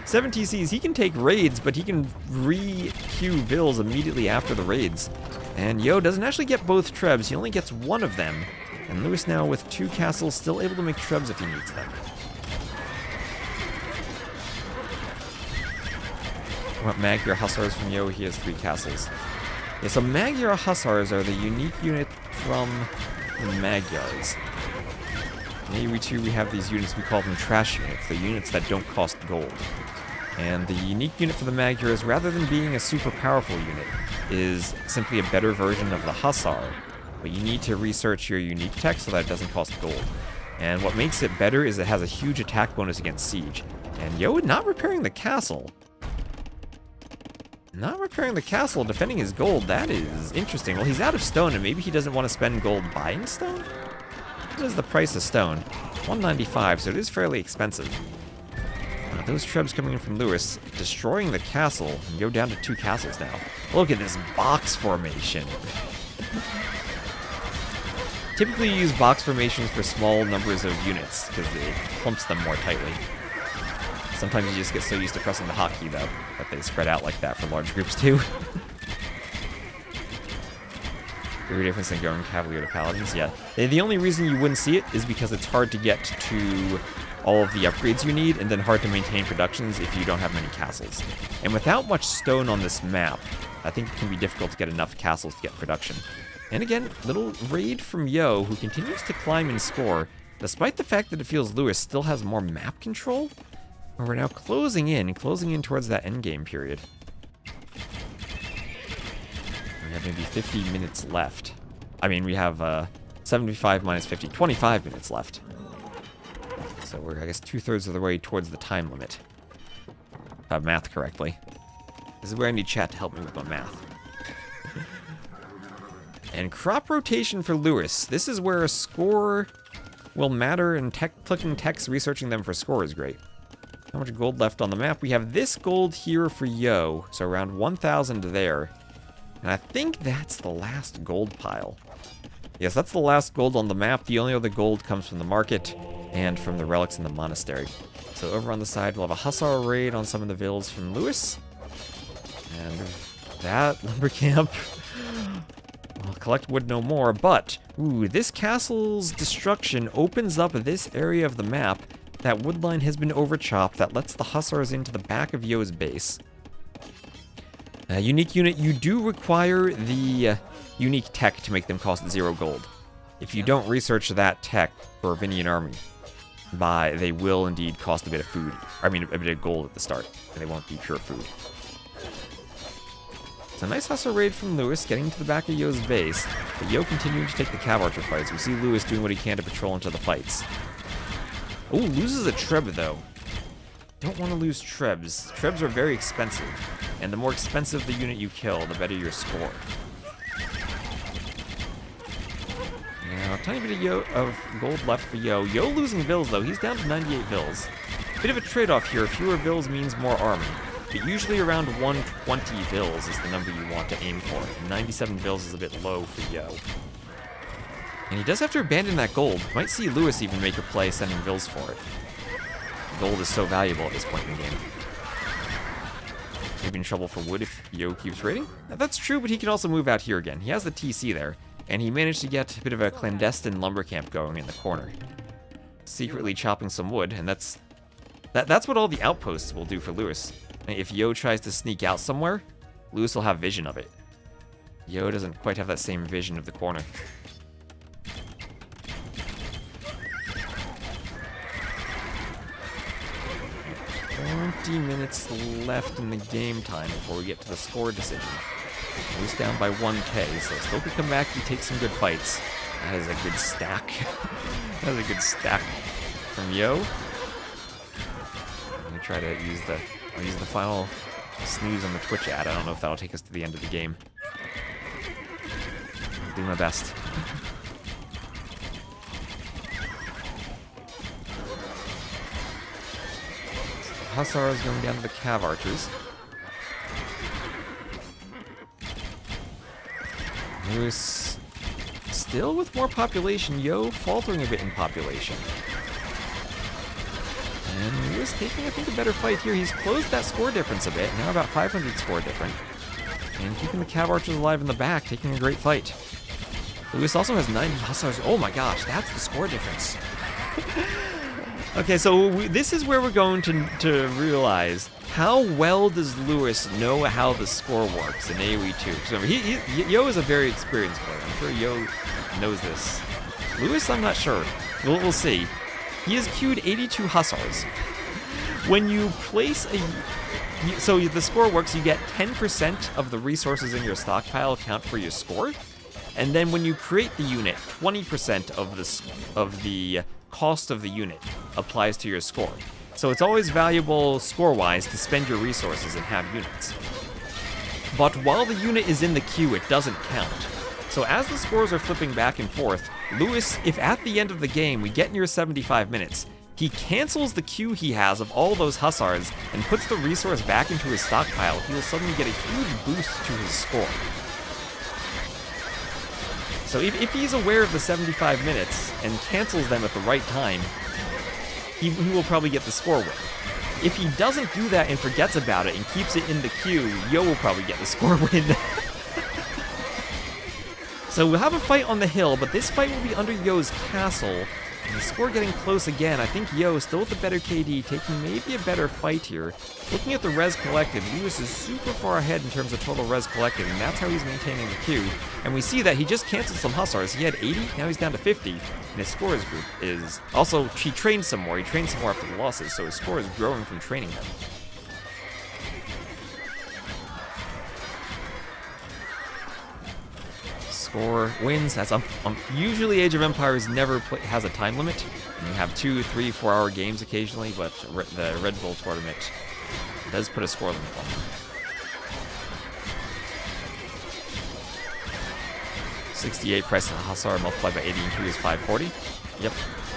7 TCs. He can take raids, but he can re-queue vills immediately after the raids. And Yo doesn't actually get both Trebs. He only gets one of them. And Lewis now with 2 castles, still able to make Trebs if he needs them. What Magyar Hussars from Yo? He has 3 castles. Yeah, so Magyar Hussars are the unique unit from the Magyars. In AoE2 we have these units, we call them trash units, the units that don't cost gold. And the unique unit for the Magyars, rather than being a super powerful unit, is simply a better version of the Hussar. But you need to research your unique tech so that it doesn't cost gold. And what makes it better is it has a huge attack bonus against siege. And Yo not repairing the castle. Not repairing the castle, defending his gold. That is interesting. Well, he's out of stone, and maybe he doesn't want to spend gold buying stone? What is the price of stone? 195, so it is fairly expensive. Those trebs coming in from Lewis, destroying the castle, and go down to 2 castles now. Look at this box formation. Typically you use box formations for small numbers of units, because it clumps them more tightly. Sometimes you just get so used to pressing the hotkey, though, that they spread out like that for large groups, too. Very difference in going Cavalier to Paladins, yeah. The only reason you wouldn't see it is because it's hard to get to all of the upgrades you need, and then hard to maintain productions if you don't have many castles. And without much stone on this map, I think it can be difficult to get enough castles to get production. And again, little raid from Yo, who continues to climb and score, despite the fact that it feels Lewis still has more map control. And we're now closing in towards that endgame period. We have maybe 50 minutes left. I mean, we have 75 minus 50, 25 minutes left. So we're, I guess, 2/3 of the way towards the time limit. If I have math correctly. This is where I need chat to help me with my math. And crop rotation for Lewis. This is where a score will matter, and clicking text, researching them for score is great. How much gold left on the map? We have this gold here for Yo, so around 1,000 there. And I think that's the last gold pile. Yes, that's the last gold on the map. The only other gold comes from the market and from the relics in the monastery. So over on the side, we'll have a Hussar raid on some of the villas from Lewis. And that lumber camp. We'll collect wood no more, but ooh, this castle's destruction opens up this area of the map. That wood line has been overchopped. That lets the Hussars into the back of Yo's base. Unique unit, you do require the unique tech to make them cost 0 gold. If you don't research that tech for Vinian army, they will indeed cost a bit of food. I mean, a bit of gold at the start, and they won't be pure food. It's a nice hustle raid from Lewis, getting to the back of Yo's base, but Yo continuing to take the cav archer fights. We see Lewis doing what he can to patrol into the fights. Oh, loses a treb, though. Don't want to lose trebs. Trebs are very expensive, and the more expensive the unit you kill, the better your score. Now, a tiny bit of gold left for Yo. Yo losing vills, though. He's down to 98 vills. Bit of a trade-off here. Fewer vills means more army. But usually around 120 vills is the number you want to aim for. And 97 vills is a bit low for Yo. And he does have to abandon that gold. Might see Lewis even make a play sending vills for it. Gold is so valuable at this point in the game. Maybe in trouble for wood if Yo keeps raiding? Now, that's true, but he can also move out here again. He has the TC there. And he managed to get a bit of a clandestine lumber camp going in the corner. Secretly chopping some wood, and that's what all the outposts will do for Lewis. If Yo tries to sneak out somewhere, Lewis will have vision of it. Yo doesn't quite have that same vision of the corner. Minutes left in the game time before we get to the score decision. Lewis down by 1k, so still could come back and take some good fights. That is a good stack. That is a good stack from Yo. I'm gonna try to I'll use the final snooze on the Twitch ad. I don't know if that'll take us to the end of the game. I'll do my best. Hussars going down to the cav archers. Lewis still with more population. Yo faltering a bit in population. And Lewis taking, I think, a better fight here. He's closed that score difference a bit. Now about 500 score different. And keeping the cav archers alive in the back, taking a great fight. Lewis also has 90 Hussars. Oh my gosh, that's the score difference. Okay, so this is where we're going to realize how well does Lewis know how the score works in AoE 2. Because remember, Yo is a very experienced player. I'm sure Yo knows this. Lewis, I'm not sure. We'll see. He has queued 82 Hussars. When you place so the score works, you get 10% of the resources in your stockpile count for your score. And then when you create the unit, 20% of the cost of the unit applies to your score. So it's always valuable score-wise to spend your resources and have units. but while the unit is in the queue, it doesn't count. So as the scores are flipping back and forth, Lewis, if at the end of the game we get near 75 minutes, he cancels the queue he has of all those hussars and puts the resource back into his stockpile, he'll suddenly get a huge boost to his score. So if he's aware of the 75 minutes and cancels them at the right time, he will probably get the score win. If he doesn't do that and forgets about it and keeps it in the queue, Yo will probably get the score win. So we'll have a fight on the hill, but this fight will be under Yo's castle. And the score getting close again. I think Yo still with the better KD, taking maybe a better fight here. Looking at the res collected, Lewis is super far ahead in terms of total res collected, and that's how he's maintaining the queue. And we see that he just canceled some hussars. He had 80, now he's down to 50. And his scores group is... Also, he trained some more. He trained some more after the losses, so his score is growing from training them. Score wins. That's usually Age of Empires never has a time limit. You have 2, 3, 4 hour games occasionally, but the Red Bull tournament does put a score limit on them. 68 price of Hussar multiplied by 80 and Q is 540. Yep.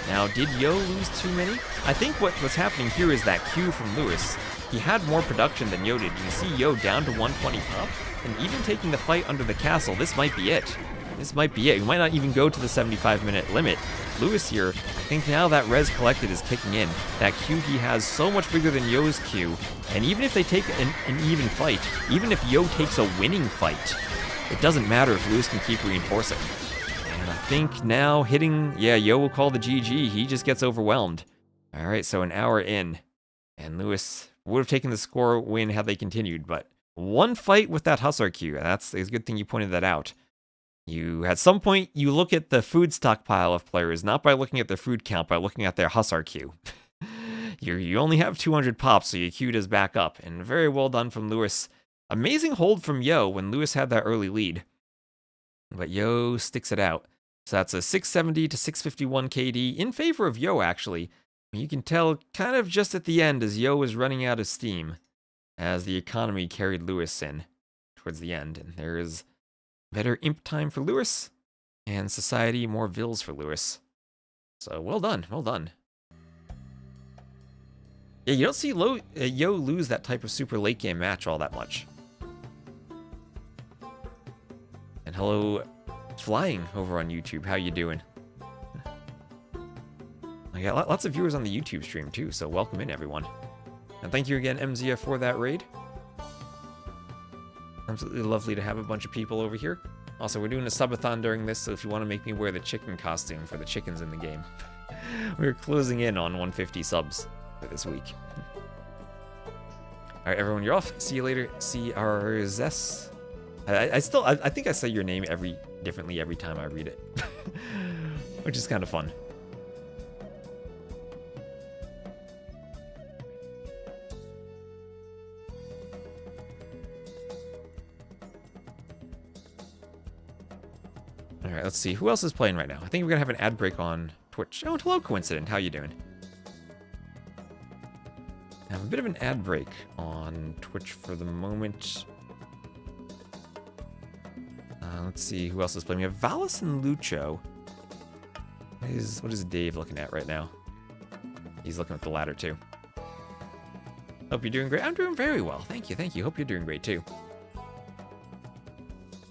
Now, did Yo lose too many? I think what's happening here is that Q from Lewis, he had more production than Yo did. You can see Yo down to 120 top, and even taking the fight under the castle, this might be it. This might be it. You might not even go to the 75-minute limit. Lewis here, I think now that res collected is kicking in. That Q he has so much bigger than Yo's Q, and even if they take an even fight, even if Yo takes a winning fight, it doesn't matter if Lewis can keep reinforcing. And I think now hitting, yeah, Yo will call the GG. He just gets overwhelmed. All right, so an hour in, and Lewis would have taken the score win had they continued, but one fight with that Hussar Q. That's a good thing you pointed that out. You, at some point, you look at the food stockpile of players, not by looking at their food count, by looking at their Hussar Q. You only have 200 pops, so your Q does back up, and very well done from Lewis. Amazing hold from Yo when Lewis had that early lead. But Yo sticks it out. So that's a 670 to 651 KD in favor of Yo, actually. You can tell kind of just at the end as Yo was running out of steam, as the economy carried Lewis in towards the end. And there is better imp time for Lewis, and society more vills for Lewis. So well done, well done. Yeah, you don't see Yo lose that type of super late game match all that much. And hello, Flying over on YouTube. How you doing? I got lots of viewers on the YouTube stream too, so welcome in everyone. And thank you again, MZF, for that raid. Absolutely lovely to have a bunch of people over here. Also, we're doing a subathon during this, so if you want to make me wear the chicken costume for the chickens in the game. We're closing in on 150 subs for this week. Alright, everyone, you're off. See you later. CRZS. I think I say your name differently every time I read it. Which is kind of fun. Alright, let's see. Who else is playing right now? I think we're going to have an ad break on Twitch. Oh, hello, Coincident. How you doing? I have a bit of an ad break on Twitch for the moment. Let's see who else is playing. We have Valis and Lucho. What is Dave looking at right now? He's looking at the ladder too. Hope you're doing great. I'm doing very well. Thank you, thank you. Hope you're doing great too.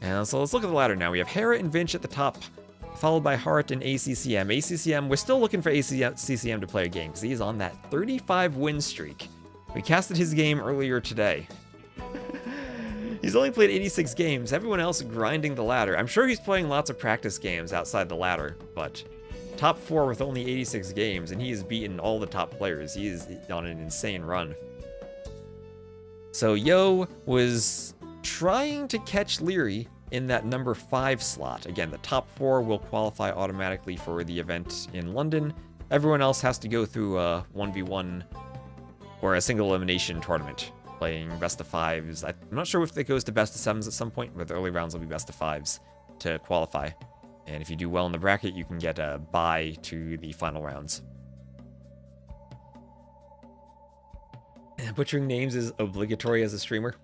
And so let's look at the ladder now. We have Hera and Vinch at the top, followed by Hart and ACCM. ACCM, we're still looking for ACCM to play a game, because he's on that 35 win streak. We casted his game earlier today. He's only played 86 games, everyone else grinding the ladder. I'm sure he's playing lots of practice games outside the ladder, but top 4 with only 86 games, and he has beaten all the top players. He is on an insane run. So Yo was trying to catch Leary in that number 5 slot. Again, the top 4 will qualify automatically for the event in London. Everyone else has to go through a 1v1 or a single elimination tournament, playing best of 5s. I'm not sure if it goes to best of 7s at some point, but the early rounds will be best of 5s to qualify. And if you do well in the bracket, you can get a bye to the final rounds. Butchering names is obligatory as a streamer.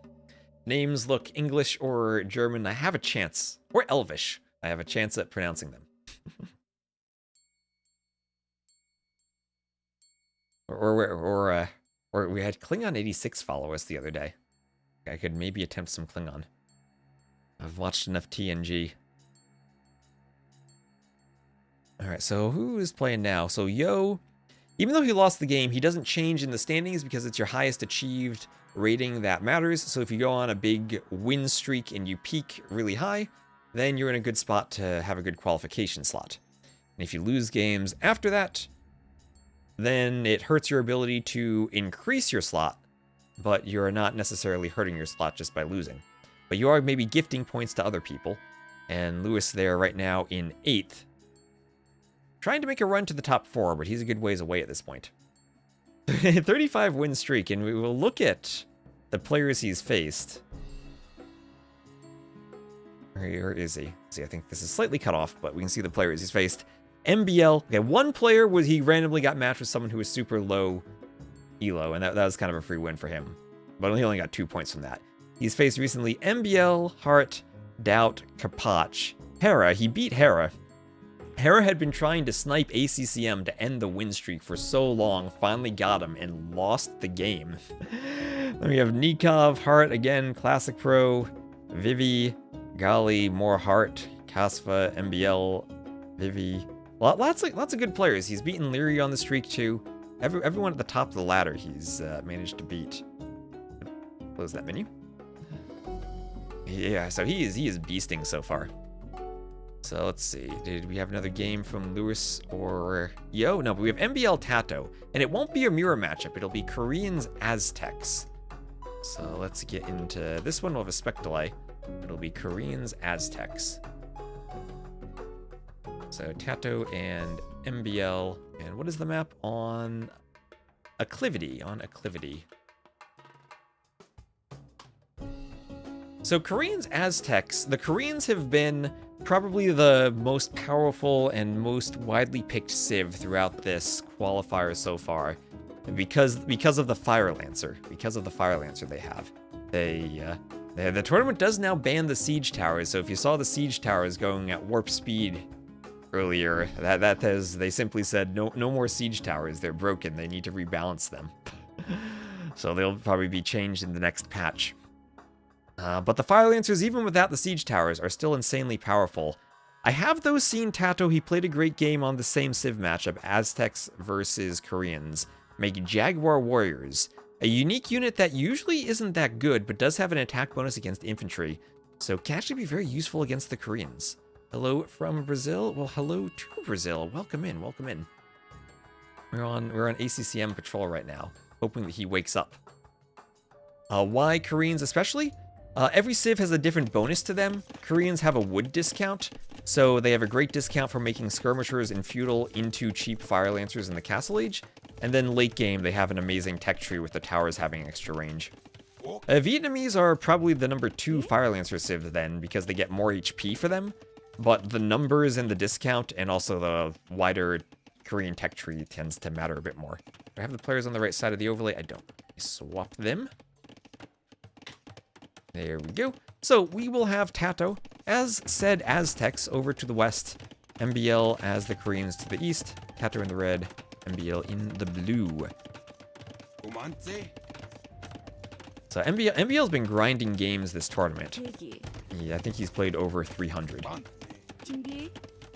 names look English or German, I have a chance, or Elvish, I have a chance at pronouncing them. Or we had Klingon 86 follow us the other day. I could maybe attempt some Klingon. I've watched enough TNG. Alright, so who is playing now? So Yo, even though he lost the game, he doesn't change in the standings because it's your highest achieved rating that matters. So if you go on a big win streak and you peak really high, then you're in a good spot to have a good qualification slot. And if you lose games after that, then it hurts your ability to increase your slot, but you're not necessarily hurting your slot just by losing. But you are maybe gifting points to other people. And Lewis there right now in 8th. Trying to make a run to the top 4, but he's a good ways away at this point. 35 win streak, and we will look at the players he's faced. Where is he? See, I think this is slightly cut off, but we can see the players he's faced. MBL. Okay, one player was he randomly got matched with someone who was super low elo, and that was kind of a free win for him. But he only got 2 points from that. He's faced recently MBL, Hart, Doubt, Kapach, Hera. He beat Hera. Hera had been trying to snipe ACCM to end the win streak for so long, finally got him, and lost the game. Then we have Nikov, Hart again, Classic Pro, Vivi, Gali, more Hart, Kasva, MBL, Vivi. Lots of good players. He's beaten Leary on the streak too. Everyone at the top of the ladder he's managed to beat. Close that menu. Yeah, so he is beasting so far. So let's see, did we have another game from Lewis or Yo? No, but we have MBL Tatau, and it won't be a mirror matchup, it'll be Koreans Aztecs. So let's get into this one. We'll have a spec delay. It'll be Koreans Aztecs. So Tatau and MBL, and what is the map? On Acclivity, So Koreans Aztecs, the Koreans have been probably the most powerful and most widely picked civ throughout this qualifier so far, because of the Fire Lancer, they have. The tournament does now ban the siege towers, so if you saw the siege towers going at warp speed earlier, they simply said no more siege towers, they're broken, they need to rebalance them. So they'll probably be changed in the next patch. But the Fire Lancers, even without the siege towers, are still insanely powerful. I have though seen Tatau, he played a great game on the same civ matchup, Aztecs versus Koreans, make Jaguar Warriors, a unique unit that usually isn't that good, but does have an attack bonus against infantry, so can actually be very useful against the Koreans. Hello from Brazil? Well, hello to Brazil. Welcome in, welcome in. We're on ACCM patrol right now, hoping that he wakes up. Why Koreans especially? Every civ has a different bonus to them. Koreans have a wood discount, so they have a great discount for making skirmishers and feudal into cheap fire lancers in the castle age. And then late game, they have an amazing tech tree with the towers having extra range. Vietnamese are probably the number 2 fire lancer civ then, because they get more HP for them. But the numbers and the discount, and also the wider Korean tech tree tends to matter a bit more. Do I have the players on the right side of the overlay? I don't. Swap them. There we go. So we will have Tatau, as said Aztecs, over to the west. MBL as the Koreans to the east. Tatau in the red. MBL in the blue. So MBL's been grinding games this tournament. Yeah, I think he's played over 300.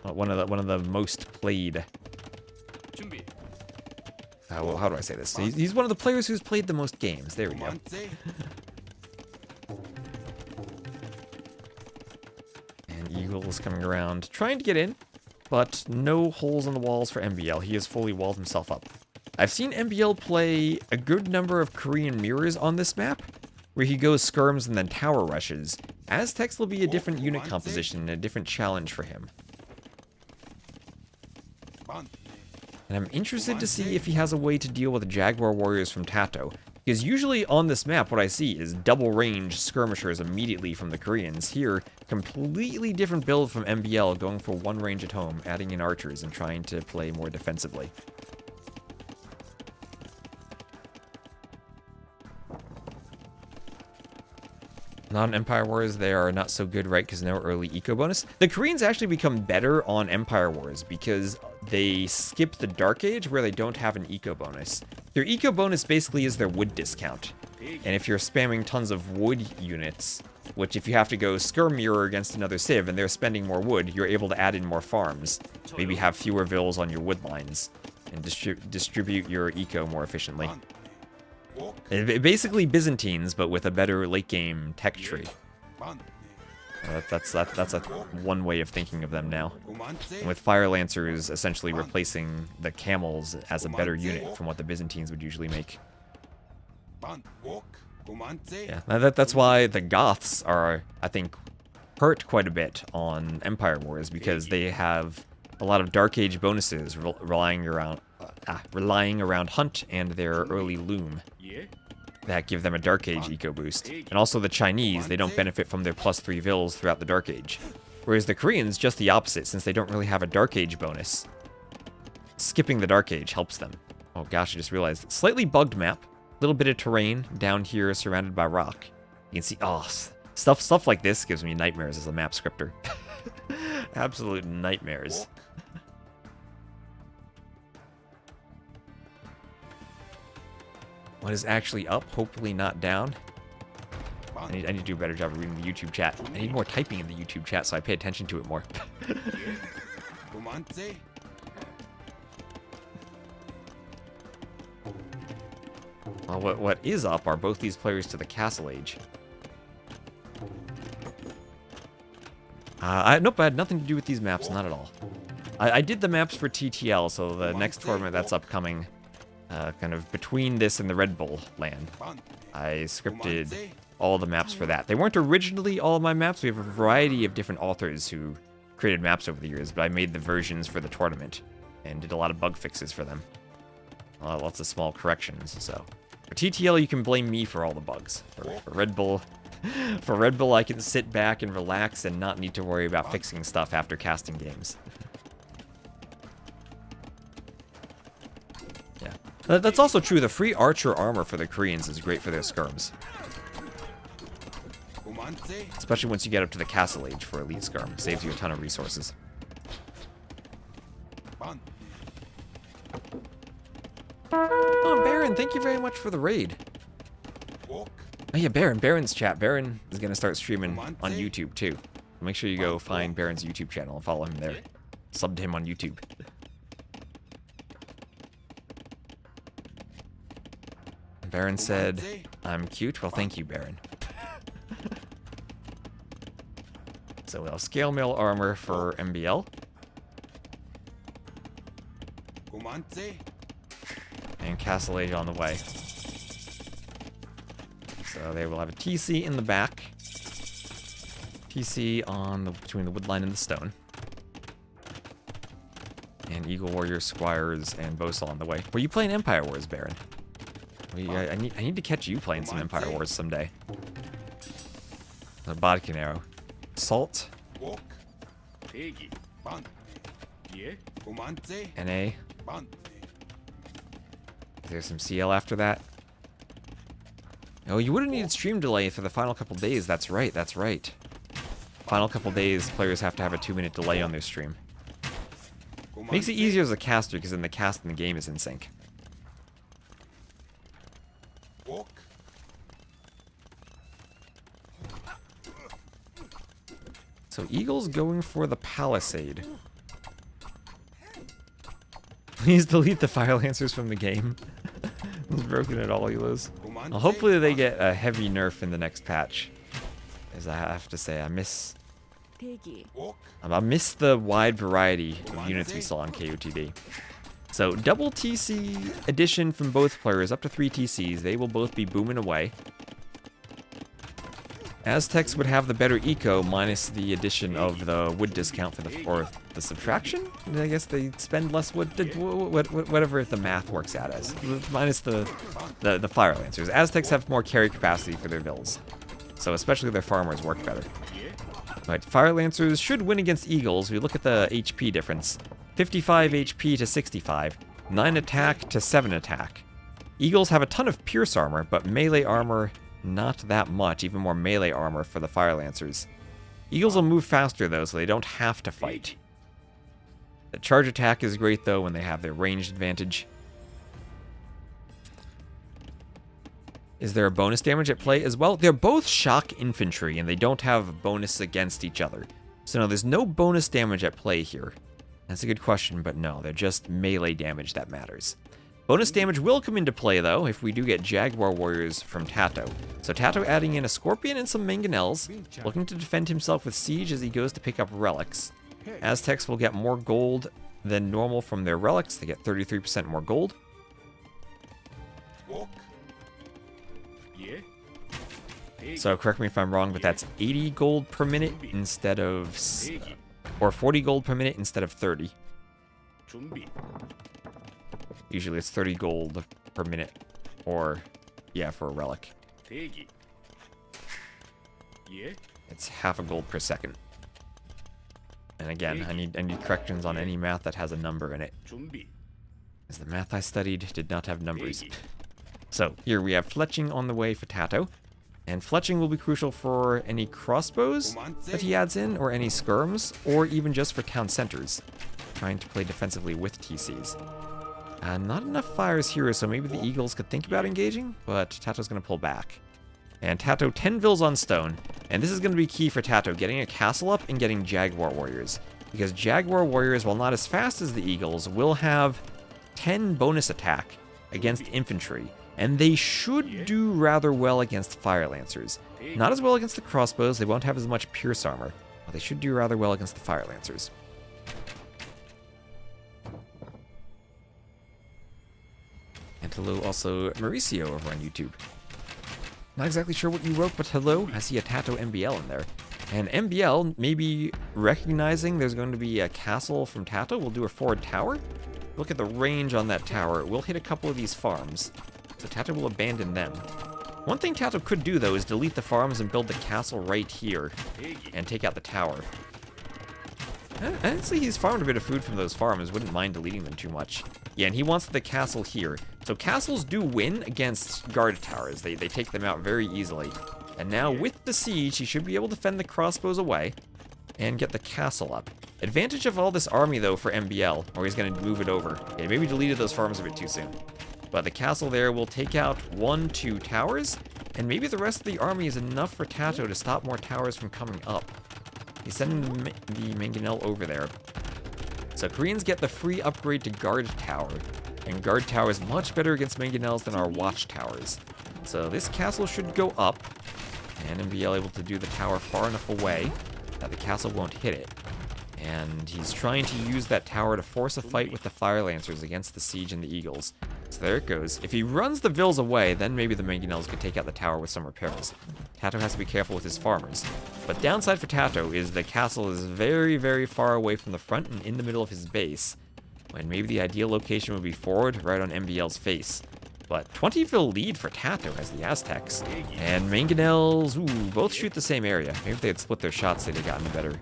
One of the most played. Well, how do I say this? He's one of the players who's played the most games. There we go. And Eagle is coming around, trying to get in, but no holes in the walls for MBL. He has fully walled himself up. I've seen MBL play a good number of Korean mirrors on this map, where he goes skirms and then tower rushes. Aztecs will be a different unit composition and a different challenge for him. And I'm interested to see if he has a way to deal with the Jaguar Warriors from Tatau, because usually on this map what I see is double range skirmishers immediately from the Koreans. Here, completely different build from MBL, going for one range at home, adding in archers and trying to play more defensively. Not on Empire Wars, they are not so good, right? Because no early eco bonus. The Koreans actually become better on Empire Wars because they skip the Dark Age where they don't have an eco bonus. Their eco bonus basically is their wood discount. And if you're spamming tons of wood units, which if you have to go skirm mirror against another civ and they're spending more wood, you're able to add in more farms. Maybe have fewer vills on your wood lines and distribute your eco more efficiently. Basically Byzantines, but with a better late game tech tree. That's a one way of thinking of them now. And with Fire Lancers essentially replacing the camels as a better unit from what the Byzantines would usually make. Yeah, that's why the Goths are, I think, hurt quite a bit on Empire Wars because they have a lot of Dark Age bonuses relying around Hunt and their early Loom that give them a Dark Age eco boost. And also the Chinese, they don't benefit from their +3 vills throughout the Dark Age. Whereas the Koreans, just the opposite, since they don't really have a Dark Age bonus. Skipping the Dark Age helps them. Oh gosh, I just realized. Slightly bugged map. Little bit of terrain down here surrounded by rock. You can see, oh, stuff like this gives me nightmares as a map scripter. Absolute nightmares. What is actually up? Hopefully not down. I need to do a better job of reading the YouTube chat. I need more typing in the YouTube chat so I pay attention to it more. Well, what is up are both these players to the Castle Age. Nope, I had nothing to do with these maps, not at all. I did the maps for TTL, so the next tournament that's upcoming, kind of between this and the Red Bull land, I scripted all the maps for that. They weren't originally all of my maps. We have a variety of different authors who created maps over the years, but I made the versions for the tournament and did a lot of bug fixes for them. Lots of small corrections, so. For TTL, you can blame me for all the bugs. For Red Bull, I can sit back and relax and not need to worry about fixing stuff after casting games. Yeah, that's also true. The free archer armor for the Koreans is great for their skirms. Especially once you get up to the Castle Age for Elite Skirm. Saves you a ton of resources. Oh, Baron, thank you very much for the raid. Oh yeah, Baron's chat. Baron is going to start streaming on YouTube too. Make sure you go find Baron's YouTube channel and follow him there. Sub to him on YouTube. Baron said, I'm cute. Well, thank you, Baron. So we'll have scale mail armor for MBL. And Castle Age on the way. So they will have a TC in the back. TC on between the woodline and the stone. And Eagle Warrior, Squires, and Bosa on the way. Were you playing Empire Wars, Baron? I need to catch you playing some Empire Wars someday. A Bodkin arrow. Salt. NA. There's some CL after that. Oh, you would have needed stream delay for the final couple days. That's right, that's right. Final couple days, players have to have a 2-minute delay on their stream. Makes it easier as a caster, because then the cast and the game is in sync. So Eagle's going for the Palisade. Please delete the Fire Lancers from the game. It's broken at all, Elos. Well, hopefully they get a heavy nerf in the next patch. As I have to say, I miss the wide variety of units we saw on KOTD. So double TC addition from both players, up to 3 TCs. They will both be booming away. Aztecs would have the better eco minus the addition of the wood discount for the subtraction. I guess they spend less wood. Whatever the math works out as, minus the Fire Lancers. Aztecs have more carry capacity for their vills, so especially their farmers work better. But Fire Lancers should win against Eagles. We look at the HP difference: 55 HP to 65, 9 attack to 7 attack. Eagles have a ton of pierce armor, but melee armor not that much, even more melee armor for the Fire Lancers. Eagles will move faster, though, so they don't have to fight. The charge attack is great, though, when they have their ranged advantage. Is there a bonus damage at play as well? They're both shock infantry, and they don't have bonus against each other. So no, there's no bonus damage at play here. That's a good question, but no, they're just melee damage that matters. Bonus damage will come into play, though, if we do get Jaguar Warriors from Tatau. So Tatau adding in a Scorpion and some Mangonels, looking to defend himself with Siege as he goes to pick up Relics. Aztecs will get more gold than normal from their Relics. They get 33% more gold. So correct me if I'm wrong, but that's 80 gold per minute instead of... or 40 gold per minute instead of 30. Usually it's 30 gold per minute, or, yeah, for a relic. It's half a gold per second. And again, I need corrections on any math that has a number in it. As the math I studied did not have numbers. So, here we have fletching on the way for Tatau. And fletching will be crucial for any crossbows that he adds in, or any skirms, or even just for town centers, trying to play defensively with TCs. Not enough fires here, so maybe the Eagles could think about engaging, but Tatau's going to pull back. And Tatau 10 vills on stone, and this is going to be key for Tatau, getting a castle up and getting Jaguar Warriors. Because Jaguar Warriors, while not as fast as the Eagles, will have 10 bonus attack against infantry, and they should do rather well against Fire Lancers. Not as well against the crossbows, they won't have as much pierce armor, but they should do rather well against the Fire Lancers. And hello also Mauricio over on YouTube. Not exactly sure what you wrote, but hello, I see a Tatau MBL in there. And MBL, maybe recognizing there's going to be a castle from Tatau, will do a forward tower. Look at the range on that tower, it will hit a couple of these farms. So Tatau will abandon them. One thing Tatau could do, though, is delete the farms and build the castle right here, and take out the tower. Honestly, he's farmed a bit of food from those farms, wouldn't mind deleting them too much. Yeah, and he wants the castle here. So castles do win against guard towers. They take them out very easily. And now with the siege, he should be able to fend the crossbows away and get the castle up. Advantage of all this army, though, for MBL, or he's going to move it over. Yeah, maybe deleted those farms a bit too soon. But the castle there will take out 1-2 towers, and maybe the rest of the army is enough for Tatau to stop more towers from coming up. He's sending the Mangonel over there. So Koreans get the free upgrade to Guard Tower, and Guard Tower is much better against Mangonels than our Watch Towers. So this castle should go up, and MBL able to do the tower far enough away that the castle won't hit it. And he's trying to use that tower to force a fight with the Fire Lancers against the Siege and the Eagles. So there it goes. If he runs the Vills away, then maybe the Mangonels could take out the tower with some repairs. Tatau has to be careful with his farmers. But downside for Tatau is the castle is very, very far away from the front and in the middle of his base, when maybe the ideal location would be forward, right on MBL's face. But 20 Vil lead for Tatau as the Aztecs. And Mangonels, ooh, both shoot the same area. Maybe if they had split their shots, they'd have gotten better.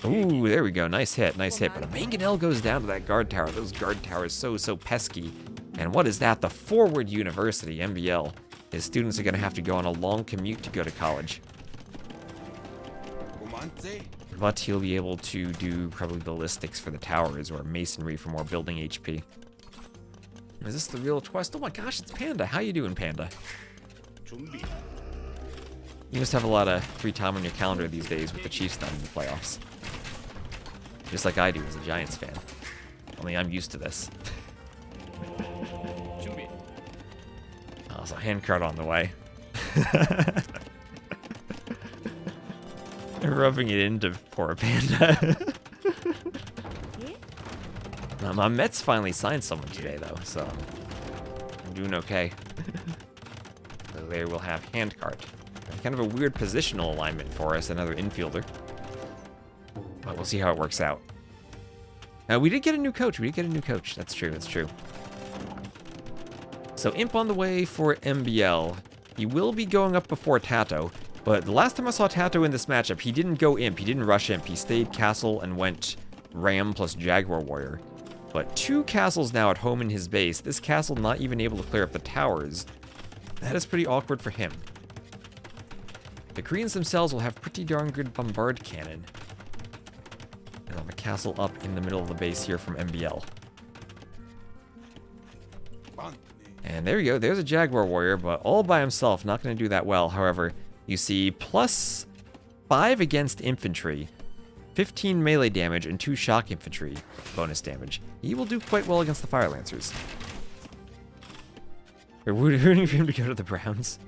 Ooh, there we go. Nice hit, nice hit. But a Mangonel goes down to that guard tower. Those guard towers so pesky. And what is that? The Forward University, MBL. His students are going to have to go on a long commute to go to college. But he'll be able to do probably ballistics for the towers or masonry for more building HP. Is this the real quest? Oh my gosh, it's Panda. How you doing, Panda? You must have a lot of free time on your calendar these days with the Chiefs not in the playoffs. Just like I do as a Giants fan. Only I'm used to this. Oh, so handcart on the way. Rubbing it into poor Panda. My Mets finally signed someone today, though, so I'm doing okay. So there we'll have handcart. Kind of a weird positional alignment for us, another infielder. But we'll see how it works out. Now, we did get a new coach. That's true, that's true. So Imp on the way for MBL. He will be going up before Tatau, but the last time I saw Tatau in this matchup, he didn't go Imp, he didn't rush Imp, he stayed Castle and went Ram plus Jaguar Warrior. But 2 castles now at home in his base, this castle not even able to clear up the towers. That is pretty awkward for him. The Koreans themselves will have pretty darn good bombard cannon. And they'll have a castle up in the middle of the base here from MBL. And there you go, there's a Jaguar Warrior, but all by himself, not going to do that well. However, you see +5 against infantry, 15 melee damage, and 2 shock infantry bonus damage. He will do quite well against the Fire Lancers. We're rooting for him to go to the Browns.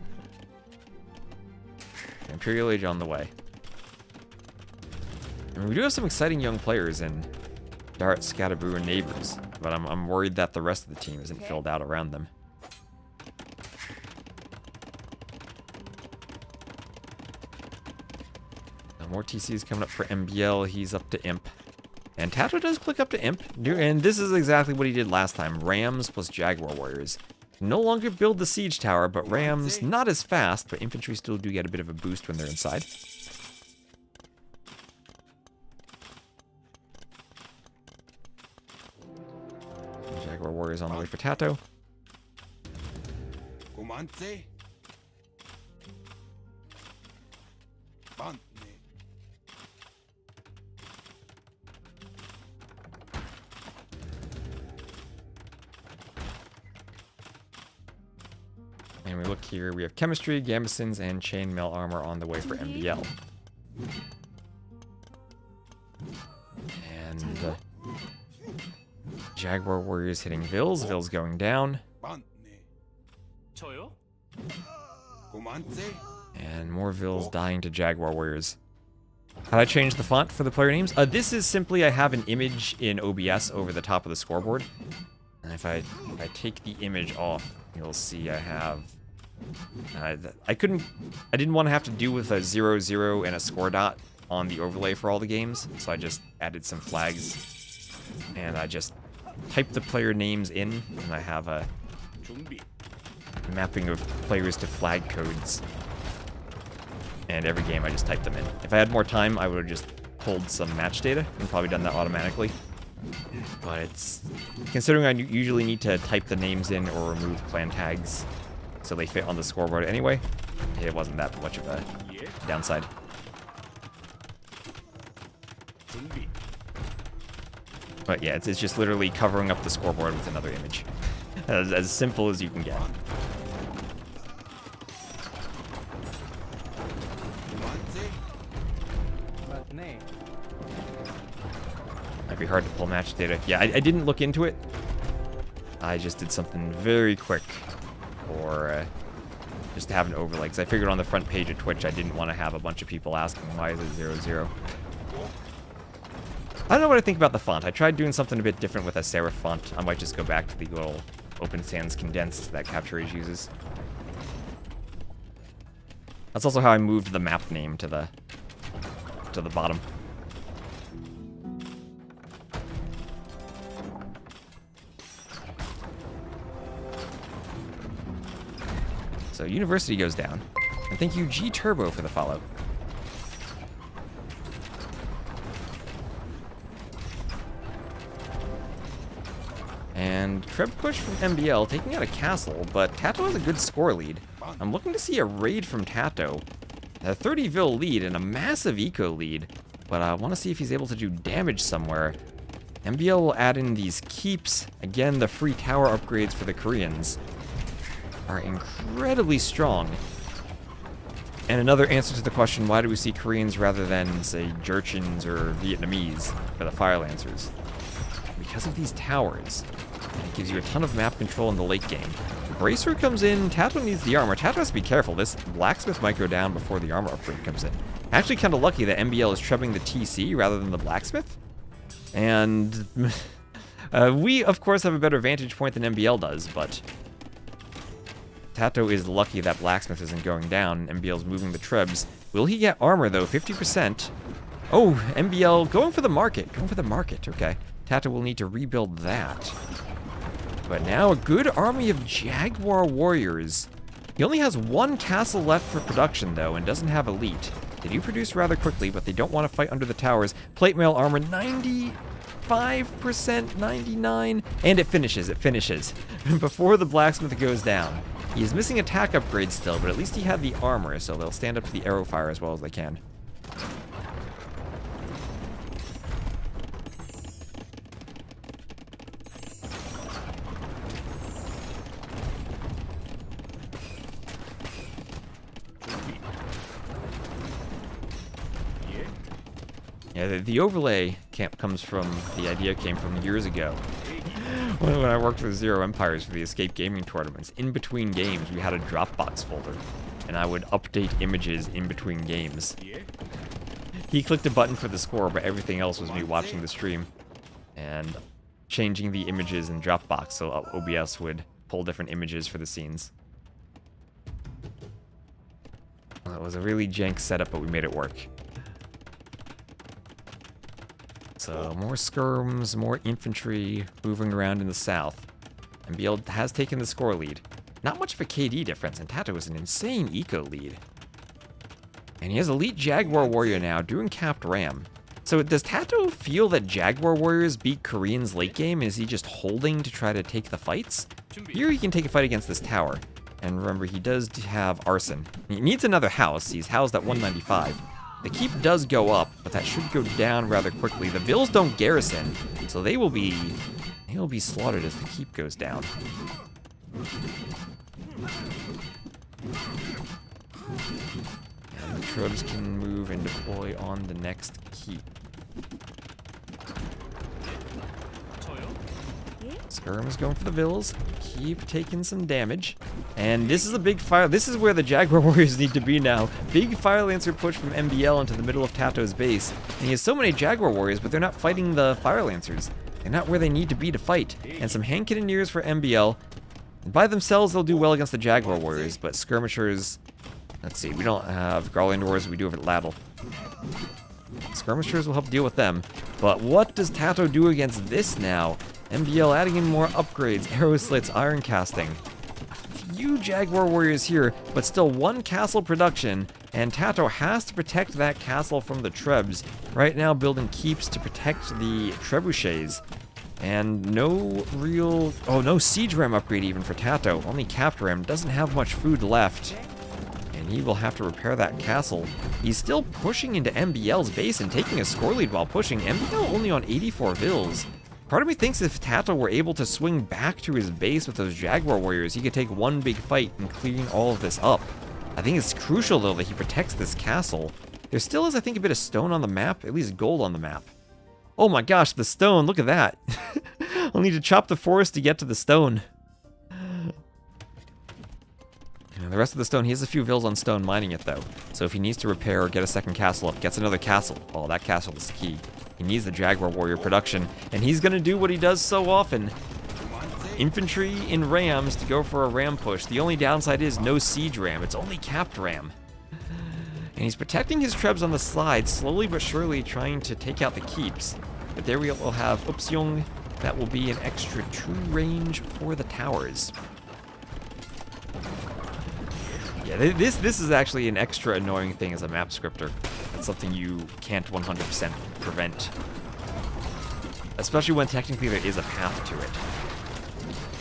Imperial Age on the way. And we do have some exciting young players in Dart, Scatterboo, and Neighbors, but I'm worried that the rest of the team isn't filled out around them. More TCs coming up for MBL. He's up to Imp. And Tatau does click up to Imp. And this is exactly what he did last time. Rams plus Jaguar Warriors. No longer build the Siege Tower, but Rams not as fast, but infantry still do get a bit of a boost when they're inside. Jaguar Warriors on the way for Tatau. And we look here, we have Chemistry, Gambesons, and Chainmail Armor on the way for MBL. And Jaguar Warriors hitting Vils, Vils going down. And more Vils dying to Jaguar Warriors. Had I changed the font for the player names? This is simply, I have an image in OBS over the top of the scoreboard. And if I take the image off, you'll see I have... I didn't want to have to do with a 0-0 and a score dot on the overlay for all the games, so I just added some flags. And I just typed the player names in, and I have a mapping of players to flag codes. And every game I just typed them in. If I had more time, I would have just pulled some match data and probably done that automatically. But it's... considering I usually need to type the names in or remove clan tags so they fit on the scoreboard anyway, it wasn't that much of a downside. But yeah, it's just literally covering up the scoreboard with another image. As simple as you can get. Might be hard to pull match data. Yeah, I didn't look into it. I just did something very quick. Or just to have an overlay. Because I figured on the front page of Twitch I didn't want to have a bunch of people asking why is it 0-0. I don't know what I think about the font. I tried doing something a bit different with a serif font. I might just go back to the little Open Sans condensed that Capture Age uses. That's also how I moved the map name to the bottom. So University goes down. And thank you G Turbo for the follow. And Treb push from MBL, taking out a castle, but Tatau has a good score lead. I'm looking to see a raid from Tatau. A 30 Vil lead and a massive eco lead, but I want to see if he's able to do damage somewhere. MBL will add in these keeps. Again, the free tower upgrades for the Koreans are incredibly strong. And another answer to the question, why do we see Koreans rather than, say, Jurchens or Vietnamese for the Fire Lancers? Because of these towers. And it gives you a ton of map control in the late game. Bracer comes in, Tatau needs the armor. Tatau has to be careful. This blacksmith might go down before the armor upgrade comes in. Actually kind of lucky that MBL is trebling the TC rather than the blacksmith. And we, of course, have a better vantage point than MBL does, but Tatau is lucky that blacksmith isn't going down. MBL's moving the trebs. Will he get armor, though? 50%. Oh, MBL going for the market. Going for the market. Okay. Tatau will need to rebuild that. But now a good army of Jaguar Warriors. He only has one castle left for production, though, and doesn't have elite. They do produce rather quickly, but they don't want to fight under the towers. Plate mail armor, 95%, 99%, and it finishes, before the blacksmith goes down. He is missing attack upgrades still, but at least he had the armor, so they'll stand up to the arrow fire as well as they can. Yeah, the overlay comes from, the idea came from years ago. When I worked for Zero Empires for the Escape Gaming tournaments, in between games we had a Dropbox folder, and I would update images in between games. He clicked a button for the score, but everything else was me watching the stream and changing the images in Dropbox so OBS would pull different images for the scenes. It was a really jank setup, but we made it work. So, more skirms, more infantry moving around in the south. MBL has taken the score lead. Not much of a KD difference, and Tatau is an insane eco lead. And he has Elite Jaguar Warrior now, doing Capped Ram. So does Tatau feel that Jaguar Warriors beat Koreans late game? Is he just holding to try to take the fights? Here he can take a fight against this tower. And remember, he does have Arson. He needs another house. He's housed at 195. The keep does go up, but that should go down rather quickly. The Vills don't garrison, so they will be slaughtered as the keep goes down. And the Trubs can move and deploy on the next keep. Skirm is going for the Vills. Keep taking some damage. And this is a big fire. This is where the Jaguar Warriors need to be now. Big Fire Lancer push from MBL into the middle of Tatau's base. And he has so many Jaguar Warriors, but they're not fighting the Fire Lancers. They're not where they need to be to fight. And some hand cannoneers for MBL. And by themselves, they'll do well against the Jaguar Warriors, but skirmishers... Let's see, we don't have Garlandors, we do have Lattle. Skirmishers will help deal with them. But what does Tatau do against this now? MBL adding in more upgrades, arrow slits, iron casting. A few Jaguar Warriors here, but still one castle production, and Tatau has to protect that castle from the Trebs. Right now building keeps to protect the trebuchets. And no real... Oh, no siege ram upgrade even for Tatau. Only capped ram. Doesn't have much food left. And he will have to repair that castle. He's still pushing into MBL's base and taking a score lead while pushing. MBL only on 84 vills. Part of me thinks if Tatau were able to swing back to his base with those Jaguar Warriors, he could take one big fight in clearing all of this up. I think it's crucial, though, that he protects this castle. There still is, I think, a bit of stone on the map, at least gold on the map. Oh my gosh, the stone, look at that. I'll need to chop the forest to get to the stone. And the rest of the stone, he has a few vills on stone mining it, though. So if he needs to repair or get a second castle up, gets another castle. Oh, that castle is key. He needs the Jaguar Warrior production, and he's going to do what he does so often. Infantry in rams to go for a ram push. The only downside is no siege ram. It's only capped ram. And he's protecting his trebs on the slide, slowly but surely trying to take out the keeps. But there we will have Upsyong. That will be an extra 2 range for the towers. Yeah, this is actually an extra annoying thing as a map scripter. It's something you can't 100% prevent. Especially when technically there is a path to it.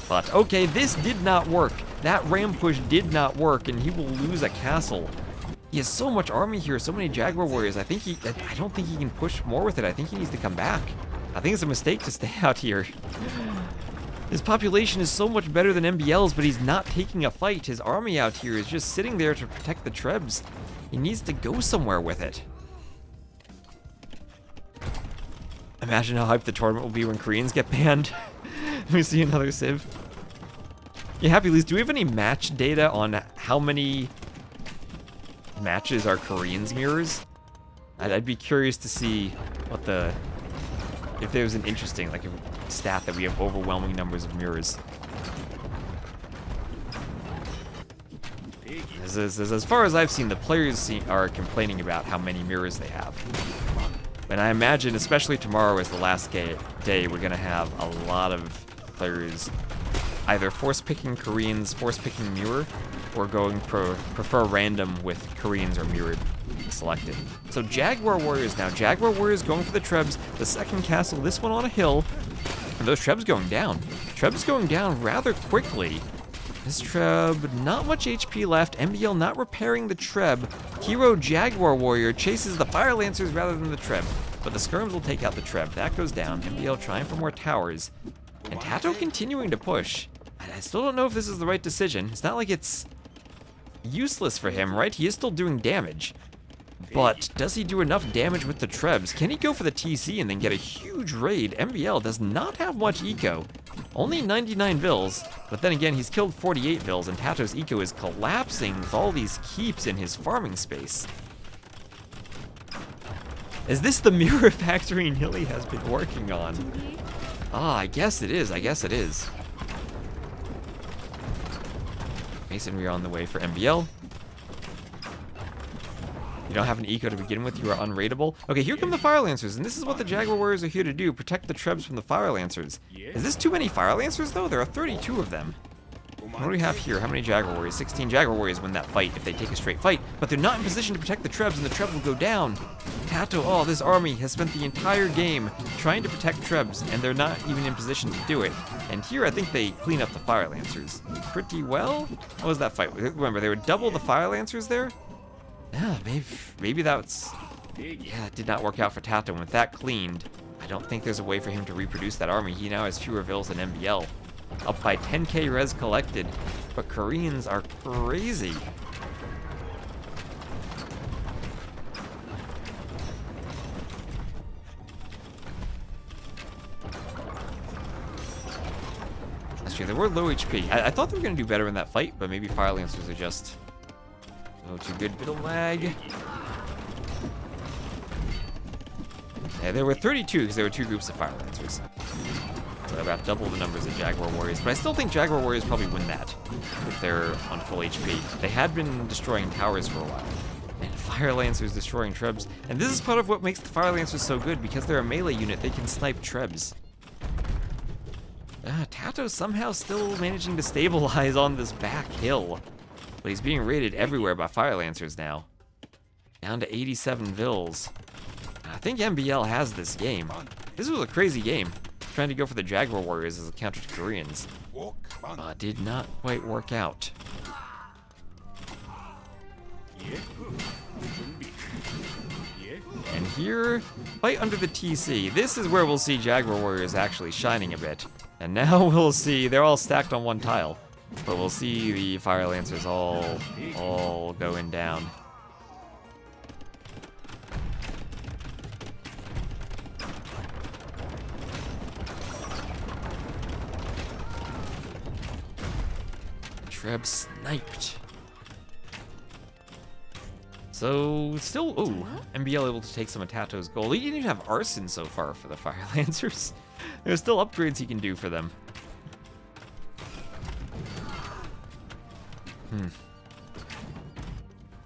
But, okay, this did not work. That ram push did not work, and he will lose a castle. He has so much army here, so many Jaguar Warriors. I don't think he can push more with it. I think he needs to come back. I think it's a mistake to stay out here. His population is so much better than MBL's, but he's not taking a fight. His army out here is just sitting there to protect the Trebs. He needs to go somewhere with it. Imagine how hyped the tournament will be when Koreans get banned. Let me see another civ. Yeah, Happy Lees, do we have any match data on how many matches are Koreans mirrors? I'd be curious to see what if there was an interesting, like, a stat that we have overwhelming numbers of mirrors. As far as I've seen, the players are complaining about how many mirrors they have. And I imagine, especially tomorrow as the last day, we're going to have a lot of players either force-picking Koreans, force-picking mirror, or going prefer random with Koreans or mirrored selected. So Jaguar Warriors now. Jaguar Warriors going for the Trebs. The second castle, this one on a hill. And those Trebs going down. Trebs going down rather quickly. This Treb, not much HP left. MBL not repairing the Treb. Hero Jaguar Warrior chases the Fire Lancers rather than the Treb. But the Skirms will take out the Treb. That goes down. MBL trying for more towers. And Tatau continuing to push. I still don't know if this is the right decision. It's not like it's useless for him, right? He is still doing damage. But does he do enough damage with the Trebs? Can he go for the TC and then get a huge raid? MBL does not have much eco. Only 99 vills, but then again, he's killed 48 vills, and Tatau's eco is collapsing with all these keeps in his farming space. Is this the mirror factory Nilly has been working on? Ah, I guess it is. I guess it is. Masonry on the way for MBL. You don't have an eco to begin with, you are unraidable. Okay, here come the Fire Lancers, and this is what the Jaguar Warriors are here to do, protect the Trebs from the Fire Lancers. Is this too many Fire Lancers, though? There are 32 of them. What do we have here? How many Jaguar Warriors? 16 Jaguar Warriors win that fight if they take a straight fight, but they're not in position to protect the Trebs, and the Trebs will go down. Tatau, oh, this army has spent the entire game trying to protect Trebs, and they're not even in position to do it. And here, I think they clean up the Fire Lancers pretty well. What was that fight? Remember, they were double the Fire Lancers there? Yeah, maybe that's... Yeah, it did not work out for Tatau. And with that cleaned, I don't think there's a way for him to reproduce that army. He now has fewer vills than MBL. Up by 10k res collected, but Koreans are crazy. That's true, they were low HP. I thought they were going to do better in that fight, but maybe Fire Lancers are just... Oh, too good, bit of lag. Yeah, there were 32 because there were two groups of Fire Lancers. So about double the numbers of Jaguar Warriors. But I still think Jaguar Warriors probably win that if they're on full HP. They had been destroying towers for a while. And Fire Lancers destroying Trebs. And this is part of what makes the Fire Lancers so good. Because they're a melee unit, they can snipe Trebs. Tatau somehow still managing to stabilize on this back hill. But he's being raided everywhere by Fire Lancers now. Down to 87 vills. I think MBL has this game. This was a crazy game. Trying to go for the Jaguar Warriors as a counter to Koreans. Did not quite work out. And here, fight under the TC. This is where we'll see Jaguar Warriors actually shining a bit. And now we'll see, they're all stacked on one tile. But we'll see the Fire Lancers all going down. Treb sniped. So, still, ooh, MBL able to take some of Tatau's gold. He didn't even have arson so far for the Fire Lancers. There's still upgrades he can do for them.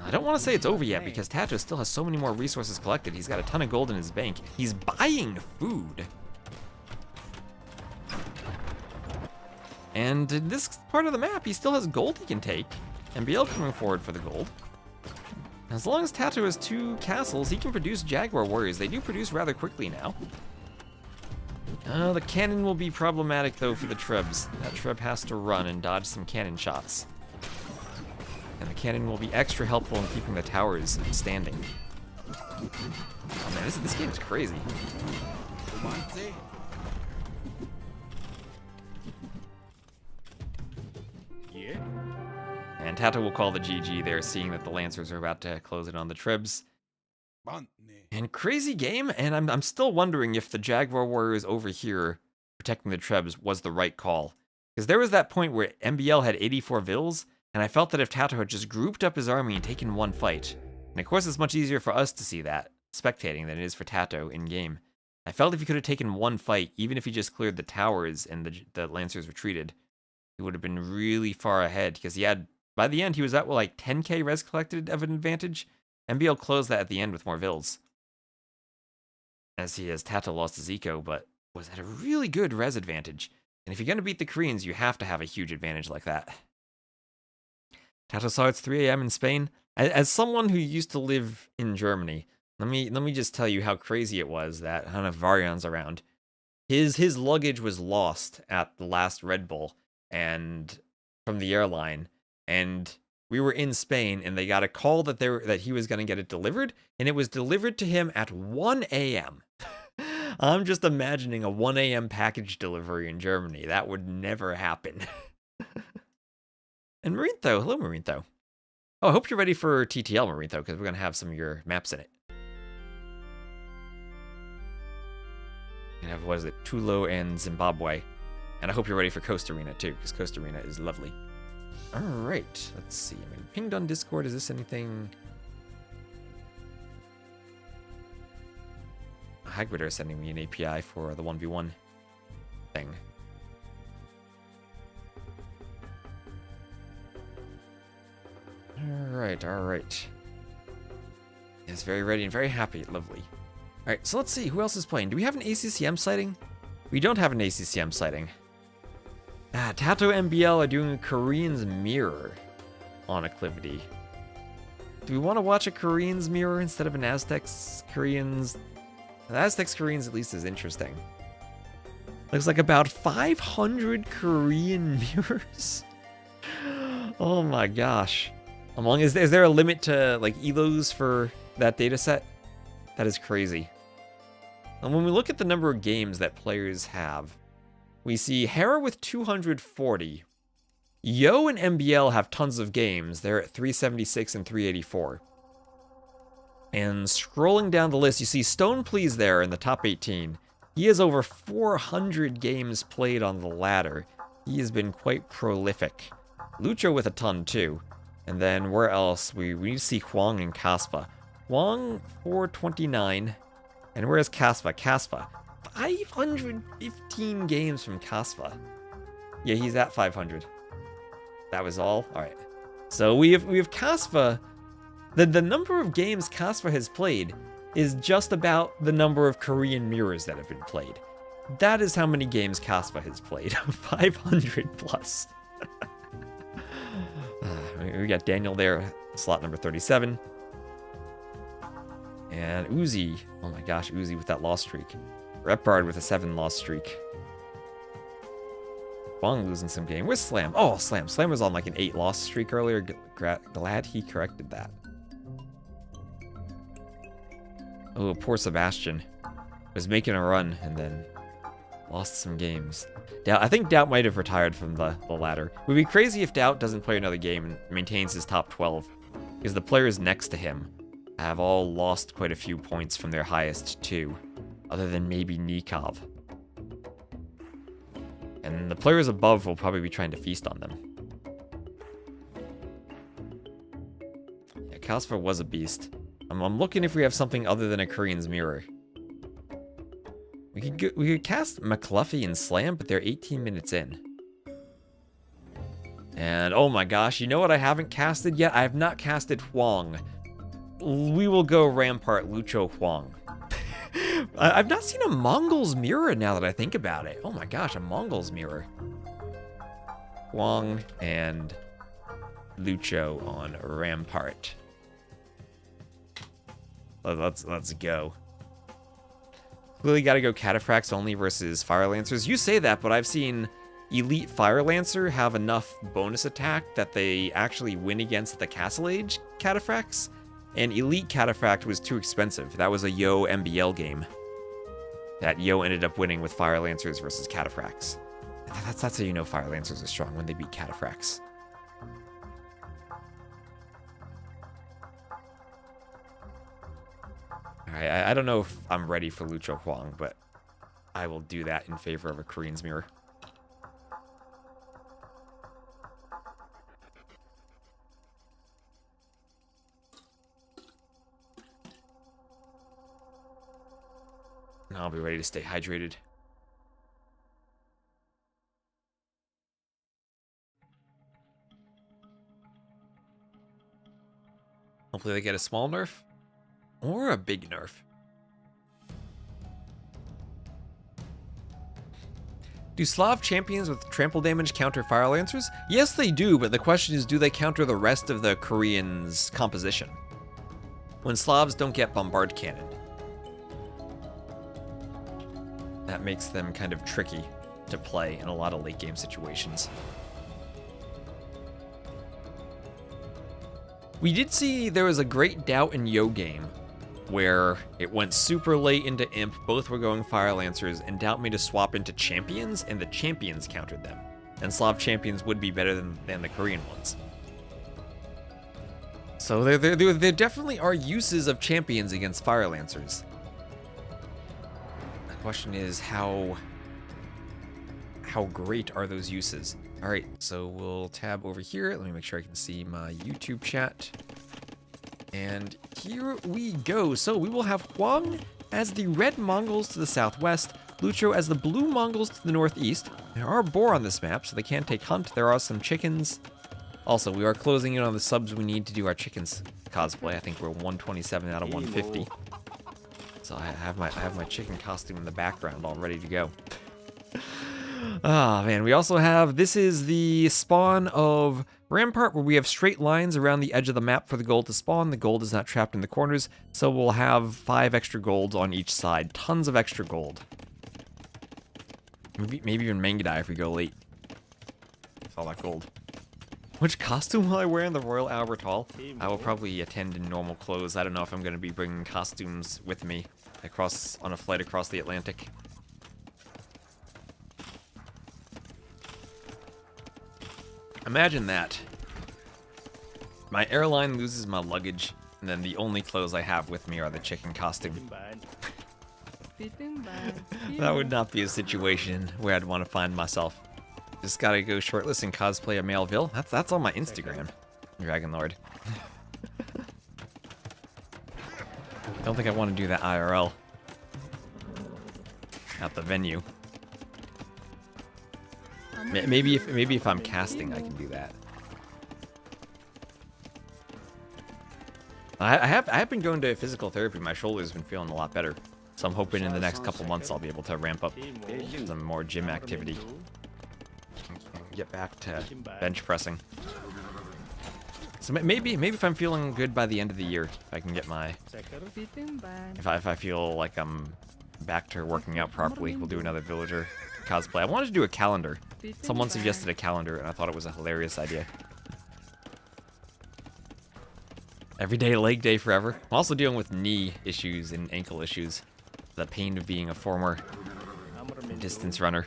I don't want to say it's over yet because Tatau still has so many more resources collected. He's got a ton of gold in his bank. He's buying food. And in this part of the map, he still has gold he can take. MBL coming forward for the gold. As long as Tatau has 2 castles, he can produce Jaguar Warriors. They do produce rather quickly now. The cannon will be problematic, though, for the Trebs. That Treb has to run and dodge some cannon shots. And the cannon will be extra helpful in keeping the towers standing. Oh man, this game is crazy. And Tatau will call the GG there, seeing that the Lancers are about to close it on the Trebs. And crazy game, and I'm still wondering if the Jaguar Warriors over here protecting the Trebs was the right call. Because there was that point where MBL had 84 vills, and I felt that if Tatau had just grouped up his army and taken one fight, and of course it's much easier for us to see that, spectating, than it is for Tatau in-game. I felt if he could have taken one fight, even if he just cleared the towers and the Lancers retreated, he would have been really far ahead, because he had, by the end, he was at, well, like 10k res collected of an advantage. MBL closed that at the end with more vills. As Tatau lost his eco, but was at a really good res advantage. And if you're going to beat the Koreans, you have to have a huge advantage like that. Tatau saw it's 3 a.m. in Spain. As someone who used to live in Germany, let me just tell you how crazy it was that I don't have Varian's around. His luggage was lost at the last Red Bull, and from the airline, and we were in Spain, and they got a call that he was going to get it delivered, and it was delivered to him at 1 a.m. I'm just imagining a 1 a.m. package delivery in Germany. That would never happen. And Marintho, hello Marintho. Oh, I hope you're ready for TTL, Marintho, because we're going to have some of your maps in it. We have, what is it, Tulo and Zimbabwe. And I hope you're ready for Costa Arena too, because Costa Arena is lovely. All right, let's see. I mean, pinged on Discord. Is this anything? Hagrid are sending me an API for the 1v1 thing. All right. Yes, very ready and very happy. Lovely. All right, so let's see. Who else is playing? Do we have an ACCM sighting? We don't have an ACCM sighting. Tatau MBL are doing a Korean's Mirror on Acclivity. Do we want to watch a Korean's Mirror instead of an Aztecs Koreans? The Aztecs Koreans at least is interesting. Looks like about 500 Korean mirrors. Oh my gosh. Is there a limit to like elos for that data set? That is crazy. And when we look at the number of games that players have, we see Hera with 240. Yo and MBL have tons of games. They're at 376 and 384. And scrolling down the list, you see Stone Please there in the top 18. He has over 400 games played on the ladder. He has been quite prolific. Lucho with a ton too. And then where else? We need to see Huang and Caspa. Huang 429. And where's Caspa? Caspa 515 games from Caspa. Yeah, he's at 500. That was all? Alright. So we have Caspa. The number of games Caspa has played is just about the number of Korean mirrors that have been played. That is how many games Caspa has played. 500 plus. We got Daniel there, slot number 37. And Uzi. Oh my gosh, Uzi with that loss streak. Repard with a 7 loss streak. Wong losing some game. Where's Slam? Oh, Slam. Slam was on like an 8 loss streak earlier. Glad he corrected that. Oh, poor Sebastian. Was making a run and then lost some games. I think Doubt might have retired from the ladder. It would be crazy if Doubt doesn't play another game and maintains his top 12. Because the players next to him have all lost quite a few points from their highest 2. Other than maybe Nikov. And the players above will probably be trying to feast on them. Yeah, Kasper was a beast. I'm looking if we have something other than a Korean's Mirror. We could cast McCluffy and Slam, but they're 18 minutes in. And oh my gosh, you know what I haven't casted yet? I have not casted Huang. We will go Rampart Lucho Huang. I've not seen a Mongol's Mirror now that I think about it. Oh my gosh, a Mongol's Mirror. Huang and Lucho on Rampart. Let's go. Clearly gotta go Cataphracts only versus Fire Lancers. You say that, but I've seen Elite Fire Lancer have enough bonus attack that they actually win against the Castle Age Cataphracts. And Elite Cataphract was too expensive. That was a Yo MBL game. That Yo ended up winning with Fire Lancers versus Cataphracts. That's how you know Fire Lancers are strong, when they beat Cataphracts. Alright, I don't know if I'm ready for Lucho Huang, but I will do that in favor of a Korean's Mirror. And I'll be ready to stay hydrated. Hopefully they get a small nerf. Or a big nerf. Do Slav champions with trample damage counter Fire Lancers? Yes, they do, but the question is, do they counter the rest of the Koreans' composition? When Slavs don't get Bombard Cannon. That makes them kind of tricky to play in a lot of late game situations. We did see there was a great doubt in Yo game where it went super late into Imp, both were going Fire Lancers, and Doubt made a swap into Champions, and the Champions countered them. And Slav Champions would be better than the Korean ones. So there definitely are uses of Champions against Fire Lancers. The question is how great are those uses? Alright, so we'll tab over here. Let me make sure I can see my YouTube chat. And here we go. So we will have Huang as the red Mongols to the southwest, Lucho as the blue Mongols to the northeast. There are boar on this map, so they can take hunt. There are some chickens. Also, we are closing in on the subs we need to do our chickens cosplay. I think we're 127 out of 150. So I have my chicken costume in the background all ready to go. Ah, man, we also have, this is the spawn of Rampart, where we have straight lines around the edge of the map for the gold to spawn. The gold is not trapped in the corners, so we'll have 5 extra golds on each side. Tons of extra gold. Maybe even Mangadai if we go late. With all that gold. Which costume will I wear in the Royal Albert Hall? I will probably attend in normal clothes. I don't know if I'm going to be bringing costumes with me on a flight across the Atlantic. Imagine that. My airline loses my luggage, and then the only clothes I have with me are the chicken costume. That would not be a situation where I'd want to find myself. Just gotta go shirtless and cosplay a male Vil. That's on my Instagram, Dragon Lord. Don't think I want to do that IRL. At the venue. Maybe if I'm casting, I can do that. I have been going to physical therapy. My shoulder's been feeling a lot better, so I'm hoping in the next couple months I'll be able to ramp up some more gym activity. Get back to bench pressing. So maybe if I'm feeling good by the end of the year, if I can get my, if I feel like I'm back to working out properly, we'll do another villager cosplay. I wanted to do a calendar. Someone suggested a calendar, and I thought it was a hilarious idea. Every day, leg day forever. I'm also dealing with knee issues and ankle issues. The pain of being a former distance runner.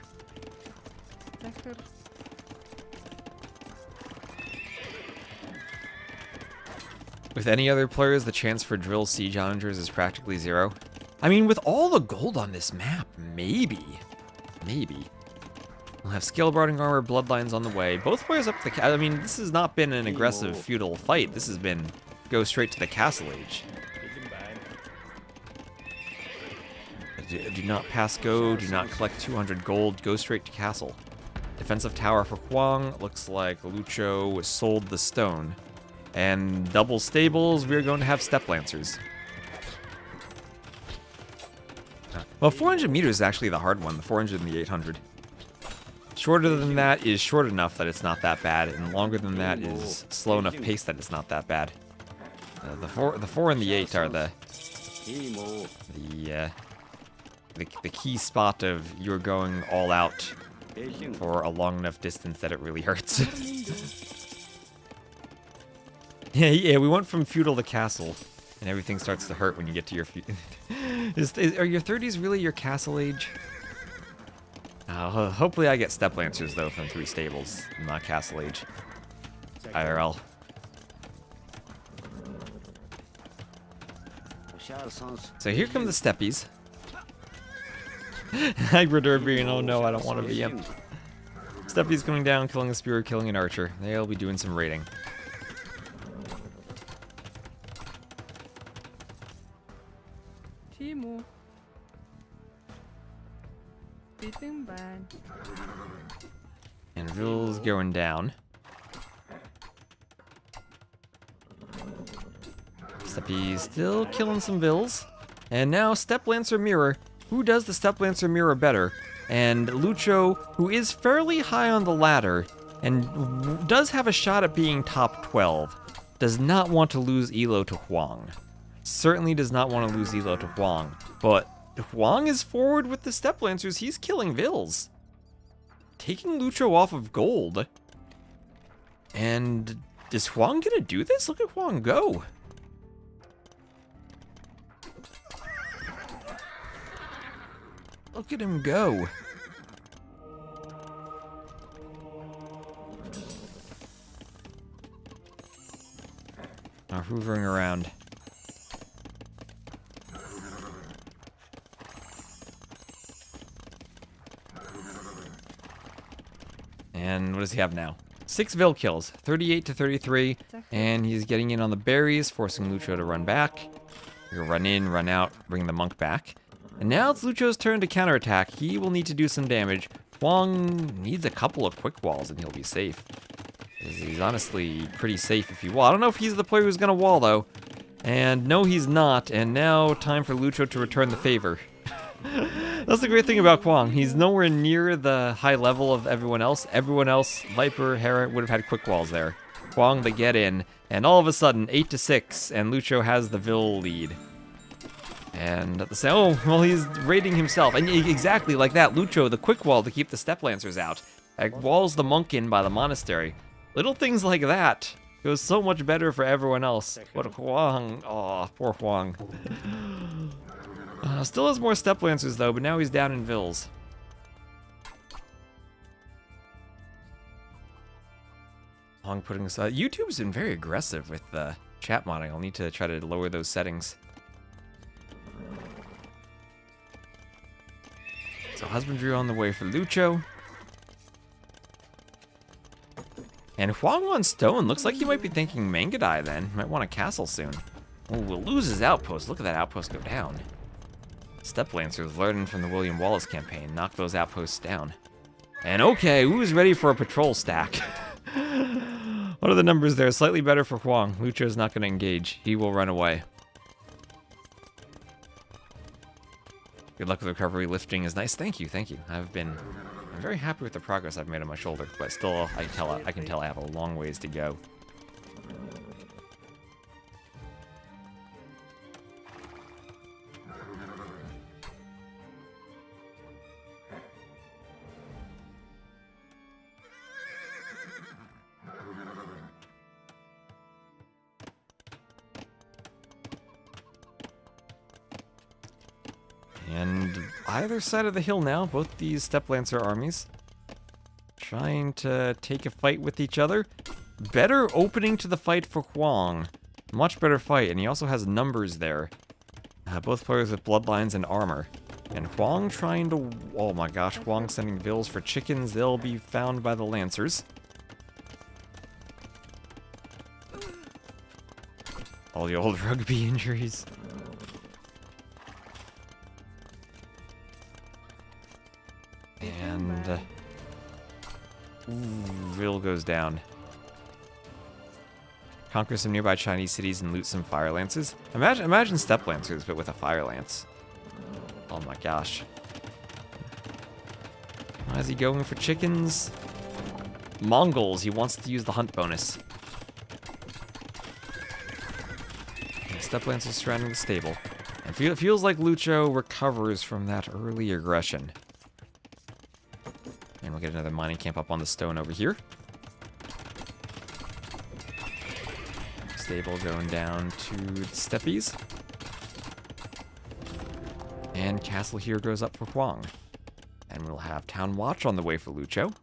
With any other players, the chance for drill siege onagers is practically 0. I mean, with all the gold on this map, maybe. Maybe. We'll have scale-guarding armor, bloodlines on the way. Both players up the I mean, this has not been an aggressive feudal fight. This has been go straight to the castle age. Do not pass go, do not collect 200 gold, go straight to castle. Defensive tower for Huang. Looks like Lucho sold the stone. And double stables, we're going to have step lancers. Well, 400 meters is actually the hard one, the 400 and the 800. Shorter than that is short enough that it's not that bad, and longer than that is slow enough pace that it's not that bad. The 4 and the 8 are the key spot of you're going all out for a long enough distance that it really hurts. Yeah, we went from feudal to castle, and everything starts to hurt when you get to your are your 30s really your castle age? Hopefully I get step lancers though from 3 stables, not castle age. IRL. So here come the steppies. Hybrid being, oh no, I don't want to be him. Steppies coming down, killing a spear, killing an archer. They'll be doing some raiding. And Vil's going down. Steppy still killing some Vils. And now Step Lancer Mirror. Who does the Step Lancer Mirror better? And Lucho, who is fairly high on the ladder and does have a shot at being top 12, does not want to lose Elo to Huang. Certainly does not want to lose Elo to Huang. But Huang is forward with the Step Lancers. He's killing Vils. Taking Lucho off of gold. And is Huang gonna do this? Look at Huang go. Look at him go. Hoovering around. And what does he have now? 6 Vil kills, 38 to 33, and he's getting in on the berries, forcing Lucho to run back. He'll run in, run out, bring the monk back. And now it's Lucho's turn to counterattack. He will need to do some damage. Huang needs a couple of quick walls and he'll be safe. He's honestly pretty safe if he wall. I don't know if he's the player who's gonna wall though. And no, he's not. And now time for Lucho to return the favor. That's the great thing about Huang. He's nowhere near the high level of everyone else. Everyone else, Viper, Hera, would have had quick walls there. Huang, they get in, and all of a sudden, 8 to 6, and Lucho has the Vil lead. And at the same, oh, well, he's raiding himself. And exactly like that, Lucho, the quick wall to keep the Step Lancers out. Walls the monk in by the monastery. Little things like that goes so much better for everyone else. But Huang, oh, poor Huang. Still has more Step Lancers though, but now he's down in Vils. Huang putting this YouTube's been very aggressive with chat modding. I'll need to try to lower those settings. So husbandry on the way for Lucho. And Huang on stone. Looks like he might be thinking Mangadai then. Might want a castle soon. Oh, we'll lose his outpost. Look at that outpost go down. Step Lancers learning from the William Wallace campaign. Knock those outposts down. And okay, who's ready for a patrol stack? What are the numbers there? Slightly better for Huang. Lucho's not going to engage. He will run away. Good luck with recovery. Lifting is nice. Thank you, thank you. I'm very happy with the progress I've made on my shoulder, but still, I can tell I have a long ways to go. And either side of the hill now, both these Step Lancer armies trying to take a fight with each other. Better opening to the fight for Huang. Much better fight, and he also has numbers there. Both players with bloodlines and armor. And Huang trying to... Oh my gosh, Huang sending Vils for chickens. They'll be found by the Lancers. All the old rugby injuries. And... Vil goes down. Conquer some nearby Chinese cities and loot some fire lances. Imagine Step Lancers, but with a fire lance. Oh my gosh. Why is he going for chickens? Mongols, he wants to use the hunt bonus. And Step Lancers surrounding the stable. And it feels like Lucho recovers from that early aggression. And we'll get another mining camp up on the stone over here. Stable going down to the steppies. And castle here goes up for Huang. And we'll have town watch on the way for Lucho.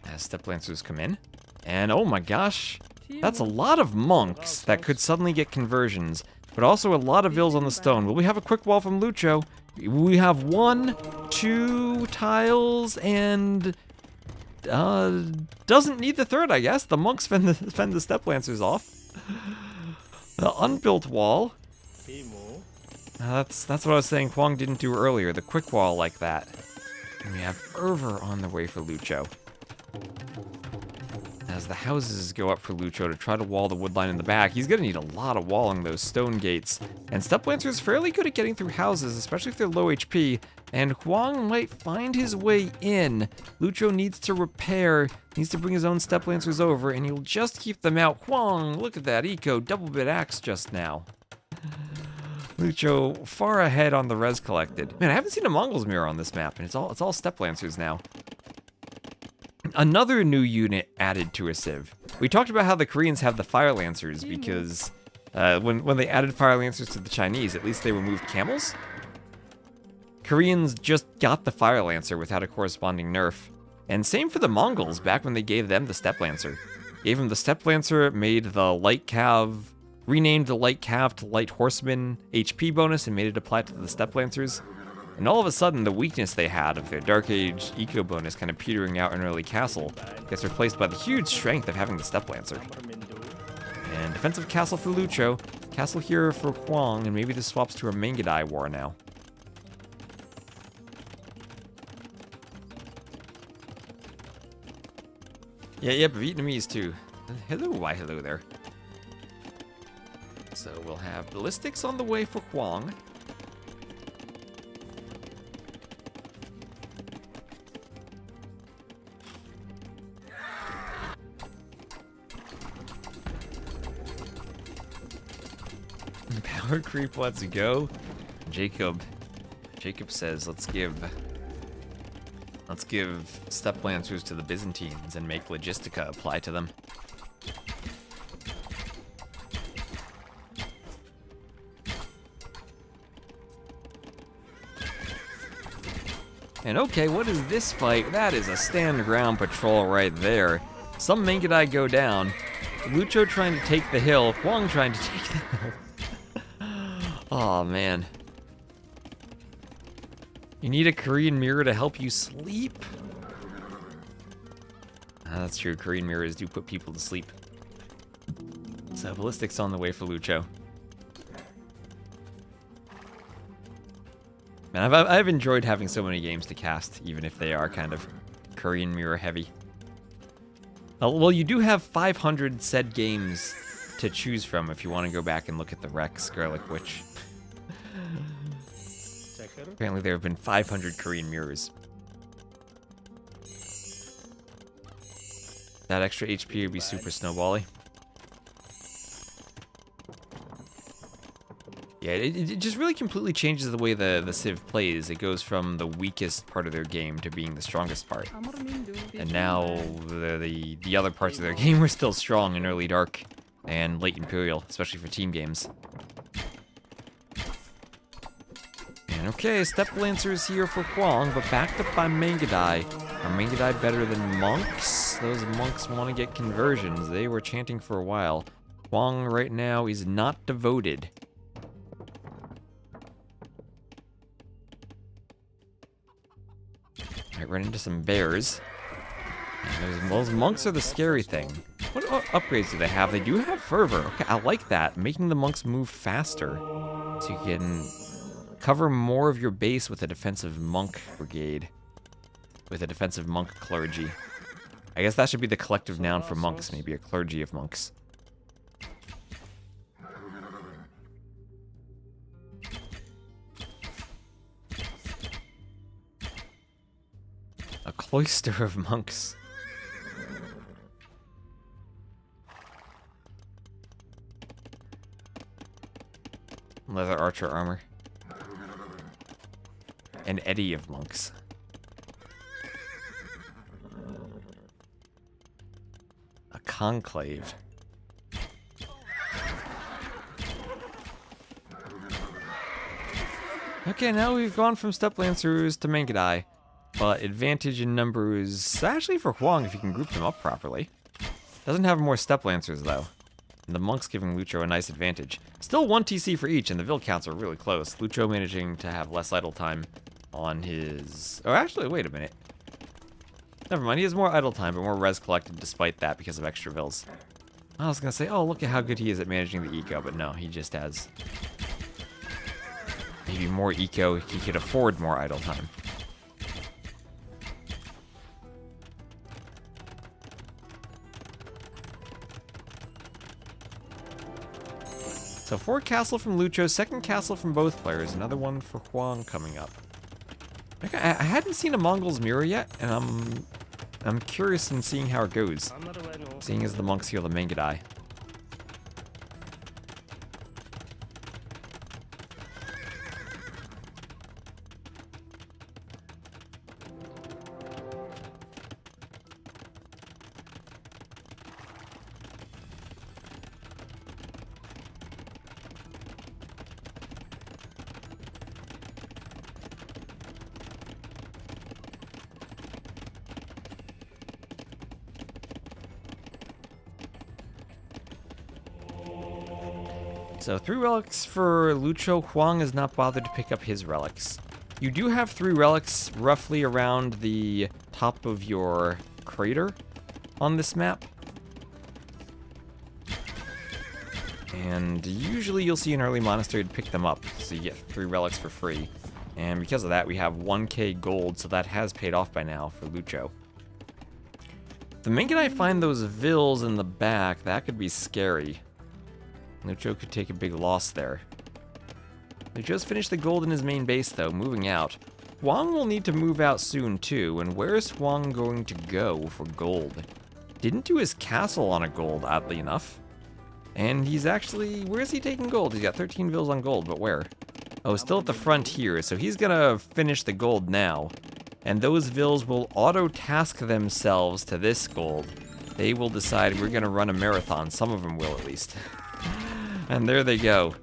As Step Lancers come in. And oh my gosh, that's a lot of monks that could suddenly get conversions. But also a lot of Vils on the stone. Will we have a quick wall from Lucho? We have 1, 2 tiles, and doesn't need the third, I guess. The monks fend the Step Lancers off. The unbuilt wall. That's what I was saying Huang didn't do earlier. The quick wall like that. And we have fervor on the way for Lucho. As the houses go up for Lucho to try to wall the woodline in the back, he's going to need a lot of walling those stone gates. And Step Lancer is fairly good at getting through houses, especially if they're low HP. And Huang might find his way in. Lucho needs to repair, needs to bring his own Step Lancers over, and he'll just keep them out. Huang, look at that eco, double bit axe just now. Lucho far ahead on the res collected. Man, I haven't seen a Mongols mirror on this map, and it's all Step Lancers now. Another new unit added to a civ. We talked about how the Koreans have the Fire Lancers because when they added Fire Lancers to the Chinese, at least they removed camels. Koreans just got the Fire Lancer without a corresponding nerf. And same for the Mongols back when they gave them the Steppe Lancer. Gave them the Steppe Lancer, made the Light Cav, renamed the Light Cav to Light Horseman HP bonus and made it apply to the Steppe Lancers. And all of a sudden, the weakness they had of their Dark Age eco bonus kind of petering out in early castle gets replaced by the huge strength of having the Steppe Lancer. And defensive castle for Lucho, castle here for Huang, and maybe this swaps to a Mangudai war now. Yep, Vietnamese too. Hello, why hello there. So we'll have ballistics on the way for Huang. Power creep, let's go. Jacob says, let's give Steppe Lancers to the Byzantines and make Logistica apply to them. And okay, what is this fight? That is a stand ground patrol right there. Some Mangudai go down. Lucho trying to take the hill. Huang trying to take the hill. Oh man. You need a Korean mirror to help you sleep? That's true, Korean mirrors do put people to sleep. So ballistics on the way for Lucho. Man, I've enjoyed having so many games to cast, even if they are kind of Korean mirror heavy. Well, you do have 500 said games to choose from if you want to go back and look at the Rex Garlic Witch. Apparently there have been 500 Korean mirrors. That extra HP would be super snowbally. Yeah, it just really completely changes the way the Civ plays. It goes from the weakest part of their game to being the strongest part. And now the other parts of their game are still strong in early Dark and late Imperial, especially for team games. And okay, Steppe Lancers here for Huang, but backed up by Mangudai. Are Mangudai better than monks? Those monks want to get conversions. They were chanting for a while. Huang right now is not devoted. Alright, run into some bears. And those monks are the scary thing. What upgrades do they have? They do have fervor. Okay, I like that. Making the monks move faster. So you can cover more of your base with a defensive monk brigade. With a defensive monk clergy. I guess that should be the collective noun for monks, maybe a clergy of monks. A cloister of monks. Leather archer armor. An eddy of monks. A conclave. Okay, now we've gone from Steppe Lancers to Mangudai. But advantage in numbers, actually for Huang if you can group them up properly. Doesn't have more Steppe Lancers though. And the monks giving Lucho a nice advantage. Still 1 TC for each, and the Vil counts are really close. Lucho managing to have less idle time on his... Oh, actually, wait a minute. Never mind, he has more idle time, but more res collected despite that because of extra Vils. I was gonna say, oh, look at how good he is at managing the eco, but no, he just has... maybe more eco, he could afford more idle time. So 4 castle from Lucho, 2nd castle from both players, another one for Huang coming up. Okay, I hadn't seen a Mongol's mirror yet, and I'm curious in seeing how it goes. Seeing as the monks heal the Mangudai. So 3 relics for Lucho. Huang has not bothered to pick up his relics. You do have 3 relics roughly around the top of your crater on this map. And usually you'll see an early monastery to pick them up, so you get 3 relics for free. And because of that, we have 1k gold, so that has paid off by now for Lucho. The minute I find those vills in the back, that could be scary. Lucho could take a big loss there. Lucho's finished the gold in his main base, though, moving out. Huang will need to move out soon, too, and where's Huang going to go for gold? Didn't do his castle on a gold, oddly enough. And he's actually... where's he taking gold? He's got 13 vills on gold, but where? Oh, still at the front here, so he's gonna finish the gold now. And those vills will auto-task themselves to this gold. They will decide we're gonna run a marathon. Some of them will, at least. And there they go.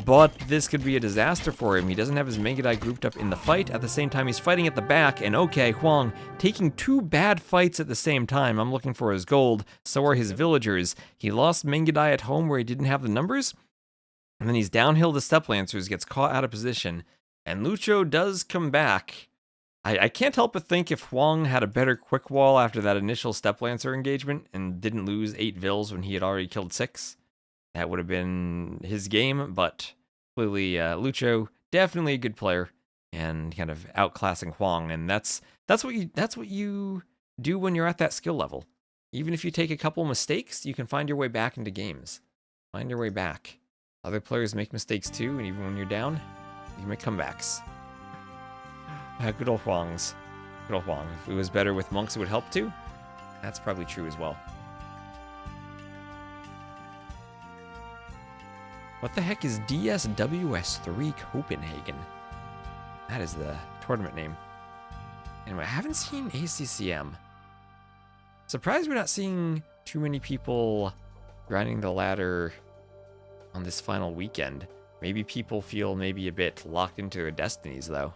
But this could be a disaster for him. He doesn't have his Megadai grouped up in the fight. At the same time, he's fighting at the back. And okay, Huang taking 2 bad fights at the same time. I'm looking for his gold. So are his villagers. He lost Megadai at home where he didn't have the numbers. And then he's downhill to Step Lancers, gets caught out of position. And Lucho does come back. I can't help but think if Huang had a better quick wall after that initial Step Lancer engagement and didn't lose 8 vills when he had already killed 6, that would have been his game. But clearly, Lucho, definitely a good player and kind of outclassing Huang. And that's what you do when you're at that skill level. Even if you take a couple mistakes, you can find your way back into games. Find your way back. Other players make mistakes too, and even when you're down, you make comebacks. Good old Huang's. Good old Huang. If it was better with monks, it would help too. That's probably true as well. What the heck is DSWS3 Copenhagen? That is the tournament name. Anyway, I haven't seen ACCM. Surprised we're not seeing too many people grinding the ladder on this final weekend. Maybe people feel maybe a bit locked into their destinies, though.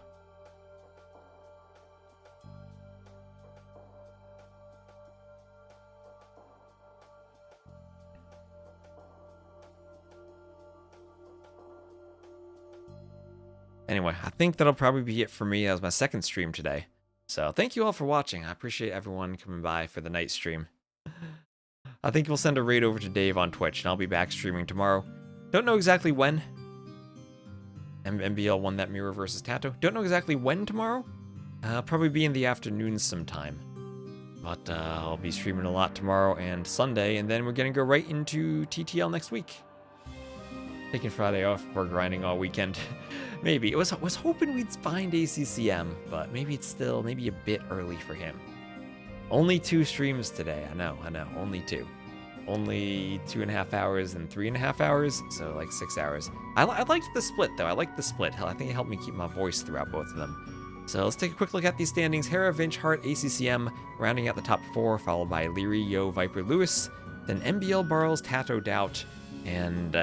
Anyway, I think that'll probably be it for me. That was my second stream today. So thank you all for watching. I appreciate everyone coming by for the night stream. I think we'll send a raid over to Dave on Twitch, and I'll be back streaming tomorrow. Don't know exactly when. MBL won that mirror versus Tatau. Don't know exactly when tomorrow. Probably be in the afternoon sometime. But I'll be streaming a lot tomorrow and Sunday, and then we're gonna go right into TTL next week. Taking Friday off for grinding all weekend. Maybe. I was hoping we'd find ACCM, but maybe it's still maybe a bit early for him. Only 2 streams today. I know. Only 2. Only 2.5 hours and 3.5 hours, so like 6 hours. I liked the split, though. I liked the split. I think it helped me keep my voice throughout both of them. So let's take a quick look at these standings. Hera, Vinch, Hart, ACCM, rounding out the top 4, followed by Leary, Yo, Viper, Lewis, then MBL, Barles, Tatau, Doubt, and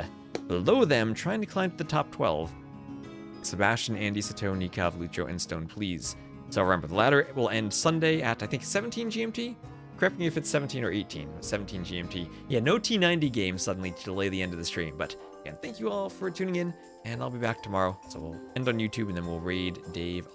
below them, trying to climb to the top 12, Sebastian, Andy, Sato, Nikov, Lucho, and Stone, please. So remember, the ladder will end Sunday at, I think, 17 GMT? Correct me if it's 17 or 18. 17 GMT. Yeah, no T90 game suddenly to delay the end of the stream. But again, thank you all for tuning in, and I'll be back tomorrow. So we'll end on YouTube, and then we'll raid Dave